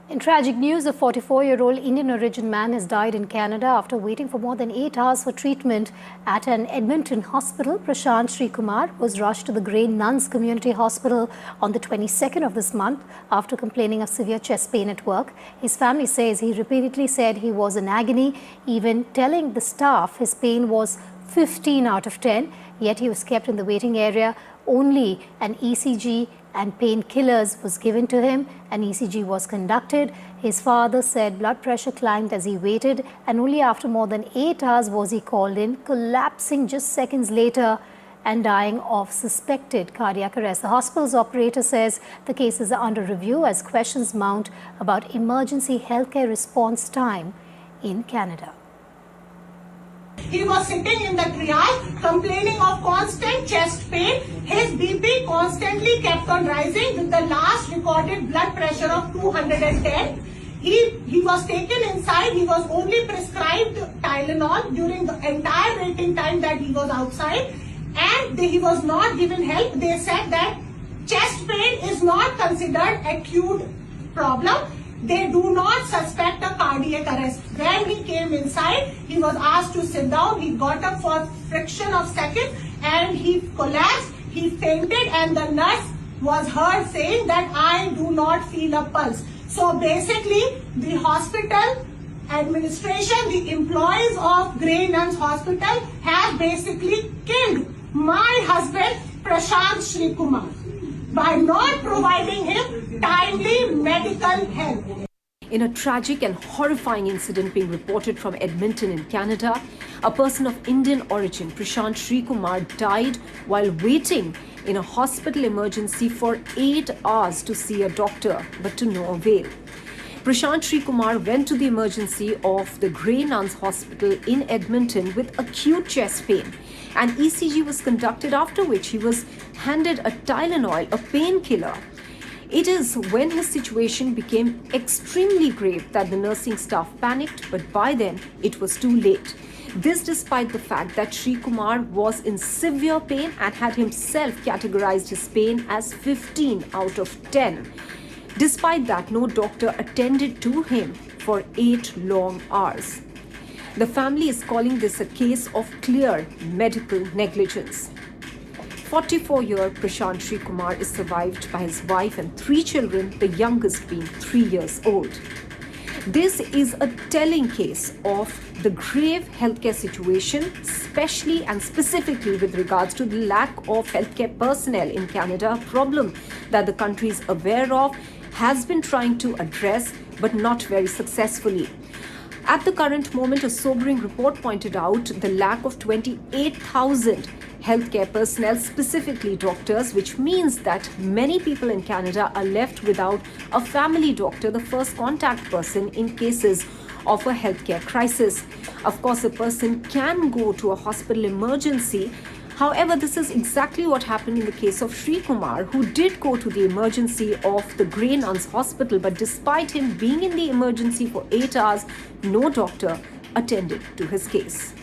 In tragic news, a 44-year-old Indian origin man has died in Canada after waiting for more than 8 hours for treatment at an Edmonton hospital. Prashant Srikumar was rushed to the Grey Nuns Community Hospital on the 22nd of this month after complaining of severe chest pain at work. His family says he repeatedly said he was in agony, even telling the staff his pain was 15 out of 10, yet he was kept in the waiting area. Only an ECG and painkillers was given to him. An ECG was conducted. His father said blood pressure climbed as he waited, and only after more than 8 hours was he called in, collapsing just seconds later and dying of suspected cardiac arrest. The hospital's operator says the cases are under review as questions mount about emergency healthcare response time in Canada. He was sitting in the triage complaining of constant chest pain. His BP constantly kept on rising with the last recorded blood pressure of 210. He was taken inside. He was only prescribed Tylenol during the entire waiting time that he was outside, and he was not given help. They said that chest pain is not considered acute problem. They do not suspect a cardiac arrest. When he came inside, he was asked to sit down. He got up for a fraction of seconds and he collapsed. He fainted, and the nurse was heard saying that I do not feel a pulse. So basically, the hospital administration, the employees of Grey Nuns Hospital have basically killed my husband, Prashant Srikumar, by not providing him timely medical help. In a tragic and horrifying incident being reported from Edmonton in Canada, a person of Indian origin, Prashant Srikumar, died while waiting in a hospital emergency for 8 hours to see a doctor, but to no avail. Prashant Sri Kumar went to the emergency of the Grey Nuns Hospital in Edmonton with acute chest pain. An ECG was conducted, after which he was handed a Tylenol, a painkiller. It is when his situation became extremely grave that the nursing staff panicked, but by then it was too late. This despite the fact that Sri Kumar was in severe pain and had himself categorized his pain as 15 out of 10. Despite that, no doctor attended to him for 8 long hours. The family is calling this a case of clear medical negligence. 44-year Prashant Sri Kumar is survived by his wife and 3 children, the youngest being 3 years old. This is a telling case of the grave healthcare situation, especially and specifically with regards to the lack of healthcare personnel in Canada, a problem that the country is aware of, has been trying to address, but not very successfully. At the current moment, a sobering report pointed out the lack of 28,000 healthcare personnel, specifically doctors, which means that many people in Canada are left without a family doctor, the first contact person in cases of a healthcare crisis. Of course, a person can go to a hospital emergency. However, this is exactly what happened in the case of Sri Kumar, who did go to the emergency of the Grey Nuns Hospital, but despite him being in the emergency for 8 hours, no doctor attended to his case.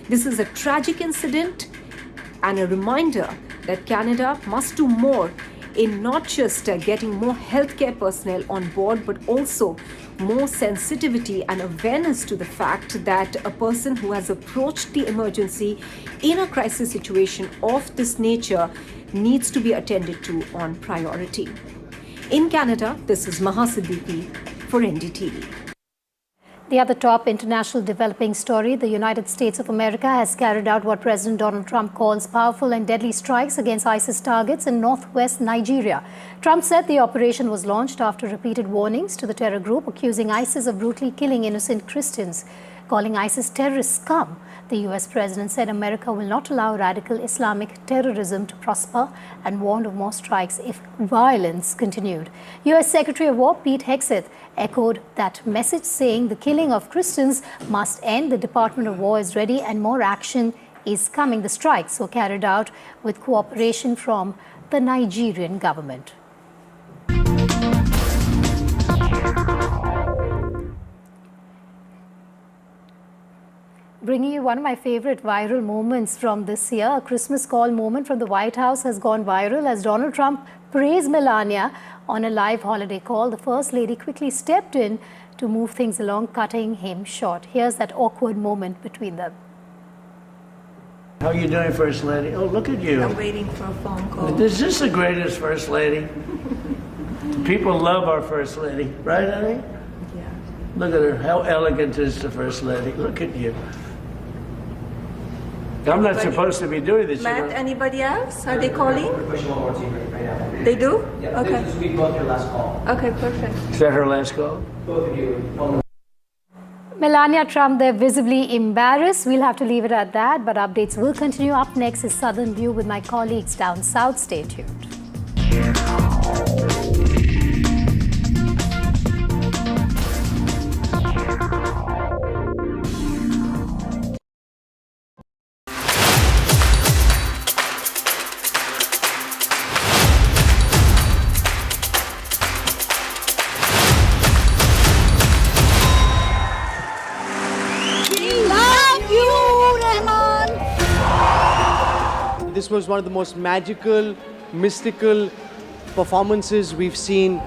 This is a tragic incident and a reminder that Canada must do more in not just getting more healthcare personnel on board, but also more sensitivity and awareness to the fact that a person who has approached the emergency in a crisis situation of this nature needs to be attended to on priority. In Canada, this is Maha Siddiqui for NDTV. The other top international developing story, the United States of America has carried out what President Donald Trump calls powerful and deadly strikes against ISIS targets in northwest Nigeria. Trump said the operation was launched after repeated warnings to the terror group, accusing ISIS of brutally killing innocent Christians. Calling ISIS terrorist scum, the US president said America will not allow radical Islamic terrorism to prosper and warned of more strikes if violence continued. US Secretary of War Pete Hegseth echoed that message, saying the killing of Christians must end. The Department of War is ready and more action is coming. The strikes were carried out with cooperation from the Nigerian government. Bringing you one of my favorite viral moments from this year, a Christmas call moment from the White House has gone viral as Donald Trump praised Melania on a live holiday call. The First Lady quickly stepped in to move things along, cutting him short. Here's that awkward moment between them. How are you doing, First Lady? Oh, look at you. I'm waiting for a phone call. Is this the greatest First Lady? People love our First Lady, right, honey? Yeah. Look at her. How elegant is the First Lady? Look at you. I'm not supposed to be doing this. Matt, anybody else? Are they calling? They do? Yeah, okay. This will be both your last call. Okay, perfect. Is that her last call? Both of you. Melania Trump there visibly embarrassed. We'll have to leave it at that, but updates will continue. Up next is Southern View with my colleagues down south. Stay tuned. This was one of the most magical, mystical performances we've seen.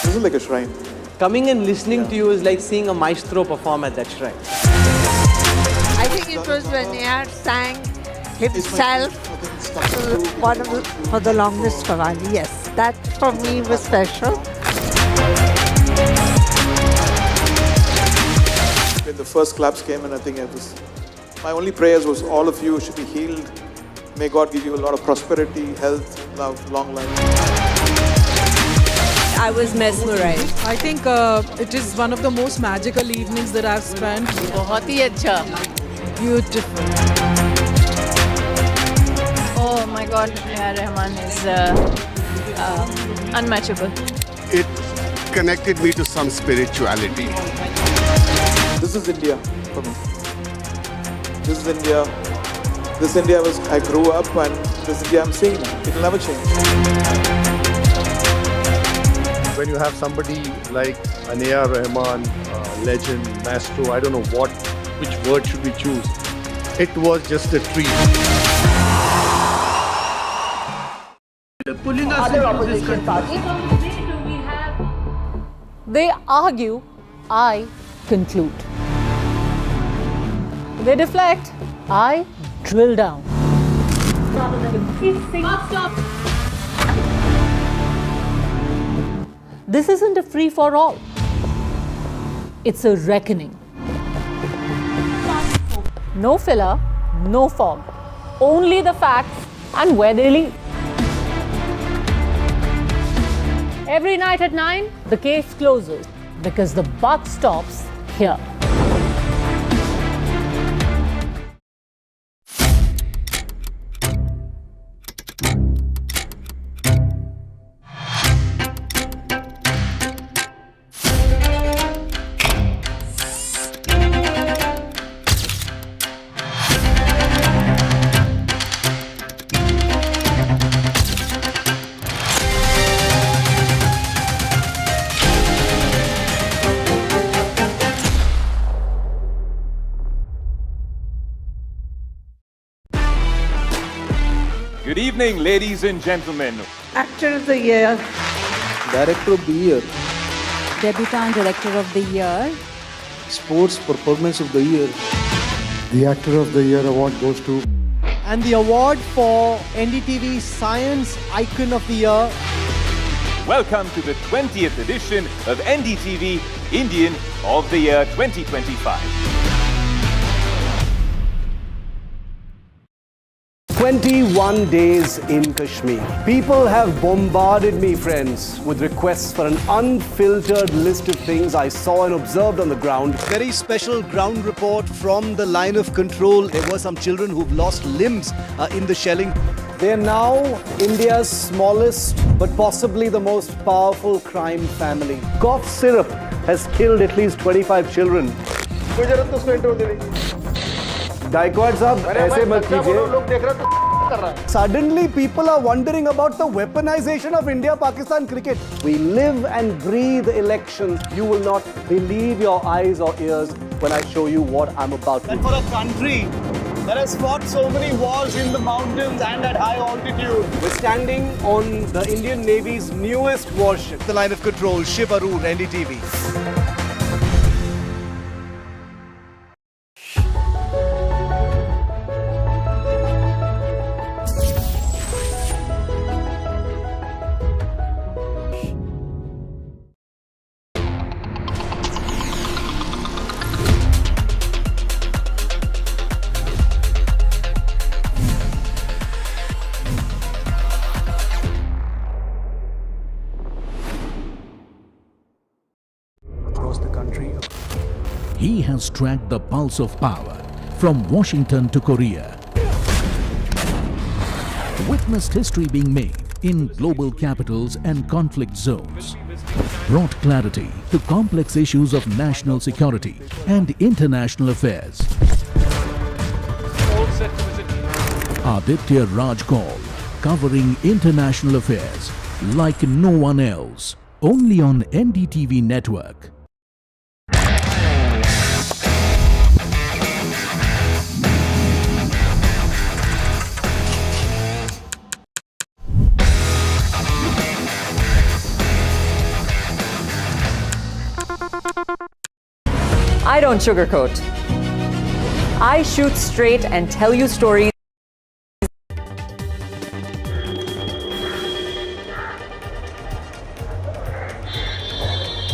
This is like a shrine. Coming and listening to you is like seeing a maestro perform at that shrine. I think it was when Nayar sang himself for the longest Qawwali. Yes, that for me was special. When the first claps came in, I think my only prayers was all of you should be healed. May God give you a lot of prosperity, health, love, long life. I was mesmerized. I think it is one of the most magical evenings that I've spent. बहुत ही अच्छा. Beautiful. Oh my God, A.R. Rahman is unmatchable. It connected me to some spirituality. This is India for me. This is India. This India I grew up, and this India I'm seeing now. It will never change. When you have somebody like an A.R. Rahman, legend, maestro, I don't know which word should we choose. It was just a treat. Pulling us into this country. They argue, I conclude. They deflect, I drill down. This isn't a free-for-all. It's a reckoning. No filler, no fog. Only the facts and where they lead. Every night at 9, the case closes because the buck stops here. Good evening, ladies and gentlemen. Actor of the Year. Director of the Year. Debutant Director of the Year. Sports Performance of the Year. The Actor of the Year award goes to... And the award for NDTV Science Icon of the Year. Welcome to the 20th edition of NDTV Indian of the Year 2025. 21 days in Kashmir. People have bombarded me, friends, with requests for an unfiltered list of things I saw and observed on the ground. Very special ground report from the line of control. There were some children who've lost limbs in the shelling. They are now India's smallest but possibly the most powerful crime family. Cough syrup has killed at least 25 children. Gaikwad sahab, aise mat kijiye. Suddenly people are wondering about the weaponization of India-Pakistan cricket. We live and breathe elections. You will not believe your eyes or ears when I show you what I'm about to do. And for a country that has fought so many wars in the mountains and at high altitude. We're standing on the Indian Navy's newest warship, the line of control, Shiv Arun, NDTV. He has tracked the pulse of power from Washington to Korea. Witnessed history being made in global capitals and conflict zones. Brought clarity to complex issues of national security and international affairs. Aditya Raj Kaul, covering international affairs like no one else. Only on NDTV Network. I don't sugarcoat. I shoot straight and tell you stories.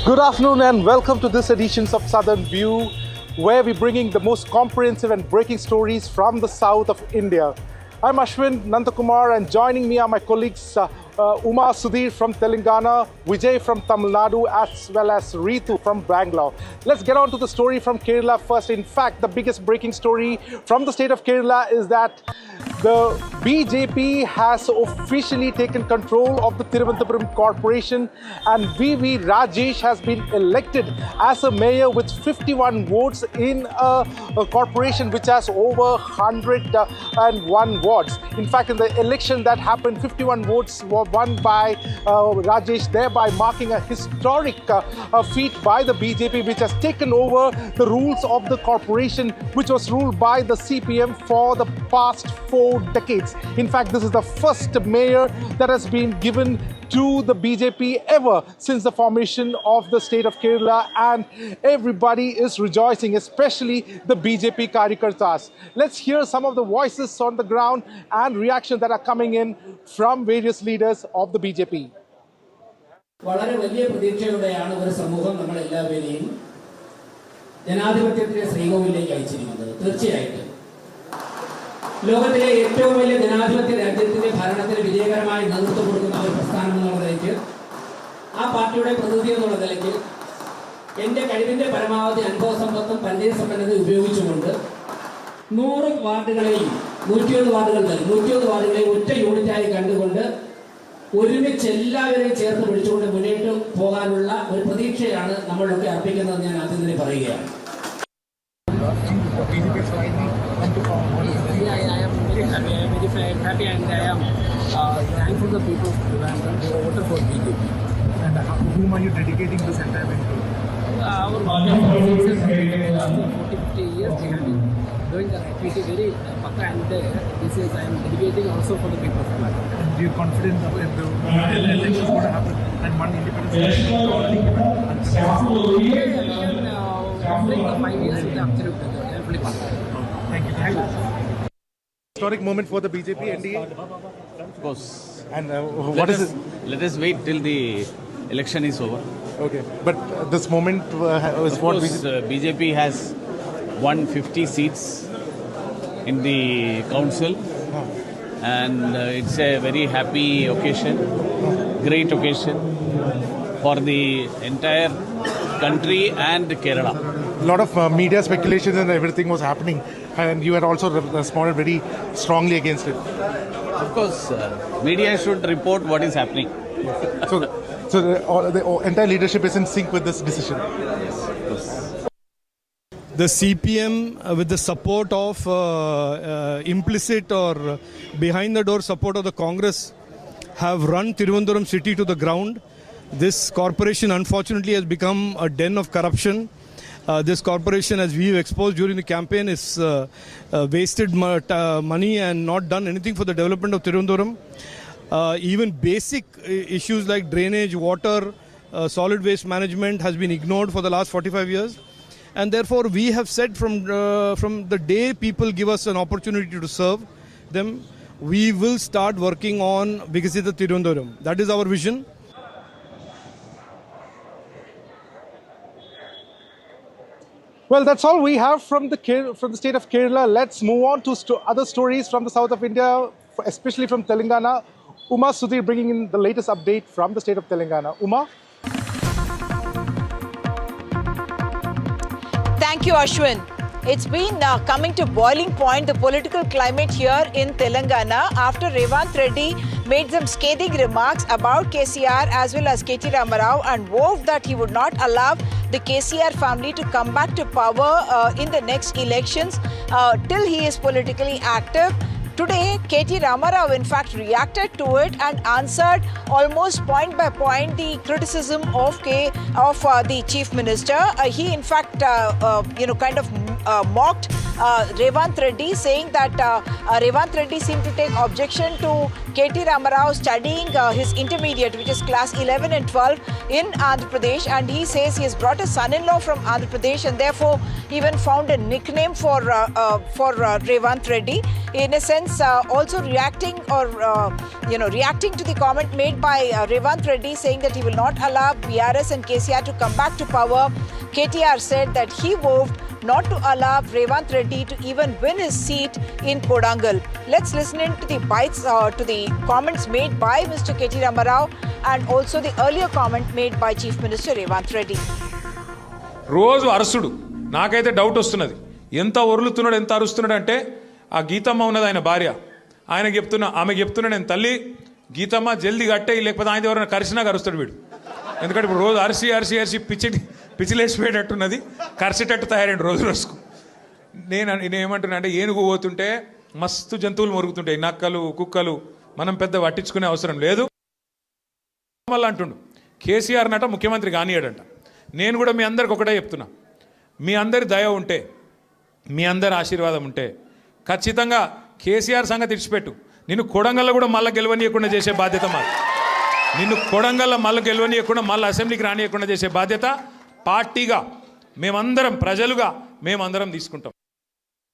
Good afternoon and welcome to this edition of Southern View, where we're bringing the most comprehensive and breaking stories from the south of India. I'm Ashwin Nandakumar, and joining me are my colleagues Uma Sudhir from Telangana, Vijay from Tamil Nadu, as well as Ritu from Bangalore. Let's get on to the story from Kerala first. In fact, the biggest breaking story from the state of Kerala is that The BJP has officially taken control of the Thiruvananthapuram Corporation, and VV Rajesh has been elected as a mayor with 51 votes in a corporation which has over 101 wards. In fact, in the election that happened, 51 votes were won by Rajesh, thereby marking a historic feat by the BJP, which has taken over the rules of the corporation, which was ruled by the CPM for the past 4 decades. In fact, this is the first mayor that has been given to the BJP ever since the formation of the state of Kerala, and everybody is rejoicing, especially the BJP Karyakartas. Let's hear some of the voices on the ground and reactions that are coming in from various leaders of the BJP. വളരെ വലിയ പ്രതീക്ഷയോടെയാണ് ഒരു സമൂഹം നമ്മളെല്ലാവരെയും ജനാധിപത്യത്തിന്റെ ശ്രീകോവിലേക്ക് അയച്ചിരിക്കുന്നത്. തീർച്ചയായിട്ടും ലോകത്തിലെ ഏറ്റവും വലിയ ജനാധിപത്യ രാജ്യത്തിന്റെ ഭരണത്തിന് വിജയകരമായി നേതൃത്വം കൊടുക്കുന്ന ഒരു പ്രസ്ഥാനം എന്നുള്ള നിലയ്ക്ക്, ആ പാർട്ടിയുടെ പ്രതിനിധി എന്നുള്ള നിലയ്ക്ക് എൻ്റെ കഴിവിൻ്റെ പരമാവധി അനുഭവസമ്പത്തും പരിചയസമ്പന്നതയും ഉപയോഗിച്ചുകൊണ്ട് 100 വാർഡുകളെയും 101 വാർഡുകളെയും ഒറ്റ യൂണിറ്റായി കണ്ടുകൊണ്ട് ഒരുമിച്ച് എല്ലാവരെയും ചേർത്ത് പിടിച്ചുകൊണ്ട് മുന്നോട്ട് പോകാനുള്ള ഒരു പ്രതീക്ഷയാണ് നമ്മളൊക്കെ അർപ്പിക്കുന്നത് ഞാൻ ആദ്യം തന്നെ പറയുകയാണ്. I am very happy and I am thankful to the people of Trivandrum who voted for BJP. And whom are you dedicating this entire event to? Our politics is 40-50 years we have been doing the activity very pakka, and this is I am dedicating also for the people of Trivandrum. And you are confident that the elections is going to happen and one independent election is already given? Bring the 5 years with the absolute result. I am fully confident. Thank you. Historic moment for the BJP NDA? Of course. And what is it? Let us wait till the election is over. Okay. But this moment is what BJP has won 50 seats in the council. And it's a very happy occasion, great occasion for the entire country and Kerala. A lot of media speculations and everything was happening, and you had also responded very strongly against it. Of course, media should report what is happening. So the entire leadership is in sync with this decision. Yes, of course. The CPM, with the support of implicit or behind-the-door support of the Congress, have run Thiruvananthapuram city to the ground. This corporation, unfortunately, has become a den of corruption. This corporation, as we've exposed during the campaign, is wasted money and not done anything for the development of Thiruvananthapuram. Even basic issues like drainage, water, solid waste management has been ignored for the last 45 years. And therefore, we have said from the day people give us an opportunity to serve them, we will start working on Vikasita Thiruvananthapuram. That is our vision. Well, that's all we have from the state of Kerala. Let's move on to other stories from the south of India, especially from Telangana. Uma Sudhir bringing in the latest update from the state of Telangana. Uma? Thank you, Ashwin. It's been coming to boiling point, the political climate here in Telangana, after Revant Reddy made some scathing remarks about KCR as well as KT Ramarao and vowed that he would not allow the KCR family to come back to power in the next elections till he is politically active. Today, KT Ramarao in fact reacted to it and answered almost point by point the criticism of the Chief Minister. He in fact kind of mocked Revant Reddy, saying that Revant Reddy seemed to take objection to KT Ramarao studying his intermediate, which is class 11 and 12 in Andhra Pradesh, and he says he has brought a son-in-law from Andhra Pradesh and therefore even found a nickname for Revant Reddy. In a sense, also reacting to the comment made by Revant Reddy, saying that he will not allow BRS and KCR to come back to power. KTR said that he vowed not to allow Revant Reddy to even win his seat in Kodangal. Let's listen in to the bites to the comments made by Mr. KT Ramarao and also the earlier comment made by Chief Minister Revant Reddy. రోజు అరుస్తుడు, నాకైతే doubt వస్తున్నది. ఎంత ఒరులుతున్నాడు, ఎంత అరుస్తున్నాడు అంటే ఆ గీతమ్మ ఉన్నది ఆయన భార్య, ఆయనకి చెప్తున్నా, ఆమెకు చెప్తున్నా నేను, తల్లి గీతమ్మ జల్దీ కట్టే, లేకపోతే ఆయన ఎవరైనా కరిసినా కరుస్తాడు వీడు. ఎందుకంటే ఇప్పుడు రోజు అరిసి అరిసి అరిసి పిచ్చిలేసిపోయేటట్టున్నది, కరిసేటట్టు తయారైంది రోజు రోజుకు. నేనేమంటున్నా అంటే, ఏనుగు పోతుంటే మస్తు జంతువులు మొరుగుతుంటాయి, నక్కలు కుక్కలు, మనం పెద్ద పట్టించుకునే అవసరం లేదు. మళ్ళీ అంటుండు కేసీఆర్ నట ముఖ్యమంత్రి కానియాడంట. నేను కూడా మీ అందరికి ఒకటే చెప్తున్నా, మీ అందరి దయ ఉంటే, మీ అందరి ఆశీర్వాదం ఉంటే ఖచ్చితంగా కేసీఆర్ సంగతి ఇడిచిపెట్టు, నిన్ను కొడంగల్లో కూడా మళ్ళీ గెలవనీయకుండా చేసే బాధ్యత మాది. నిన్ను కొడంగల్లో మళ్ళీ గెలవనీయకుండా మళ్ళీ అసెంబ్లీకి రానియకుండా చేసే బాధ్యత పార్టీగా మేమందరం, ప్రజలుగా మేమందరం తీసుకుంటాం.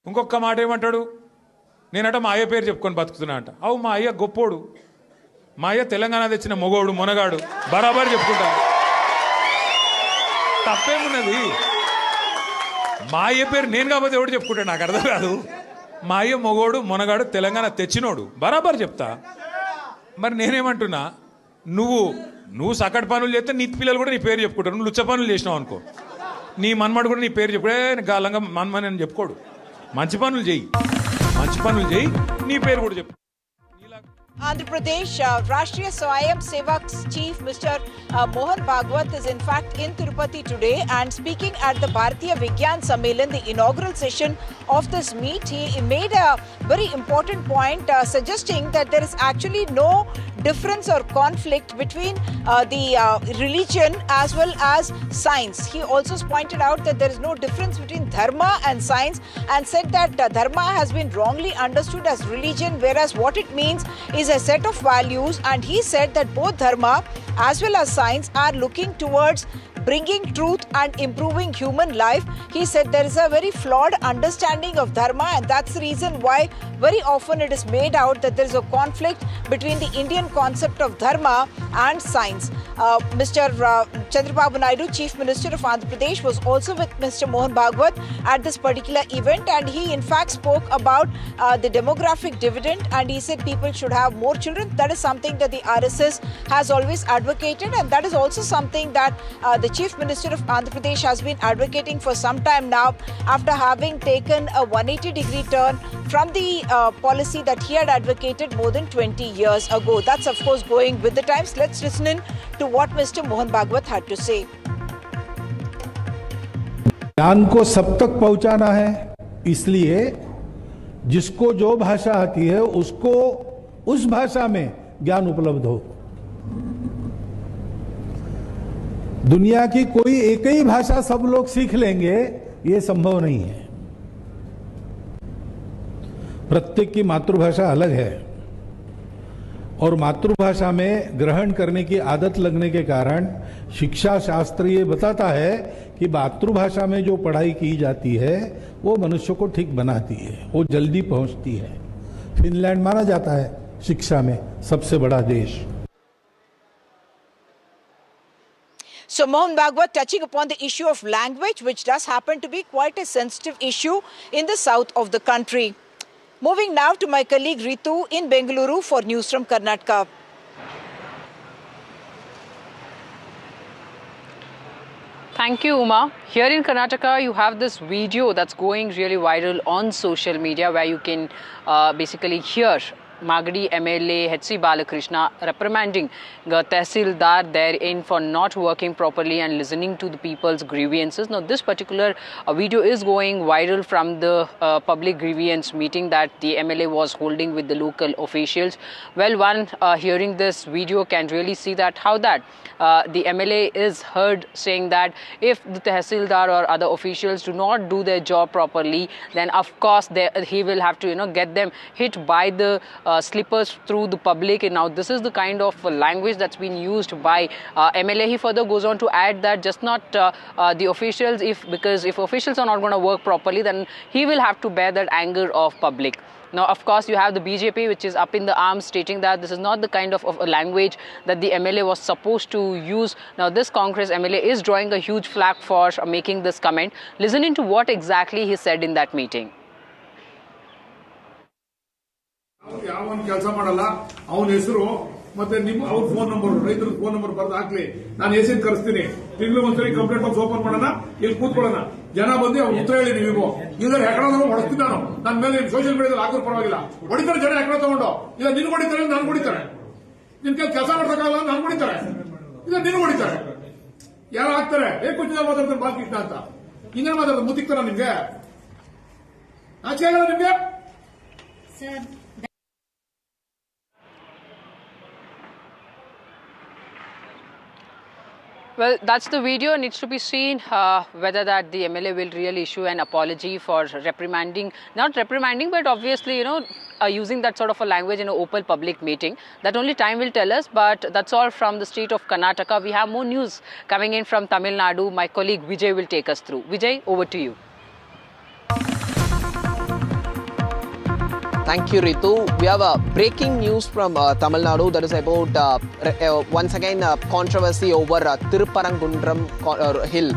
ఇంకొక మాట ఏమంటాడు, నేనట మా అయ్య పేరు చెప్పుకొని బతుకుతున్నా అంట. అవు మా అయ్య గొప్పోడు, మా అయ్య తెలంగాణ తెచ్చిన మొగోడు మొనగాడు, బరాబర్ చెప్పుకుంటాను. తప్పేమున్నది? మా అయ్య పేరు నేను కాకపోతే ఎవడు చెప్పుకుంటాడు, నాకు అర్థం కాదు. మా అయ్య మొగోడు మొనగాడు తెలంగాణ తెచ్చినోడు, బరాబర్ చెప్తా. మరి నేనేమంటున్నా, నువ్వు సకట్ పనులు చేస్తే నీ పిల్లలు కూడా నీ పేరు చెప్పుకుంటారు. నువ్వు లుచ్చ పనులు చేసినావు అనుకో, నీ మన్మడు కూడా నీ పేరు చెప్పుడే గాలంగా మన్మని అని చెప్పుకోడు. మంచి పనులు చేయి, మంచి పనులు చేయి, నీ పేరు కూడా చెప్పు. Andhra Pradesh Rashtriya Swayam Sevak Chief Mr. Mohan Bhagwat is in fact in Tirupati today, and speaking at the Bharatiya Vigyan Sammelan, the inaugural session of this meet, he made a very important point suggesting that there is actually no difference or conflict between the religion as well as science. He also pointed out that there is no difference between dharma and science, and said that dharma has been wrongly understood as religion, whereas what it means is a set of values. And he said that both dharma as well as science are looking towards bringing truth and improving human life. He said there is a very flawed understanding of dharma, and that's the reason why very often it is made out that there is a conflict between the Indian concept of dharma and science. Mr. Chandrababu Naidu, Chief Minister of Andhra Pradesh, was also with Mr. Mohan Bhagwat at this particular event, and he in fact spoke about the demographic dividend, and he said people should have more children. That is something that the RSS has always advocated, and that is also something that the Chief Minister of Andhra Pradesh has been advocating for some time now, after having taken a 180-degree turn from the policy that he had advocated more than 20 years ago. That's of course going with the times. Let's listen in to what Mr. Mohan Bhagwat had to say. ज्ञान को सब तक पहुंचाना है, इसलिए जिसको जो भाषा आती है उसको उस भाषा में ज्ञान उपलब्ध हो। दुनिया की कोई एक ही भाषा सब लोग सीख लेंगे, ये संभव नहीं है। प्रत्येक की मातृभाषा अलग है, और मातृभाषा में ग्रहण करने की आदत लगने के कारण शिक्षा शास्त्र ये बताता है कि मातृभाषा में जो पढ़ाई की जाती है वो मनुष्य को ठीक बनाती है, वो जल्दी पहुंचती है। फिनलैंड माना जाता है शिक्षा में सबसे बड़ा देश। So Mohan Bhagwat touching upon the issue of language, which does happen to be quite a sensitive issue in the south of the country. Moving now to my colleague Ritu in Bengaluru for news from Karnataka. Thank you, Uma. Here in Karnataka, you have this video that's going really viral on social media, where you can basically hear Magadi MLA H.C. Balakrishna reprimanding the Tehsildar therein for not working properly and listening to the people's grievances. Now, this particular video is going viral from the public grievance meeting that the MLA was holding with the local officials. Well, one hearing this video can really see that how that the MLA is heard saying that if the Tehsildar or other officials do not do their job properly, then of course he will have to get them hit by the slippers through the public. And now this is the kind of language that's been used by MLA. He further goes on to add that just not the officials, because if officials are not going to work properly, then he will have to bear that anger of public. Now, of course, you have the BJP, which is up in the arms, stating that this is not the kind of a language that the MLA was supposed to use. Now, this Congress MLA is drawing a huge flag for making this comment. Listening to what exactly he said in that meeting. ಯಾವನ್ ಕೆಲಸ ಮಾಡಲ್ಲ ಅವನ ಹೆಸರು ಮತ್ತೆ ನಿಮ್ಮ ಅವ್ರ phone number ರೈತರ phone number ಬರೆದು ಹಾಕ್ಲಿ ನಾನು ಎಸಿನ್ ಕರೆಸ್ತೀನಿ ತಿಂಗಳು ಒಂದ್ಸರಿ ಕಂಪ್ಲೇಂಟ್ ಬಾಕ್ಸ್ ಓಪನ್ ಮಾಡೋಣ ಇಲ್ಲಿ ಕೂತ್ಕೊಳ್ಳೋಣ ಜನ ಬಂದು ಉತ್ತರ ಹೇಳಿ ನೀವು ಇಲ್ಲದ್ರೆ ಎಕಡ ಹೊಡೆಸ್ತೀನಿ ನನ್ನ ಮೇಲೆ ಸೋಷಿಯಲ್ ಮೀಡಿಯಾದಲ್ಲಿ ಹಾಕೋರು ಪರವಾಗಿಲ್ಲ ಹೊಡಿತಾರೆ ಜನ ಎಕಡ ತಗೊಂಡು ಇಲ್ಲ ನಿನ್ ಹೊಡಿತಾರೆ ನಾನು ಹೊಡಿತಾರೆ ನಿನ್ ಕೆಲಸ ಮಾಡ್ಸಕ್ಕಾಗಲ್ಲ ನಾನು ಹೊಡಿತಾರೆ ಇಲ್ಲ ನಿನ್ ಹೊಡಿತಾರೆ ಯಾರು ಹಾಕ್ತಾರೆ ಕುಚಿತ ಮಾತಾಡ್ತಾರೆ ಬಾಲ್ಕೃಷ್ಣ ಅಂತ ಇನ್ನೇನು ಮಾತಾಡ್ತಾರೆ ಮುತ್ತಿಕ್ತಾರ ನಿಮ್ಗೆ ಆಚೆ ಆಗಲ್ಲ ನಿಮ್ಗೆ Well, that's the video. Needs to be seen whether that the MLA will really issue an apology for reprimanding, not reprimanding, but obviously, using that sort of a language in an open public meeting. That only time will tell us, but that's all from the state of Karnataka. We have more news coming in from Tamil Nadu. My colleague Vijay will take us through. Vijay, over to you. Thank you, Ritu. We have breaking news from Tamil Nadu that is about once again controversy over Tirupparangundram hill.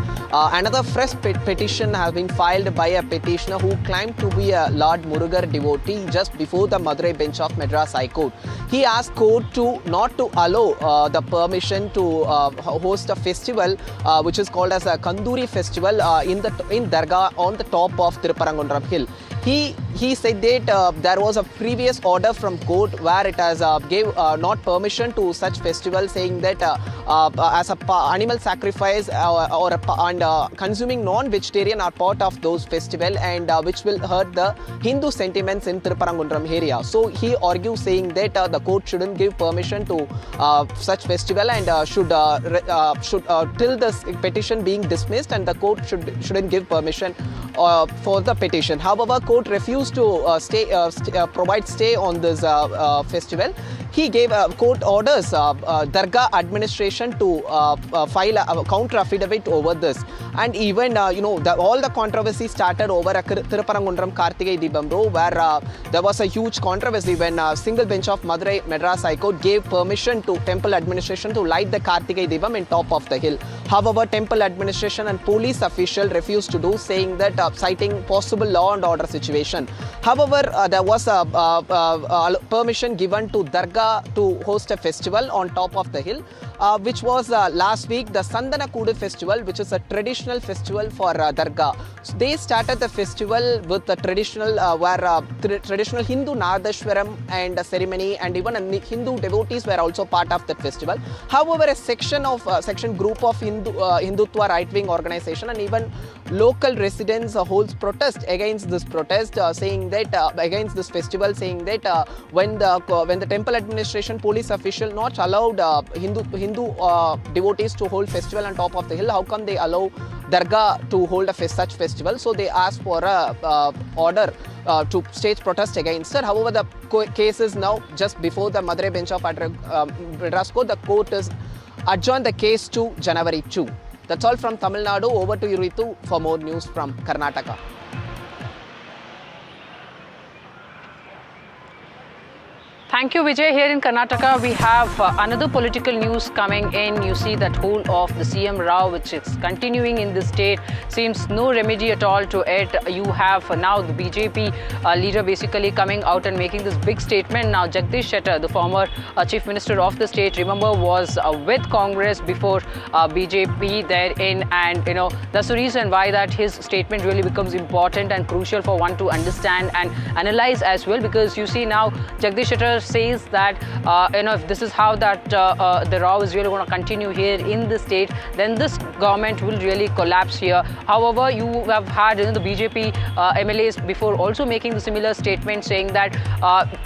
Another fresh petition has been filed by a petitioner who claimed to be a Lord Murugar devotee just before the Madurai bench of Madras High Court. He asked court to not to allow the permission to host a festival which is called as a Kanduri festival in Dhaka on the top of Tirupparangundram hill. He said that there was a previous order from court where it has gave not permission to such festival, saying that as a animal sacrifice and consuming non-vegetarian are part of those festival and which will hurt the Hindu sentiments in Tirupparangundram area. So he argues saying that the court shouldn't give permission to such festival and should till this petition being dismissed, and the court shouldn't give permission for the petition. However, court refused to provide stay on this festival. He gave court orders Darga administration to file a counter affidavit over this, and even all the controversy started over Tirupparangundram Kartigai Deepam Row, where there was a huge controversy when a single bench of Madurai Madras High Court gave permission to temple administration to light the Kartigai Deepam in top of the hill. However, temple administration and police official refused to do, saying that citing possible law and order situation. However, there was a permission given to Darga to host a festival on top of the hill, which was last week the Sandana Kudu festival, which is a traditional festival for Darga. So they started the festival with the traditional traditional Hindu Nadashwaram and ceremony, and even Hindu devotees were also part of that festival. However, a section group of Hindutva right-wing organization and even local residents holds protest against this protest, saying that against this festival, saying that when the temple administration police official not allowed Hindu devotees to hold festival on top of the hill, how come they allow Darga to hold such festival? So they asked for a order to stage protest against it. However, the case is now just before the Madurai bench of Madras Court. The court has adjourned the case to January 2. That's all from Tamil Nadu. Over to you, Ritu, for more news from Karnataka. Thank you, Vijay. Here in Karnataka, we have another political news coming in. You see that whole of the CM row, which is continuing in the state, seems no remedy at all to it. You have now the BJP leader basically coming out and making this big statement. Now, Jagdish Shettar, the former chief minister of the state, remember, was with Congress before BJP therein, and that's the reason why that his statement really becomes important and crucial for one to understand and analyze as well, because you see now Jagdish Shettar says that if this is how that the row is really going to continue here in the state, then this government will really collapse here. However, you have had the BJP MLAs before also making the similar statement, saying that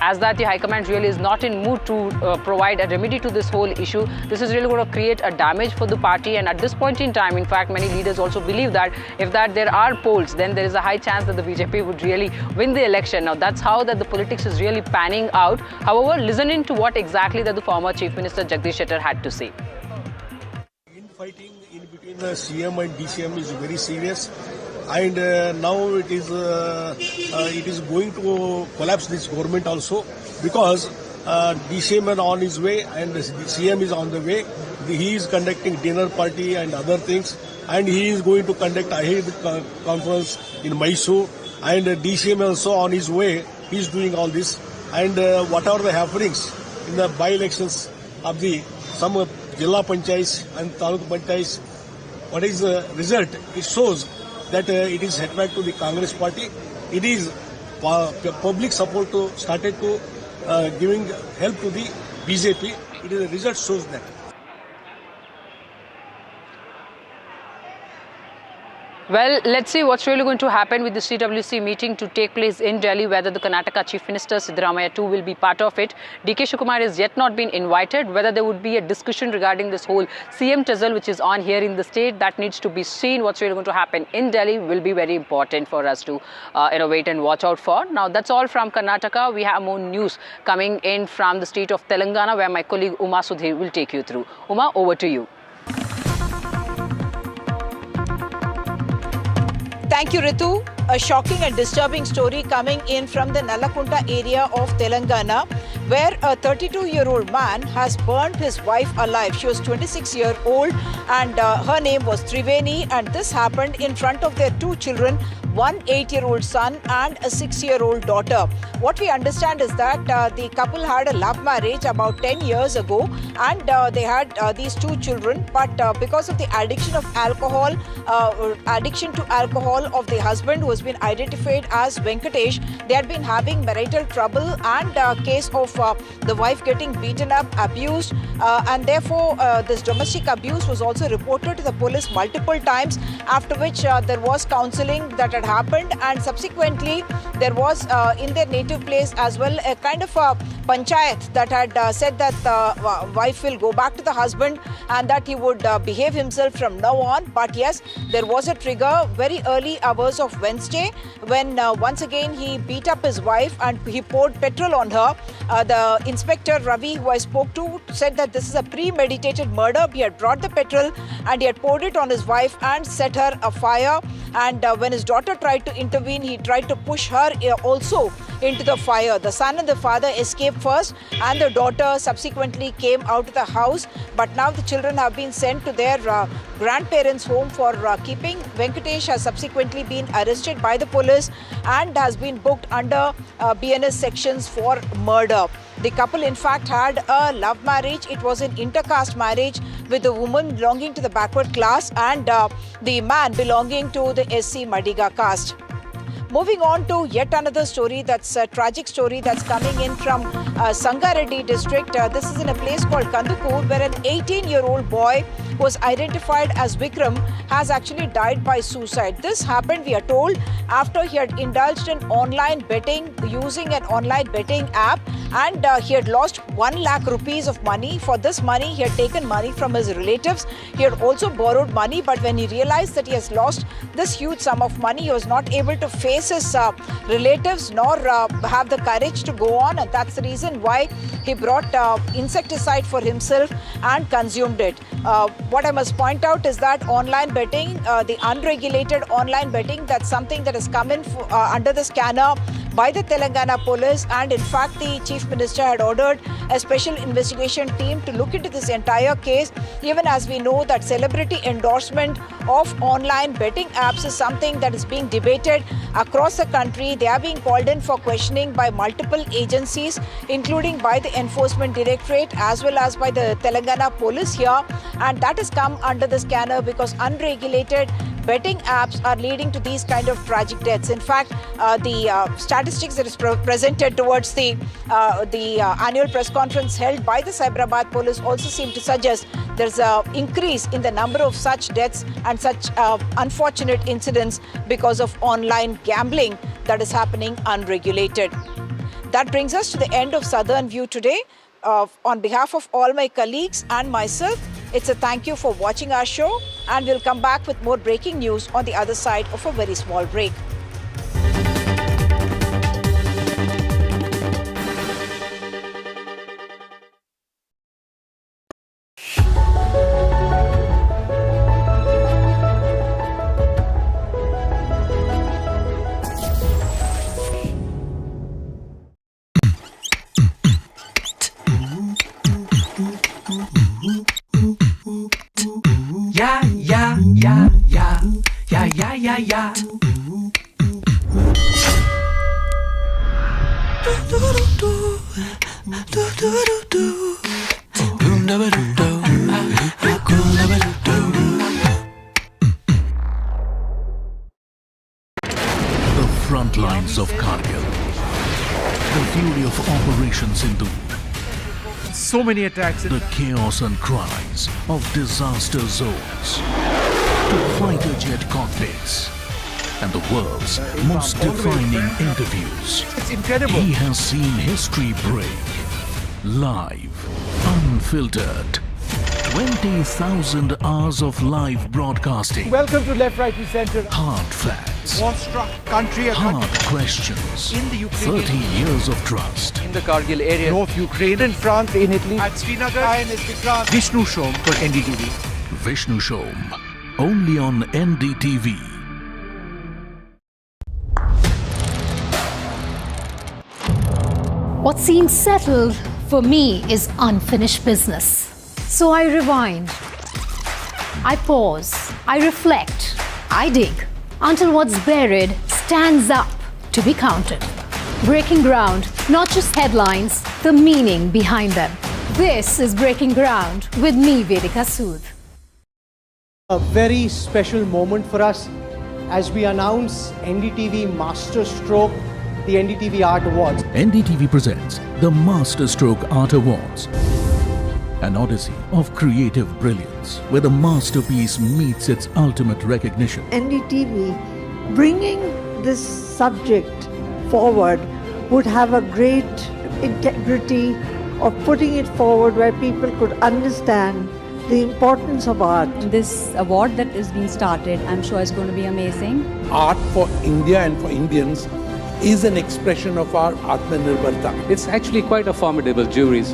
as that the High Command really is not in mood to provide a remedy to this whole issue, this is really going to create a damage for the party. And at this point in time, in fact, many leaders also believe that if that there are polls, then there is a high chance that the BJP would really win the election. Now, that's how that the politics is really panning out. However, listen in to what exactly that the former Chief Minister Jagdish Shettar had to say. In-fighting in between the CM and DCM is very serious, and now it is going to collapse this government also, because DCM is on his way and the CM is on the way. He is conducting dinner party and other things, and he is going to conduct a conference in Mysore, and DCM also on his way. He is doing all this. And whatever the happenings in the by-elections of some Jilla Panchayats and Taluk Panchayats, what is the result? It shows that it is head back to the Congress party. It is public support to started to giving help to the BJP. It is the result shows that. Well, let's see what's really going to happen with the CWC meeting to take place in Delhi, whether the Karnataka Chief Minister Siddaramaiah too will be part of it. DK Shivakumar has yet not been invited. Whether there would be a discussion regarding this whole CM tussle which is on here in the state, that needs to be seen. What's really going to happen in Delhi will be very important for us to wait and watch out for. Now, that's all from Karnataka. We have more news coming in from the state of Telangana, where my colleague Uma Sudhir will take you through. Uma, over to you. Thank you, Ritu. A shocking and disturbing story coming in from the Nalakunta area of Telangana, where a 32-year-old man has burned his wife alive. She was 26-year-old and her name was Triveni, and this happened in front of their two children, one 8-year-old son and a 6-year-old daughter. What we understand is that the couple had a love marriage about 10 years ago, and they had these two children, but because of the addiction to alcohol of the husband, who has been identified as Venkatesh, they had been having marital trouble and case of the wife getting beaten up, abused, and therefore this domestic abuse was also reported to the police multiple times, after which there was counselling that had happened, and subsequently there was in their native place as well a kind of a panchayat that had said that the wife will go back to the husband and that he would behave himself from now on. But yes, there was a trigger very early hours of Wednesday when once again he beat up his wife and he poured petrol on her. The inspector Ravi, who I spoke to, said that this is a premeditated murder. He had brought the petrol and he had poured it on his wife and set her afire. And when his daughter tried to intervene, he tried to push her also into the fire. The son and the father escaped first, and the daughter subsequently came out of the house. But now the children have been sent to their grandparents' home for keeping. Venkatesh has subsequently been arrested by the police and has been booked under BNS sections for murder. The couple in fact had a love marriage. It was an intercaste marriage with a woman belonging to the backward class and the man belonging to the SC Madiga caste. Moving on to yet another story, that's a tragic story that's coming in from Sangareddy district. This is in a place called Kandukur, where an 18-year-old boy who was identified as Vikram has actually died by suicide. This happened, we are told, after he had indulged in online betting using an online betting app, and he had lost 1 lakh rupees of money. For this money, he had taken money from his relatives. He had also borrowed money, but when he realized that he has lost this huge sum of money, he was not able to face his relatives nor have the courage to go on, and that's the reason why he brought insecticide for himself and consumed it. What I must point out is that online betting, the unregulated online betting, that's something that has come in under the scanner by the Telangana police, and in fact the Chief Minister had ordered a special investigation team to look into this entire case, even as we know that celebrity endorsement of online betting apps is something that is being debated across the country. They are being called in for questioning by multiple agencies, including by the Enforcement Directorate as well as by the Telangana police here, and that has come under the scanner because unregulated betting apps are leading to these kind of tragic deaths. In fact, the statistics that is presented towards the annual press conference held by the Cyberabad police also seem to suggest there's an increase in the number of such deaths and such unfortunate incidents because of online gambling that is happening unregulated. That brings us to the end of Southern View today. On behalf of all my colleagues and myself, it's a thank you for watching our show, and we'll come back with more breaking news on the other side of a very small break. battles of Kargil, the fury of Operation Sindhu, so many attacks, the chaos and cries of disaster zones, to fighter jet cockpits, and the world's most defining interviews. It's incredible. He has seen history break. Live, unfiltered. 20,000 hours of live broadcasting. Welcome to Left, Right and Centre. Hard facts. War-struck country. Hard questions. In the Ukraine. 30 years of trust. In the Kargil area. North Ukraine. In France. In Italy. At Srinagar. Vishnu Shom for NDTV. Vishnu Shom. Only on NDTV. What seems settled for me is unfinished business. So I rewind, I pause, I reflect, I dig, until what's buried stands up to be counted. Breaking ground, not just headlines, the meaning behind them. This is Breaking Ground with me, Vedika Sood. A very special moment for us as we announce NDTV Masterstroke, the NDTV Art Awards. NDTV presents the Masterstroke Art Awards, an odyssey of creative brilliance where the masterpiece meets its ultimate recognition. NDTV bringing this subject forward would have a great integrity of putting it forward where people could understand the importance of art. This award that is being started, I'm sure is going to be amazing. Art for India and for Indians is an expression of our Atmanirbharta. It's actually quite a formidable jury. So